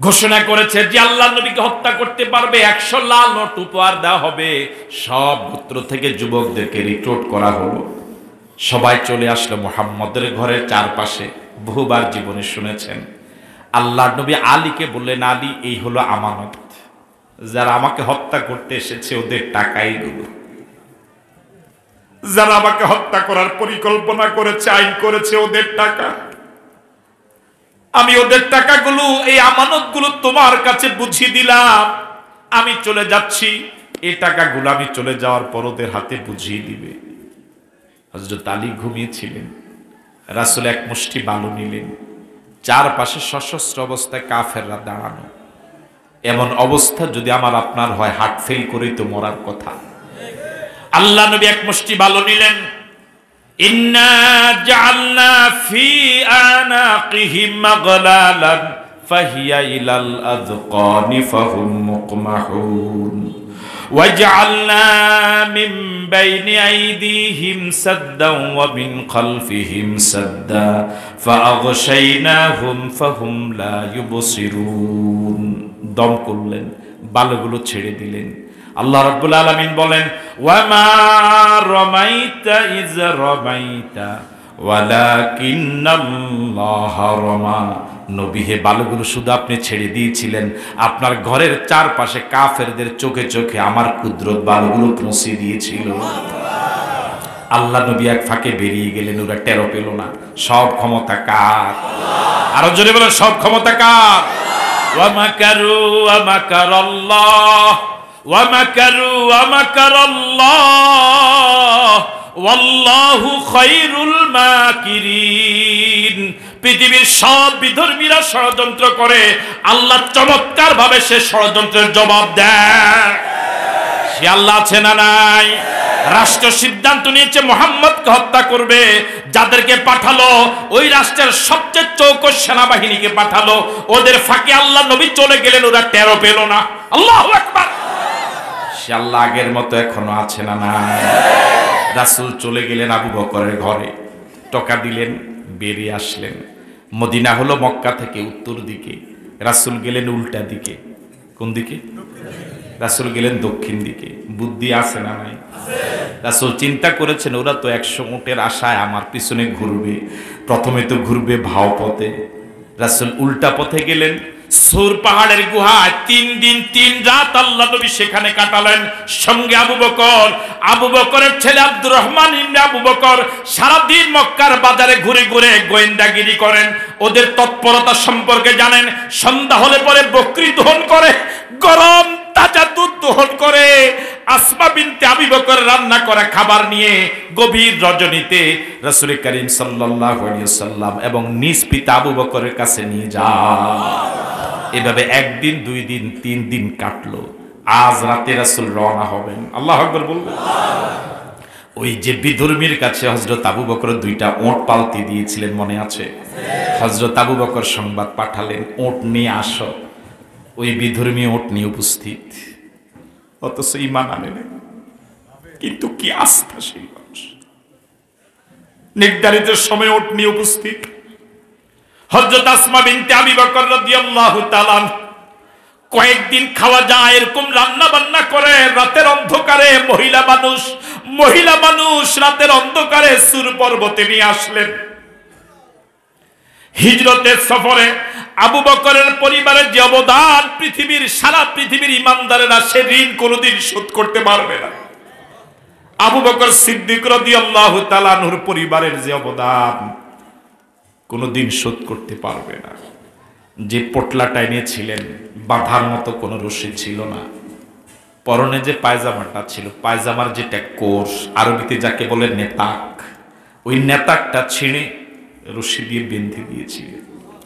S1: ঘোষণা করেছে যে আল্লাহ নবীকে হত্যা করতে পারবে 100 লাল নোট উপহার দেওয়া হবে। সব গোত্র থেকে যুবকদেরকে রিক্রুট করা হলো। সবাই চলে আসলো মুহাম্মদের ঘরের চারপাশে। বহুবার জীবনে শুনেছেন, আল্লাহ নবী আলীকে বললেন, আলী, এই হলো আমানত, যারা আমাকে হত্যা করতে এসেছে ওদের টাকাই গুলো, যারা আমাকে হত্যা করার পরিকল্পনা করেছে, আইন করেছে, ওদের টাকা। আমি ওদের টাকাগুলো, এই আমানতগুলো তোমার কাছে বুঝিয়ে দিলাম। আমি চলে যাচ্ছি, এই টাকাগুলো আমি চলে যাওয়ার পর ওদের হাতে বুঝিয়ে দিবে। হযরত আলী ঘুমিয়েছিলেন। রাসূল এক মুষ্টি বালু নিলেন, চারপাশে সশস্ত্র অবস্থায় কাফেররা দাঁড়ানো। এমন অবস্থা যদি আমার আপনার হয়, হার্ট ফেল করেই তো মরার কথা। আল্লাহ নবী এক মুষ্টি বালু নিলেন। ইন্না জাআলনা ফি আনাকিহিম মাগলালান ফাহিয়া ইলাল আযকানি ফাহুম মুকমাহুন ওয়াজআলনা মিন বাইনি আইদিহিম সাদ্দান ওয়া মিন খালফিহিম সাদ্দা ফাআগশাইনাহুম ফাহুম লা ইউবসিরুন। দম করলেন, বালুগুলো ছেড়ে দিলেন। আল্লাহ রাব্বুল আলামিন বলেন, ওয়া মা রামাইতা ইয রামাইতা ওয়ালাকিন্নাল্লাহ রামা। নবী হে, বালুগুলো শুধু আপনি ছেড়ে দিয়েছিলেন, আপনার ঘরের চারপাশে কাফেরদের চোখে চোখে আমার কুদরত বালুগুলো পৌঁছে দিয়েছিল। আল্লাহ নবী এক ফাঁকে বেরিয়ে গেলেন, ওরা টেরও পেল না। সব ক্ষমতা কার? আরো জোরে বলেন, সব ক্ষমতা কার? ওয়া মাকারু ওয়া মাকারাল্লাহ ওয়া মাকারু ওয়া মাকারাল্লাহ ওয়াল্লাহু খায়রুল মাকিরিন। পৃথিবীর সব বিধর্মীরা ষড়যন্ত্র করে, আল্লাহ চমৎকার ভাবে সে ষড়যন্ত্রের জবাব দেয়। সে আল্লাহ আছে না নাই? রাষ্ট্র সিদ্ধান্ত নিয়েছে মুহাম্মদকে হত্যা করবে, যাদেরকে পাঠালো ওই রাষ্ট্রের সবচেয়ে চৌকস সেনাবাহিনীকে পাঠালো। ওদের ফাঁকে আল্লাহ নবী চলে গেলেন, ওরা টেরও পেল না। আল্লাহু আকবার। সে আল্লাহ আগের মতো এখনো আছে না নাই? রাসূল চলে গেলেন আবু বকরের ঘরে, টকা দিলেন, বেরিয়ে আসলেন। মদিনা হলো মক্কা থেকে উত্তর দিকে, রাসূল গেলেন উল্টা দিকে। কোন দিকে? রাসূল গেলেন দক্ষিণ দিকে। বুদ্ধি আছে না নাই? রাসূল চিন্তা করেছেন ওরা তো 100 উটের আশায় আমার পিছনে ঘুরবে, প্রথমে তো ঘুরবে ভাও পথে। রাসূল উল্টা পথে গেলেন, সূর পাহাড়ের গুহায় 3 দিন 3 রাত আল্লাহ নবী সেখানে কাটালেন। সঙ্গে আবু বকর, আবু বকরের ছেলে আব্দুর রহমান ইবনে আবু বকর সারাদিন মক্কার বাজারে ঘুরে ঘুরে গোয়েন্দাগিরি করেন, ওদের তৎপরতা সম্পর্কে জানেন। সন্ধ্যা হলে পরে বকরি দহন করে, গরম তাজা দুধ দহন করে, আসমা বিনতে আবু বকর রান্না করা খাবার নিয়ে গভীর রজনীতে রাসূল করিম সাল্লাল্লাহু আলাইহি ওয়াসাল্লাম এবং নিজ পিতা আবু বকরের কাছে নিয়ে যান। এভাবে 1 দিন 2 দিন 3 দিন কাটলো। আজ রাতে রাসূল রওনা হবেন। আল্লাহু আকবার বলবেন। ওই যে বিধর্মীর কাছে হযরত আবু বকর 2টা ওট পালতি দিয়েছিলেন, মনে আছে? হযরত আবু বকর সংবাদ পাঠালেন, ওট নিয়ে আসো। ওই বিধর্মী ওট নিয়ে উপস্থিত, অথচ ঈমান আনে না। কিন্তু কি আস্থাশীল মানুষ! নির্ধারিত সময় ওট নিয়ে উপস্থিত। হযরত আসমা বিনতে আবু বকর রাদিয়াল্লাহু তাআলা কয়েকদিন খাওয়া যায় এরকম রান্না বান্না করে রাতের অন্ধকারে মহিলা মানুষ রাতের অন্ধকারে সূর পর্বতে নিয়ে আসলেন। হিজরতের সফরে আবু বকরের পরিবারের যে অবদান, সারা পৃথিবীর ইমানদারেরা সে ঋণ কোনোদিন শোধ করতে পারবে না। আবু বকর সিদ্দিক রাদিয়াল্লাহু তাআলা আনহুর পরিবারের যে অবদান কোনোদিন শোধ করতে পারবে না। যে পোটলাটা এনেছিলেন বাঁধার মতো কোনো রশি ছিল না। পরনে যে পায়জামাটা ছিল, পায়জামার যেটা কোষ, আরবিতে যাকে বলে নেতাক, ওই নেতাকটা ছিঁড়ে রশি দিয়ে বেঁধে দিয়েছিলেন।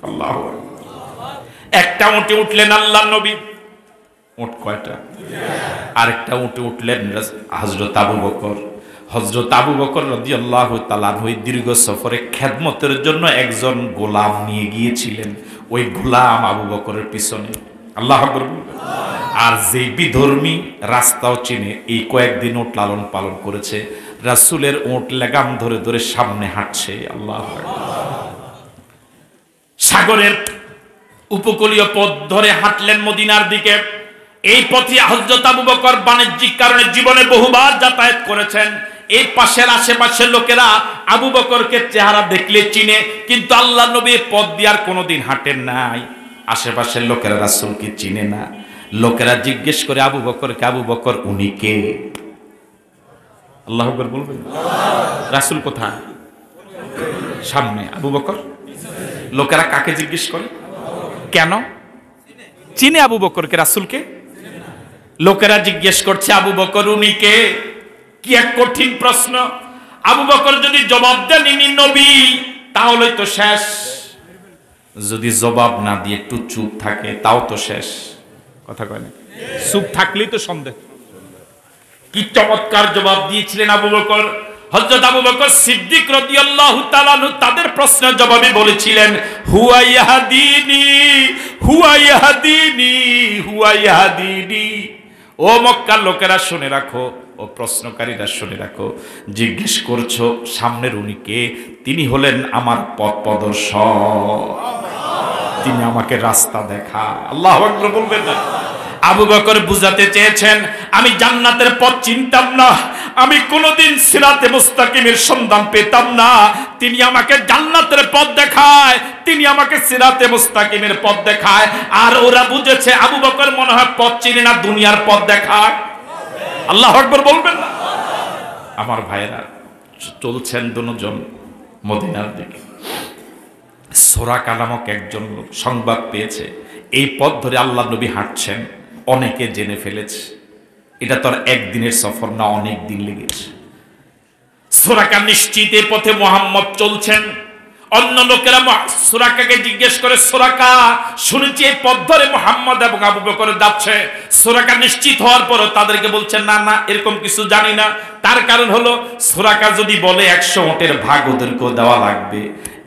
S1: আল্লাহু আকবার। একটা উঠে উঠলেন আল্লাহর নবী। উট কয়টা? আরেকটা উঠে উঠলেন হযরত আবু বকর। হযরত আবু বকর রাদিয়াল্লাহু তাআলা ওই দীর্ঘ সফরে খেদমতের জন্য একজন গোলাম নিয়ে গিয়েছিলেন। ওই গোলাম আবু বকরের পিছনে। আল্লাহু আকবার। আর যে বিধর্মী রাস্তাও চিনে, এই কয়েকদিন ওট লালন পালন করেছে, রাসূলের ওট লাগাম ধরে ধরে সামনে হাঁটছে। আল্লাহু আকবার। সাগরের উপকূলীয় পথ ধরে হাঁটলেন মদিনার দিকে। এই পথে হযরত আবু বকর বাণিজ্যিক কারণে জীবনে বহুবার যাতায়াত করেছেন। এই পাশের আশেপাশের লোকেরা আবু বকরকে চেহারা দেখলে চিনে, কিন্তু আল্লাহ নবী পথ দিয়ে আর কোনোদিন হাঁটেন নাই। আশেপাশের লোকেরা রাসূলকে চিনে না। লোকেরা জিজ্ঞেস করে আবু বকরকে, আবু বকর উনি কে? আল্লাহু আকবার বলবেন। রাসূল কোথায়? সামনে। আবু বকর? লোকেরা কাকে জিজ্ঞেস করে? কেন? চিনে আবু বকরকে, রাসূলকে? লোকেরা জিজ্ঞেস করছে আবু বকর উনি কে? কি এক কঠিন প্রশ্ন! আবু বকর যদি জবাব দেন ইনি নবী, তাহলে তো শেষ। যদি জবাব না দিয়ে একটু চুপ থাকে, তাও তো শেষ। কথা কয় না? চুপ থাকলেই তো সন্দেহ। কি চমৎকার জবাব দিয়েছিলেন আবু বকর! হযরত আবু বকর সিদ্দিক রাদিয়াল্লাহু তাআলা আনহু তাদের প্রশ্নের জবাবে বলেছিলেন, হুয়া ইয়াহদিনি হুয়া ইয়াহদিনি হুয়া ইয়াহদিনি। ও মক্কার লোকেরা শুনে রাখো, ও প্রশ্নকারীরা শুনে রাখো, জিজ্ঞেস করছো সামনের উনি কে? তিনি হলেন আমার পথ প্রদর্শক, তিনি আমাকে রাস্তা দেখায়। আল্লাহু আকবার বলবেন না? আবু বকর বুঝাতে চেয়েছেন, আমি জান্নাতের পথ চিনতাম না, আমি কোনোদিন সিরাতে মুস্তাকিমের সন্ধান পেতাম না, তিনি আমাকে জান্নাতের পথ দেখায়, তিনি আমাকে সিরাতে মুস্তাকিমের পথ দেখায়। আর ওরা বুঝেছে আবু বকর মনে হয় পথ চিনে না, দুনিয়ার পথ দেখায়। আল্লাহু আকবার বলবেন না? আমার ভাইয়েরা, চলছেন দুজন মদিনার দিকে। সোরাকা নামক একজন লোক সংবাদ পেয়েছে এই পথ ধরে আল্লাহ নবী হাঁটছেন, অনেকে জেনে ফেলেছে। এটা তো আর একদিনের সফর না, অনেক দিন লেগেছে। সুরাকা নিশ্চিত পথে মুহাম্মদ চলছেন। অন্য লোকেরা সুরাকাকে জিজ্ঞেস করে, সুরাকা শুনেছি এই পথ ধরে মুহাম্মদ এবং আবু বকর যাচ্ছে। সুরাকা নিশ্চিত হওয়ার পরও তাদেরকে বলছেন, না না, এরকম কিছু জানি না। তার কারণ হলো সুরাকা যদি বলে 100 উটের ভাগ ওদেরকেও দেওয়া লাগবে,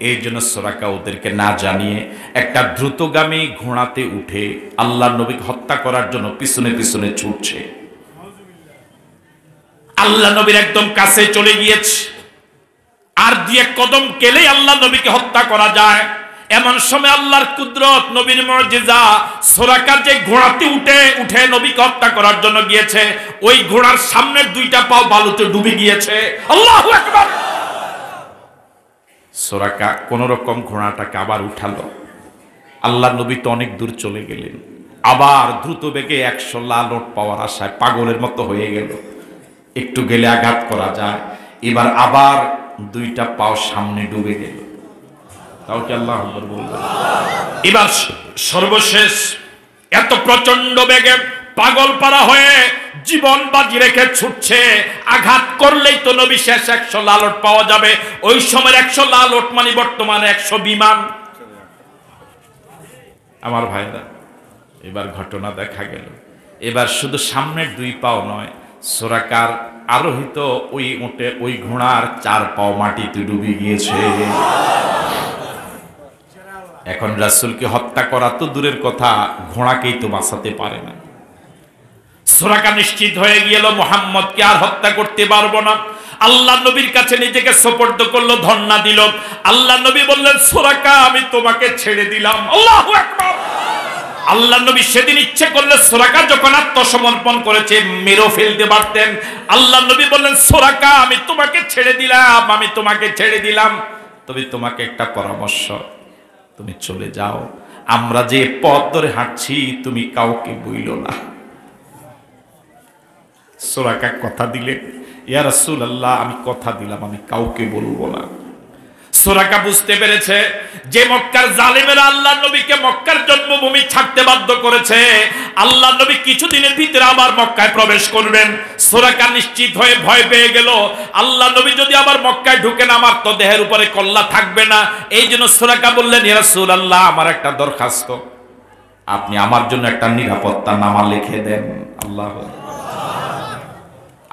S1: এই জন্য সুরাকা ওদেরকে না জানিয়ে একটা দ্রুতগামী ঘোড়াতে উঠে আল্লাহ নবীকে হত্যা করার জন্য পিছনে পিছনে ছুটছে। আল্লাহ নবীর একদম কাছে চলে গিয়েছে, আর দিয়ে কদম গেলেই আল্লাহ নবীকে হত্যা করা যায়। এমন সময় আল্লাহর কুদরত, নবীর মুজিজা, সুরাকা যে ঘোড়াতে উঠে নবীকে হত্যা করার জন্য গিয়েছে, ওই ঘোড়ার সামনের 2টা পাও বালুতে ডুবে গিয়েছে। আল্লাহু আকবার। সুরাকা কোন রকম ঘোড়াটাকে আবার উঠালো। আল্লাহ নবী তো অনেক দূর চলে গেলেন, আবার দ্রুত বেগে 100 লাল ওট পাওয়ার আশায় পাগলের মতো হয়ে গেল। একটু গেলে আঘাত করা যায়, এবার আবার 2টা পাও সামনে ডুবে গেল। তাও কি আল্লাহু আকবার বলবেন? এবার সর্বশেষ এত প্রচন্ড বেগে পাগল পারা হয়ে জীবন বাজি রেখে ছুটছে, আঘাত করলেই তো নবী শেষ, 100 লাল ওট পাওয়া যাবে। ওই সময় 100 লাল ওট মানে বর্তমানে 100 বিমান। আমার ভাইরা, এবার ঘটনা দেখা গেল, এবার শুধু সামনের 2 পাও নয়, সুরাকার আরোহিত ওই উটে ওই ঘোড়ার 4 পাও মাটিতে ডুবে গিয়েছে। এখন রাসূলকে হত্যা করা তো দূরের কথা, ঘোড়াকেই তো বাঁচাতে পারে না। সুরাকা নিশ্চিত হয়ে গেল মুহাম্মদকে আর হত্যা করতে পারবো না। আল্লাহ নবীর কাছে নিজেকে সুপর্দ করলো, ধন্না দিল। আল্লাহ নবী বললেন, সুরাকা আমি তোমাকে ছেড়ে দিলাম। আল্লাহু আকবার। আল্লাহ নবী সেদিন ইচ্ছে করলে সুরাকা যখন আত্মসমর্পণ করেছে মেরে ফেলতে পারতেন। আল্লাহ নবী বললেন, সুরাকা আমি তোমাকে ছেড়ে দিলাম, আমি তোমাকে ছেড়ে দিলাম, তবে তোমাকে একটা পরামর্শ, তুমি চলে যাও, আমরা যে পথ ধরে হাঁটছি তুমি কাউকে বইলো না। সুরাকা কথা দিলেন, ইয়া রাসূলুল্লাহ আমি কথা দিলাম আমি কাউকে বলবো না। সুরাকা বুঝতে পেরেছে যে মক্কার জালেমেরা আল্লাহ নবীকে মক্কার জন্মভূমি ছাড়তে বাধ্য করেছে, আল্লাহ নবী কিছুদিনের ভিতরে আবার মক্কায় প্রবেশ করবেন। সুরাকা নিশ্চিত হয়ে ভয় পেয়ে গেল, আল্লাহ নবী যদি আবার মক্কায় ঢুকেন আমার তো দেহের উপরে কল্লা থাকবে না। এই জন্য সুরাকা বললেন, ইয়া রাসূলুল্লাহ আমার একটা দরখাস্ত, আপনি আমার জন্য একটা নিরাপত্তা নামা লিখে দেন। আল্লাহু আকবার।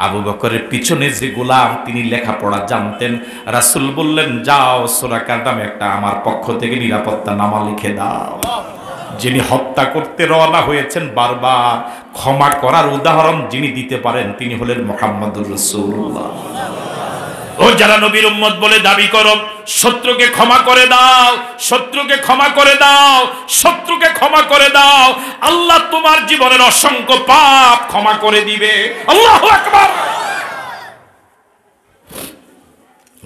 S1: আবু বকরের পিছনে যে গোলাম তিনি লেখাপড়া জানতেন, রাসূল বললেন, যাও সুরাকার নামে একটা আমার পক্ষ থেকে নিরাপত্তা নামা লিখে দাও। যিনি হত্যা করতে রওনা হয়েছেন বারবার ক্ষমা করার উদাহরণ যিনি দিতে পারেন তিনি হলেন মুহাম্মদুর রাসূলুল্লাহ। ও যারা নবীর উম্মত বলে দাবি করো, শত্রুকে ক্ষমা করে দাও, শত্রুকে ক্ষমা করে দাও, শত্রুকে ক্ষমা করে দাও, আল্লাহ তোমার জীবনের অসংখ্য পাপ ক্ষমা করে দিবে। আল্লাহু আকবার।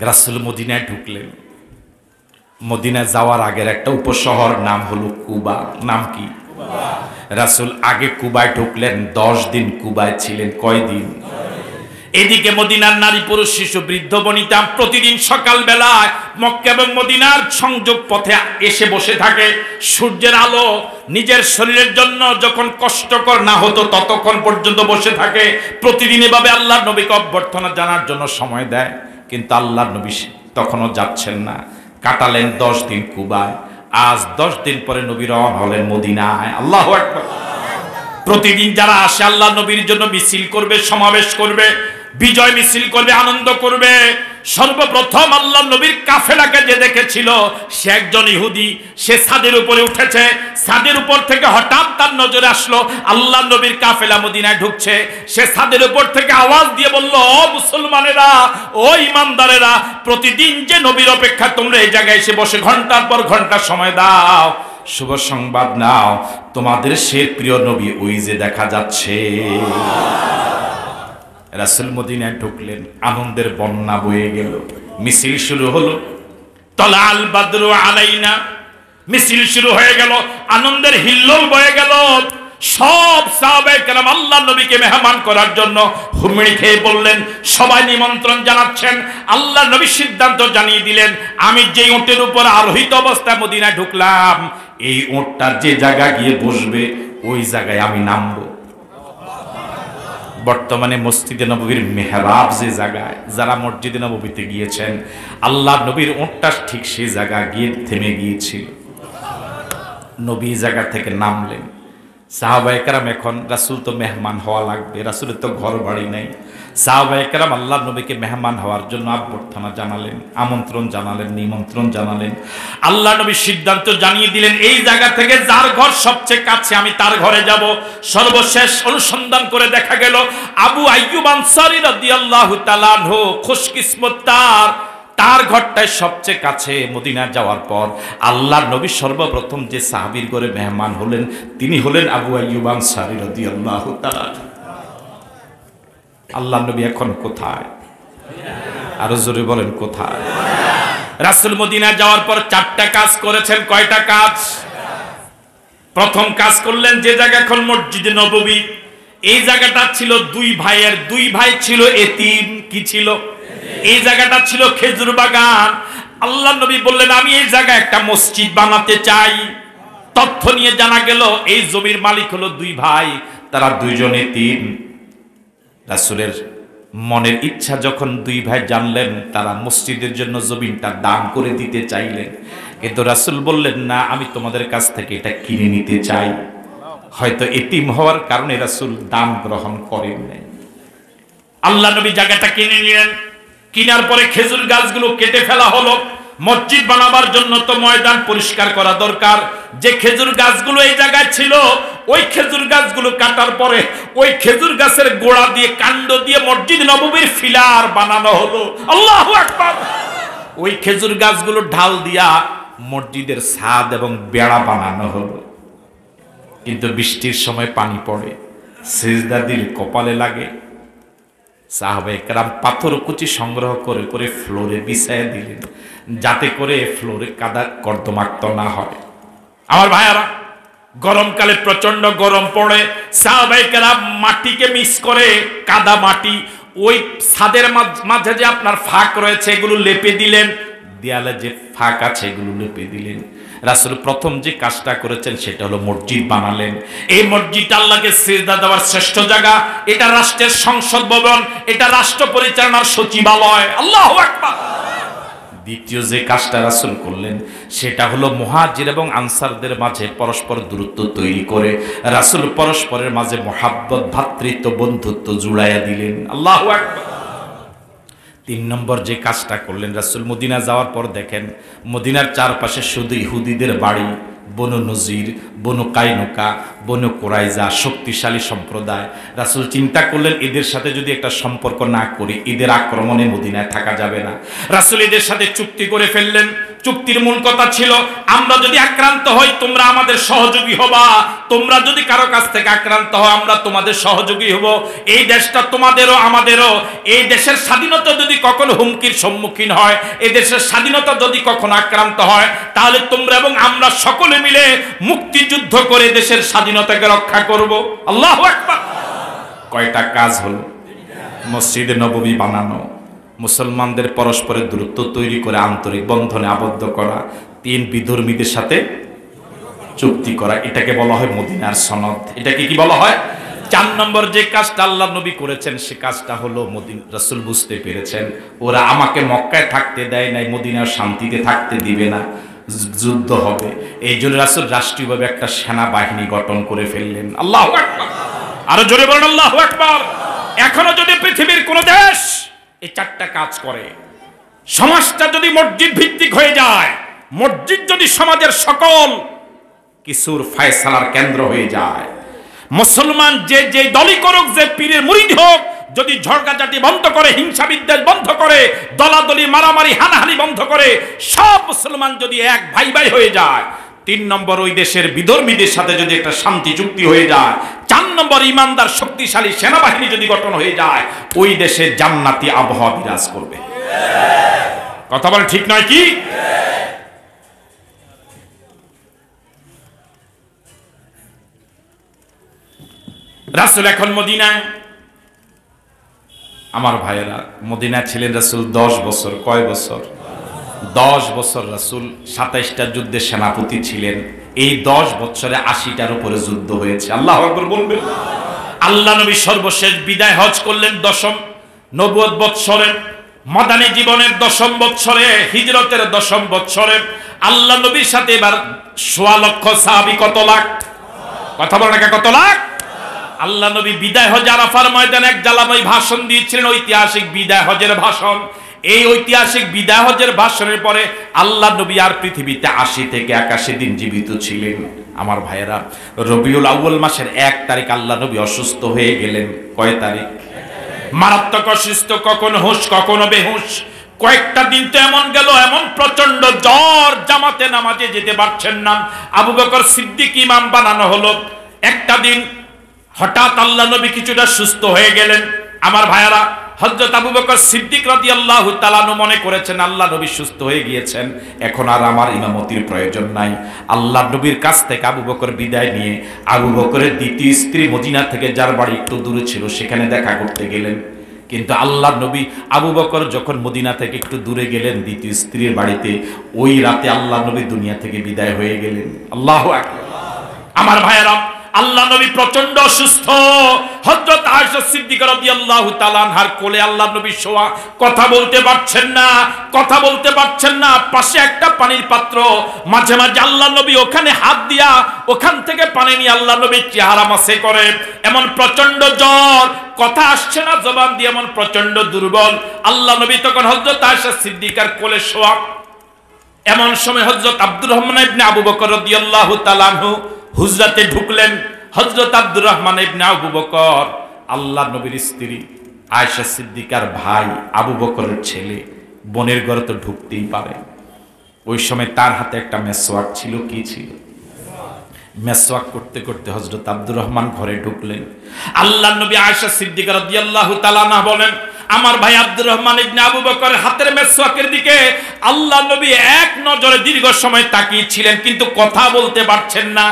S1: রাসূল মদিনায় ঢুকলেন। মদিনায় যাওয়ার আগের একটা উপশহর নাম হলো কুবা। নাম কি? রাসূল আগে কুবায় ঢুকলেন, 10 দিন কুবায় ছিলেন। কয়দিন? এদিকে মদিনার নারী পুরুষ শিশু বৃদ্ধ বনিতা প্রতিদিন সকাল বেলায় মক্কা এবং মদিনার সংযোগ পথে এসে বসে থাকে। সূর্যের আলো নিজের শরীরের জন্য যখন কষ্টকর না হতো ততক্ষণ পর্যন্ত বসে থাকে। প্রতিদিন এভাবে আল্লাহর নবীকে অভ্যর্থনা জানার জন্য সময় দেয়, কিন্তু আল্লাহর নবী তখনও যাচ্ছেন না। কাটালেন 10 দিন কুবায়। আজ 10 দিন পরে নবী রওনা হলেন মদিনায়। আল্লাহু আকবার। প্রতিদিন যারা আসে আল্লাহ নবীর জন্য মিছিল করবে, সমাবেশ করবে, বিজয় মিছিল করবে, আনন্দ করবে। সর্বপ্রথম আল্লাহ নবীর কাফেলাকে যে দেখেছিল সে একজন ইহুদি। সে ছাদের উপরে উঠেছে, ছাদের উপর থেকে হঠাৎ তার নজরে আসলো আল্লাহ নবীর কাফেলা মদিনায় ঢুকছে। সে ছাদের উপর থেকে আওয়াজ দিয়ে বলল, ও মুসলমানেরা, ও ইমানদারেরা, প্রতিদিন যে নবীর অপেক্ষা তোমরা এই জায়গায় এসে বসে ঘন্টার পর ঘন্টা সময় দাও, শুভ সংবাদ নাও, তোমাদের সে প্রিয় নবী ওই যে দেখা যাচ্ছে। রাসূল মদিনায় ঢুকলেন, আনন্দের বন্যা বয়ে গেল। মিছিল শুরু হলো, তলাল বাদরু আলাইনা, মিছিল শুরু হয়ে গেল, আনন্দের হিল্লোল বয়ে গেল। সব সাহাবায়ে কেরাম আল্লাহ নবীকে মেহমান করার জন্য হুমড়ি খেয়ে বললেন, সবাই নিমন্ত্রণ জানাচ্ছেন। আল্লাহ নবী সিদ্ধান্ত জানিয়ে দিলেন, আমি যে উটের উপর আরোহিত অবস্থায় মদিনায় ঢুকলাম, এই উটটার যে জায়গা গিয়ে বসবে ওই জায়গায় আমি নামবো। বর্তমানে মসজিদে নববীর মেহরাব যে জায়গায়, যারা মসজিদে নববীতে গিয়েছেন, আল্লাহ নবীর ওঁটটা ঠিক সেই জায়গা গিয়ে থেমে গিয়েছিল। নবী জায়গা থেকে নামলেন, সাহাবায়ে কেরাম এখন রাসূল তো মেহমান হওয়া লাগবে, রাসূলের তো ঘর বাড়ি নেই। সাহাবায়ে কেরাম আল্লাহ নবীকে মেহমান হওয়ার জন্য অভ্যর্থনা জানালেন, আমন্ত্রণ জানালেন, নিমন্ত্রণ জানালেন। আল্লাহ নবী সিদ্ধান্ত জানিয়ে দিলেন, এই জায়গা থেকে যার ঘর সবচেয়ে কাছে আমি তার ঘরে যাব। সর্বশেষ অনুসন্ধান করে দেখা গেল আবু আইয়ুব আনসারী রাদিয়াল্লাহু তাআলা আনহু, খুশকিসমত তার ঘরটাই সবচেয়ে কাছে। মদিনা যাওয়ার পর আল্লাহর নবী সর্বপ্রথম যে সাহাবীর ঘরে মেহমান হলেন তিনি হলেন আবু আইয়ুব আনসারী রাদিয়াল্লাহু তাআলা। আল্লাহর নবী এখন কোথায়? আরো জোরে বলেন কোথায়? রাসূল মদিনা যাওয়ার পর 4টা কাজ করেছেন। কয়টা কাজ? প্রথম কাজ করলেন, যে জায়গা এখন মসজিদে নববী, এই জায়গাটা ছিল দুই ভাইয়ের, দুই ভাই ছিল এতিম। কি ছিল? এই জায়গাটা ছিল খেজুর বাগান। আল্লাহ নবী বললেন, আমি এই জায়গায় একটা মসজিদ বানাতে চাই। তথ্য নিয়ে জানা গেল এই জমির মালিক হলো দুই ভাই, তারা দুইজনে এতিম। রাসূলের মনের ইচ্ছা যখন দুই ভাই জানলেন, তারা মসজিদের জন্য জমিনটা দান করে দিতে চাইলেন। কিন্তু রাসূল বললেন, না, আমি তোমাদের কাছ থেকে এটা কিনে নিতে চাই। হয়তো এতিম হওয়ার কারণে রাসূল দান গ্রহণ করেন নাই। আল্লাহ নবী জায়গাটা কিনে নিলেন। কিনার পরে খেজুর গাছগুলো কেটে ফেলা হলো। মসজিদ বানাবার জন্য তো ময়দান পরিষ্কার করা দরকার। যে খেজুর গাছগুলো এই জায়গায় ছিল, ওই খেজুর গাছগুলো কাটার পরে ওই খেজুর গাছের গোড়া দিয়ে, কাণ্ড দিয়ে মসজিদ নববীর ফিলার বানানো হলো। আল্লাহু আকবার। ওই খেজুর গাছগুলো ঢাল দিয়া মসজিদের ছাদ এবং বেড়া বানানো হলো। কিন্তু বৃষ্টির সময় পানি পড়ে, সিজদা দিলে কপালে লাগে। সাহাবায়ে কেরাম পাথর কুচি সংগ্রহ করে করে ফ্লোরে বিছায়া দিলেন, যাতে করে ফ্লোরে কাদা কর্দমাক্ত না হয়। আমার ভাইয়ারা, গরমকালে প্রচন্ড গরম পড়ে, সাহাবায়ে কেরাম মাটিকে মিক্স করে, কাদা মাটি ওই ছাদের মাঝে যে আপনার ফাঁক রয়েছে এগুলো লেপে দিলেন, দেয়ালে যে ফাঁক আছে এগুলো লেপে দিলেন। রাসূল প্রথম যে কাজটা করেছেন সেটা হলো মসজিদ বানালেন। এই মসজিদ আল্লাহকে সিজদা দেওয়ার শ্রেষ্ঠ জায়গা। এটা রাষ্ট্রের সংসদ ভবন, এটা রাষ্ট্র পরিচালনার সচিবালয়। আল্লাহু আকবার। দ্বিতীয় যে কাজটা রাসূল করলেন সেটা হলো মুহাজির এবং আনসারদের মাঝে পরস্পর দূরত্ব তৈরি করে রাসূল পরস্পরের মাঝে মহাব্বত, ভ্রাতৃত্ব, বন্ধুত্ব জুড়াইয়া দিলেন। আল্লাহু আকবার। 3 নম্বর যে কাজটা করলেন রাসূল, মদিনা যাওয়ার পর দেখেন মদিনার চারপাশে শুধু ইহুদিদের বাড়ি, বনু নজির, বনু কাইনুকা, বনু কুরাইজা, শক্তিশালী সম্প্রদায়। রাসূল চিন্তা করলেন, এদের সাথে যদি একটা সম্পর্ক না করি, এদের আক্রমণে মদিনায় থাকা যাবে না। রাসূল এদের সাথে চুক্তি করে ফেললেন। চুক্তির মূল কথা ছিল, আমরা যদি আক্রান্ত হই তোমরা আমাদের সহযোগী হবা, তোমরা যদি কারো কাছ থেকে আক্রান্ত হও আমরা তোমাদের সহযোগী হব। এই দেশটা তোমাদেরও আমাদেরও। এই দেশের স্বাধীনতা যদি কখনো হুমকির সম্মুখীন হয়, এই দেশের স্বাধীনতা যদি কখনো আক্রান্ত হয়, তাহলে তোমরা এবং আমরা সকলে মিলে মুক্তিযুদ্ধ করে দেশের স্বাধীনতাকে রক্ষা করব। আল্লাহু আকবার। কয়টা কাজ হলো? মসজিদে নববী বানানো, মুসলমানদের পরস্পরের দূরত্ব তৈরি করে আন্তরিক বন্ধনে আবদ্ধ করা, 3 বিধর্মীদের সাথে চুক্তি করা, এটাকে বলা হয় মদিনার সনদ। এটাকে কি বলা হয়? 4 নম্বর যে কাজটা আল্লাহ নবী করেছেন সে কাজটা হলো রাসূল বুঝতে পেরেছেন ওরা আমাকে মক্কায় থাকতে দেয় নাই, মদিনার শান্তিতে থাকতে দিবে না, যুদ্ধ হবে। এই জন্য রাসূল রাষ্ট্রীয়ভাবে একটা সেনাবাহিনী গঠন করে ফেললেন। আল্লাহু আকবার। আরো জোরে বলেন আল্লাহু আকবার। এখনো যদি পৃথিবীর কোন দেশ এই 4টা কাজ করে, সমাজটা যদি মসজিদ ভিত্তিক হয়ে যায়, মসজিদ যদি সমাজের সকল কিছুর ফয়সালার কেন্দ্র হয়ে যায়, মুসলমান যে যে দলই করুক, যে পীরের মুরিদ হোক, যদি ঝগড়াঝাটি বন্ধ করে, হিংসা বিদ্বেষ বন্ধ করে, দলাদলি মারামারি হানাহানি বন্ধ করে, সব মুসলমান যদি এক ভাই ভাই হয়ে যায়, 3 নম্বর ওই দেশের বিধর্মীদের সাথে যদি একটা শান্তি চুক্তি হয়ে যায়, 4 নম্বর ইমানদার শক্তিশালী সেনাবাহিনী যদি গঠন হয়ে যায়, ওই দেশে জান্নাতি আবহাওয়া বিরাজ করবে। কথা বলে ঠিক নয় কি? রাসূল এখন মদিনায়। আমার ভাইয়েরা, মদিনায় ছিলেন রাসূল 10 বছর। কয় বছর? 10 বছর রাসূল 27টা যুদ্ধের সেনাপতি ছিলেন। এই 10 বছরে 80টার উপরে যুদ্ধ হয়েছে। আল্লাহু আকবার বলবেন। আল্লাহ নবী সর্বশেষ বিদায় হজ করলেন 10ম নবুয়ত বৎসরে, মাদানী জীবনের 10ম বৎসরে, হিজরতের 10ম বৎসরে। আল্লাহ নবীর সাথে এবার 1.25 লক্ষ সাহাবী, কত লাখ? কথা বলেন না, কত লাখ? আল্লাহ নবী বিদায় হজ আরাফার ময়দানে এক জ্বালাময় ভাষণ দিয়েছিলেন, ঐতিহাসিক বিদায় হজের ভাষণ। এই ঐতিহাসিক বিদায় হজের ভাষণের পরে আল্লাহ নবী আর পৃথিবীতে 80 থেকে 81 দিন জীবিত ছিলেন। আমার ভাইয়েরা, রবিউল আউয়াল মাসের 1 তারিখ আল্লাহ নবী অসুস্থ হয়ে গেলেন। কয় তারিখ? মারাত্মক অসুস্থ, কখনো হুঁশ কখনো বেহুঁশ। কয়েকটা দিন তো এমন গেল, এমন প্রচন্ড জ্বর, জামাতে নামাজে যেতে পারছেন না। আবু বকর সিদ্দিক ইমাম বানানো হলো। একটা দিন হঠাৎ আল্লাহ নবী কিছুটা সুস্থ হয়ে গেলেন। আমার ভাইয়েরা, হযরত আবু বকর সিদ্দিক রাদিয়াল্লাহু তাআলা মনে করেছেন আল্লাহ নবী সুস্থ হয়ে গিয়েছেন, এখন আর আমার ইমামতির প্রয়োজন নাই। আল্লাহ নবীর কাছ থেকে আবু বকর বিদায় নিয়ে আবু বকরের দ্বিতীয় স্ত্রী মদিনা থেকে, যার বাড়ি একটু দূরে ছিল, সেখানে দেখা করতে গেলেন। কিন্তু আল্লাহ নবী আবু বকর যখন মদিনা থেকে একটু দূরে গেলেন দ্বিতীয় স্ত্রীর বাড়িতে, ওই রাতে আল্লাহ নবী দুনিয়া থেকে বিদায় হয়ে গেলেন। আল্লাহু আকবার। আমার ভাইয়েরা, আল্লাহ নবী প্রচন্ড অসুস্থ। হযরত আয়েশা সিদ্দিকা রাদিয়াল্লাহু তাআলা আনহার কোলে আল্লাহ নবী শোয়া, কথা বলতে পারছেন না, কথা বলতে পারছেন না। পাশে একটা পানির পাত্র, মাঝে মাঝে আল্লাহ নবী ওখানে হাত দিয়া ওখান থেকে পানি নিয়ে আল্লাহ নবীর চেহারা মাসে করে। এমন প্রচন্ড জ্বর, কথা আসছে না জবান দিয়ে, এমন প্রচন্ড দুর্বল। আল্লাহ নবী তখন হযরত আয়েশা সিদ্দিকার কোলে শোয়া। এমন সময় হযরত আব্দুর রহমান ইবনে আবু বকর রাদিয়াল্লাহু তাআলা আনহু হুজরাতে ঢুকলেন। হযরত আব্দুর রহমান ইবনে আবু বকর আল্লাহ নবীর স্ত্রী আয়েশা সিদ্দিকার ভাই, আবু বকরের ছেলে, বোনের ঘরে তো ঢুকতেই পারে। ওই সময় তার হাতে একটা মেসওয়াক ছিল। কি ছিল? মেসওয়াক করতে করতে হযরত আব্দুর রহমান ঘরে ঢুকলেন। আল্লাহ নবী আয়েশা সিদ্দিকা রাদিয়াল্লাহু তাআলা আনহা বলেন, আমার ভাই আব্দুর রহমান ইবনে আবু বকরের হাতের মেসওয়াকের দিকে আল্লাহ নবী এক নজরে দীর্ঘ সময় তাকিয়ে ছিলেন, কিন্তু কথা বলতে পারছেন না।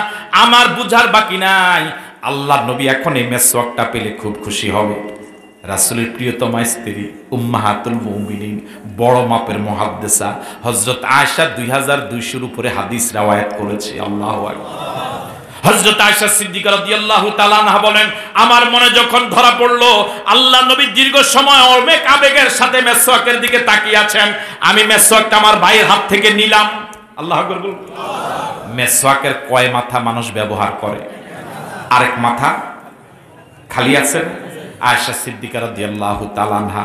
S1: আমার বুঝার বাকি নাই, আল্লাহ নবী এখন এই মেসওয়াকটা পেলে খুব খুশি হবে। রাসূলের প্রিয়তমা স্ত্রী উম্মাহাতুল মুমিনিন, বড় মাপের মুহাদ্দিসা হযরত আয়েশা 2200-র উপরে হাদিস রওয়ায়াত করেছে। আল্লাহু আকবার। হযরত আয়েশা সিদ্দিকা রাদিয়াল্লাহু তাআলা আনহা বলেন, আমার মনে যখন ধরা পড়লো আল্লাহ নবী দীর্ঘ সময় অনেক আবেগের সাথে মেসওয়াকের দিকে তাকিয়ে আছেন, আমি মেসওয়াকটা আমার ভাইয়ের হাত থেকে নিলাম। আল্লাহু আকবার বলুন। মেসওয়াকের কয় মাথা মানুষ ব্যবহার করে? আরেক মাথা খালি আছে। আয়েশা সিদ্দিকা রাদিয়াল্লাহু তাআলা আনহা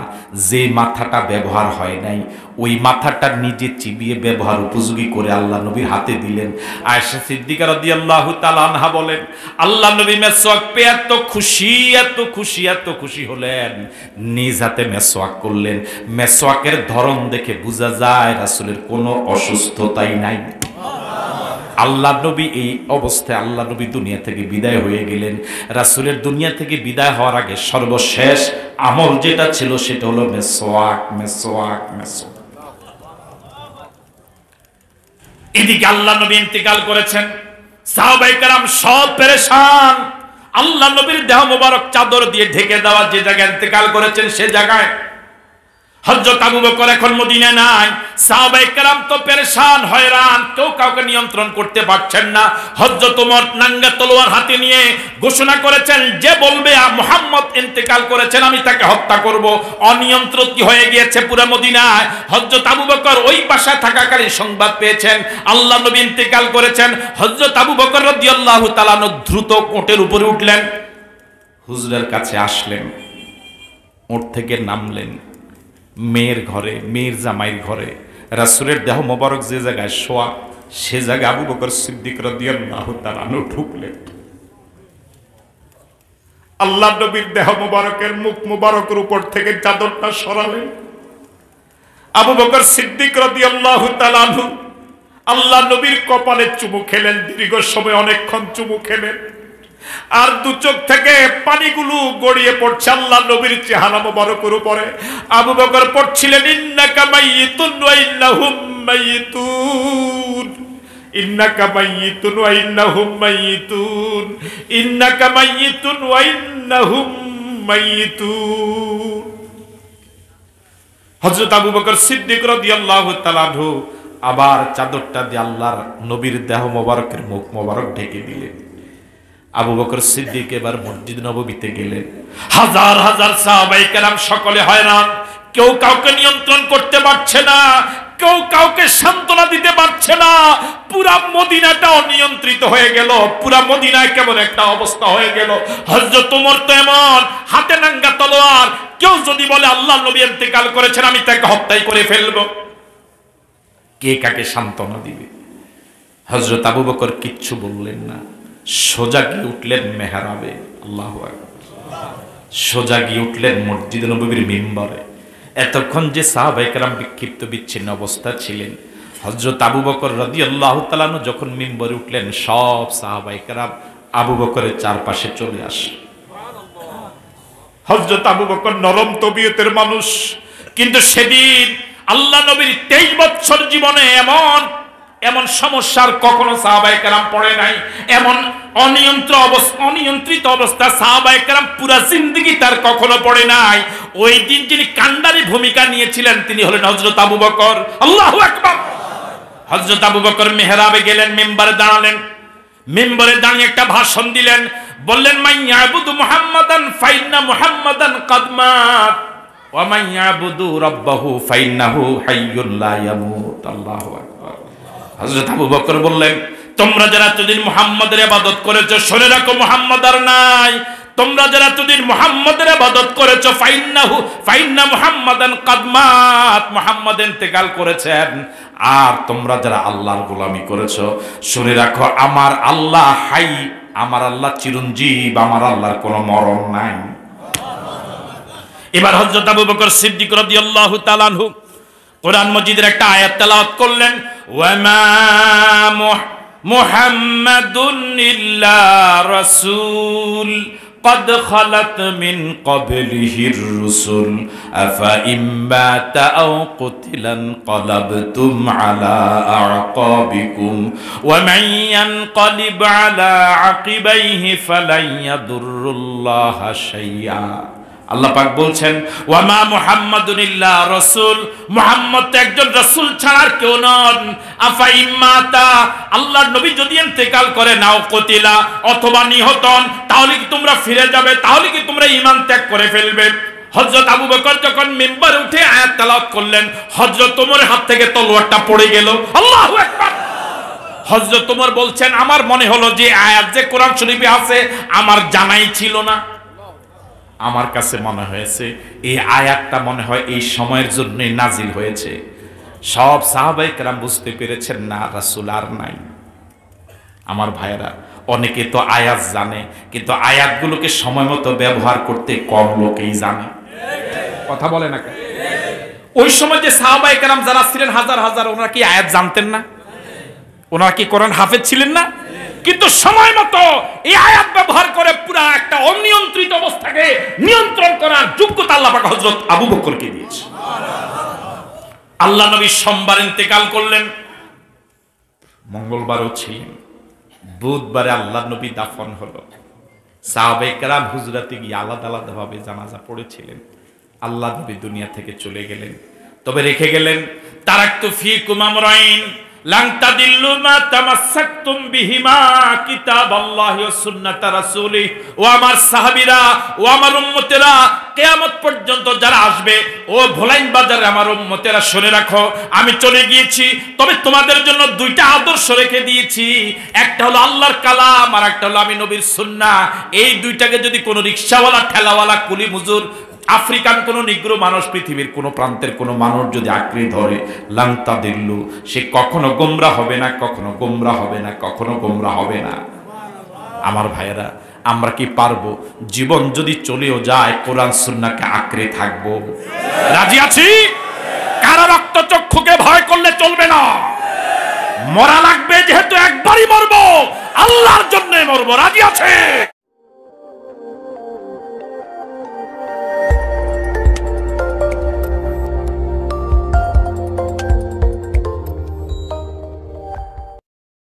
S1: যে মাথাটা ব্যবহার হয় নাই, ওই মাথাটা নিজে চিবিয়ে ব্যবহার উপযোগী করে আল্লাহ নবীর হাতে দিলেন। আয়েশা সিদ্দিকা রাদিয়াল্লাহু তাআলা আনহা বলেন, আল্লাহ নবী মেসওয়াক পেয়ে এত খুশি, এত খুশি, এত খুশি হলেন, নিজ হাতে মেসওয়াক করলেন। মেসওয়াকের ধরন দেখে বোঝা যায় রাসূলের কোনো অসুস্থতাই নাই। আল্লাহ নবী এই অবস্থায় আল্লাহ নবী দুনিয়া থেকে বিদায় হয়ে গেলেন। রাসূলের দুনিয়া থেকে বিদায় হওয়ার আগে সর্বশেষ আমল যেটা ছিল সেটা হলো মেসওয়াক, মেসওয়াক, মেসওয়াক। এদিকে আল্লাহ নবী ইন্তেকাল করেছেন, সাহাবায়ে কেরাম সব পেরেশান। আল্লাহ নবীর দেহ মোবারক চাদর দিয়ে ঢেকে দেওয়া যে জায়গায় ইন্তেকাল করেছেন সে জায়গায় হযরত আবু বকর এখন মদিনায় নাই। সাহাবায়ে কেরাম তো পেরেশান, হয়রান, কেউ কাউকে নিয়ন্ত্রণ করতে পারছেন না। হযরত ওমর নাঙ্গা তলোয়ার হাতে নিয়ে ঘোষণা করেছেন, যে বলবে মুহাম্মদ ইন্তেকাল করেছেন আমি তাকে হত্যা করব। অনিয়ন্ত্রিত হয়ে গিয়েছে পুরো মদিনায়। হযরত আবু বকর ওই বাসায় থাকাকালীন সংবাদ পেয়েছেন আল্লাহ নবী ইন্তেকাল করেছেন। হযরত আবু বকর রাদিয়াল্লাহু তাআলা দ্রুত ওটের উপরে উঠলেন, হুজুরের কাছে আসলেন, ওট থেকে নামলেন, মেয়ের ঘরে, মেয়ের জামাইয়ের ঘরে রাসূলের দেহ মোবারক যে জায়গায় শোয়া সে জায়গায় আবু বকর সিদ্দিক রাদিয়াল্লাহু তাআলা ঢুকলেন। আল্লাহ নবীর দেহ মোবারকের মুখ মোবারকের উপর থেকে চাদরটা সরালেন। আবু বকর সিদ্দিক রাদিয়াল্লাহু তাআলা আল্লাহ নবীর কপালে চুমু খেলেন, দীর্ঘ সময় অনেকক্ষণ চুমু খেলেন। আর দু চোখ থেকে পানিগুলো গড়িয়ে পড়ছে আল্লাহ নবীর চেহারা মোবারকের উপরে। আবু বকর পড়ছিলেন, ইন্নাকা মাইয়িতুন ওয়া ইন্নাহুম মাইয়িতুন, ইন্নাকা মাইয়িতুন ওয়া ইন্নাহুম মাইয়িতুন, ইন্নাকা মাইয়িতুন ওয়া ইন্নাহুম মাইয়িতুন। হযরত আবু বকর সিদ্দিক রাদিয়াল্লাহু তাআলা আবার চাদরটা দিয়ে আল্লাহর নবীর দেহ মোবারকের মুখ মোবারক ঢেকে দিলেন। আবু বকর সিদ্দিক এবার মসজিদ নববীতে গেলেন। হাজার হাজার সাহাবায়ে কেরাম সকলে হয়রান, কেউ কাউকে নিয়ন্ত্রণ করতে পারছে না, কেউ কাউকে সান্ত্বনা দিতে পারছে না। পুরা মদিনাটা অনিয়ন্ত্রিত হয়ে গেল, পুরা মদিনায় কেমন একটা অবস্থা হয়ে গেল। হযরত ওমর তো এমন, হাতে নাঙ্গা তলোয়ার, কেউ যদি বলে আল্লাহর নবী ইন্তেকাল করেছেন আমি তাকে হত্যাই করে ফেলবো, কে কাকে সান্ত্বনা দিবে? হযরত আবু বকর কিচ্ছু বললেন না, সোজা গিয়ে উঠলেন মেহরাবে। আল্লাহু আকবার। সোজা গিয়ে উঠলেন মসজিদ নববীর মিম্বরে। এতক্ষণ যে সাহাবায়ে কেরাম বিক্ষিপ্ত বিচ্ছিন্ন অবস্থা ছিলেন, হযরত আবু বকর রাদিয়াল্লাহু তাআলা আনহু যখন মিম্বরে উঠলেন, সব সাহাবায়ে কেরাম আবু বকরের চারপাশে চলে আসে। হযরত আবু বকর নরম তবিয়তের মানুষ, কিন্তু সেদিন আল্লাহ নবীর 23 বছর জীবনে এমন সমস্যার কখনো সাহাবায়ে কেরাম পড়ে নাই। এমন অনিয়ন্ত্রিত অবস্থা সাহাবায়ে কেরাম পুরা জিন্দেগি তার কখনো পড়ে নাই। ওই দিন যিনি কান্ডারি ভূমিকা নিয়েছিলেন তিনি হলেন হযরত আবু বকর। আল্লাহু আকবার। হযরত আবু বকর মেহরাবে গেলেন, মিম্বরে দাঁড়ালেন। মিম্বরে দাঁড়িয়ে একটা ভাষণ দিলেন, বললেন মাইয়াবুদু মুহাম্মাদান ফাইন্না মুহাম্মাদান কাদ মাত ওয়া মাইয়াবুদু রাব্বাহু ফাইন্নাহু হাইয়্যুন লা ইয়ামুত। আল্লাহু আকবার। হযরত আবু বকর বললেন, তোমরা যারা এতদিন মুহাম্মাদের ইবাদত করেছো, শুনে রাখো মুহাম্মদ আর নাই। তোমরা যারা এতদিন মুহাম্মাদের ইবাদত করেছো, ফাইন্না মুহাম্মাদান কাদ মাত, মুহাম্মদ ইন্তেকাল করেছেন। আর তোমরা যারা আল্লাহর গোলামি করেছো, শুনে রাখো আমার আল্লাহ হাই, আমার আল্লাহ চিরঞ্জীব, আমার আল্লাহর কোনো মরণ নাই। এবার হযরত আবু বকর সিদ্দিক রাদিয়াল্লাহু তাআলা আনহু কোরআন মজিদের একটা আয়াত তেলাওয়াত করলেন, ওয়ামা মুহাম্মাদুন ইল্লা রাসূল قد خلت من قبله الرسل أفإن مات أو قتل انقلبتم على أعقابكم ومن ينقلب على عقبيه فلن يضر الله شيئا। আল্লাহ পাক বলছেন, ওয়ামা মুহাম্মাদুন ইল্লা রাসূল, মুহাম্মদ তো একজন রাসূল ছাড়া আর কেউ নন। আফা ইম্মাতা, আল্লাহর নবী যদি ইন্তেকাল করে, নাও কতিলা, অথবা নিহত হন, তাহলে কি তোমরা ফিরে যাবে? তাহলে কি তোমরা ঈমান ত্যাগ করে ফেলবে? হযরত আবু বকর যখন মিম্বরে উঠে আয়াত তেলাওয়াত করলেন, হযরত ওমরের হাত থেকে তলোয়ারটা পড়ে গেল। আল্লাহু আকবার। হযরত ওমর বলছেন, আমার মনে হলো যে আয়াত যে কোরআন শরীফে আছে আমার জানাই ছিল না। আমার কাছে মনে হয়েছে এই আয়াতটা মনে হয় এই সময়ের জন্যই নাজিল হয়েছে। সব সাহাবায়ে কেরাম বুঝতে পেরেছেন, না রাসূল আর নাই। আমার ভাইয়েরা, অনেকে তো আয়াত জানে, কিন্তু আয়াতগুলোকে সময় মতো ব্যবহার করতে কম লোকেই জানে। কথা বলে না কেন? ওই সময় যে সাহাবায়ে কেরাম যারা ছিলেন হাজার হাজার, ওনারা কি আয়াত জানতেন না? ওনারা কি কোরআন হাফেজ ছিলেন না? কিন্তু সময় মতো এই আয়াত ব্যবহার করে পুরা একটা অনিয়ন্ত্রিত অবস্থাকে নিয়ন্ত্রণ করার যোগ্যতা আল্লাহ পাক হযরত আবু বকরকে দিয়েছে। আল্লাহ নবী সোমবার ইন্তেকাল করলেন, মঙ্গলবারও ছিলেন, বুধবারে আল্লাহ নবী দাফন হলো। সাহাবায়ে কেরাম হুজরাতে গিয়ে আলাদা আলাদা ভাবে জানাজা পড়েছিলেন। আল্লাহ নবী দুনিয়া থেকে চলে গেলেন, তবে রেখে গেলেন, তারাকতু ফীকুম আমরাইন লান তাদিল্লু মা তামাসসাকতুম বিহিমা কিতাবাল্লাহি ওয়া সুন্নাতা রাসূলি। ও আমার সাহাবীরা, ও আমার উম্মতেরা, কিয়ামত পর্যন্ত যারা আসবে, ও ভোলাইন বাজারে আমার উম্মতেরা, শুনে রাখো আমি চলে গিয়েছি, তবে তোমাদের জন্য দুইটা আদর্শ রেখে দিয়েছি। একটা হলো আল্লাহর কালাম, আর একটা হলো আমি নবীর সুন্নাহ। এই দুইটাকে যদি কোনো রিকশাওয়ালা, ঠেলাওয়ালা, কুলি মজুর, আফ্রিকান কোন নিগ্রো মানুষ, পৃথিবীর কোন প্রান্তের কোন মানুষ যদি আঁকড়ে ধরে, লান তাদিল্লু, সে কখনো গোমরা হবে না, কখনো গোমরা হবে না, কখনো গোমরা হবে না। আমার ভাইয়েরা, আমরা কি পারবো জীবন যদি চলেও যায় কোরআন সুন্নাহকে আঁকড়ে থাকবো? রাজি আছি? কারো রক্ত চক্ষুকে ভয় করলে চলবে না। মরা লাগবে, যেহেতু একবারই মরবো, আল্লাহর জন্য মরবো। রাজি আছে?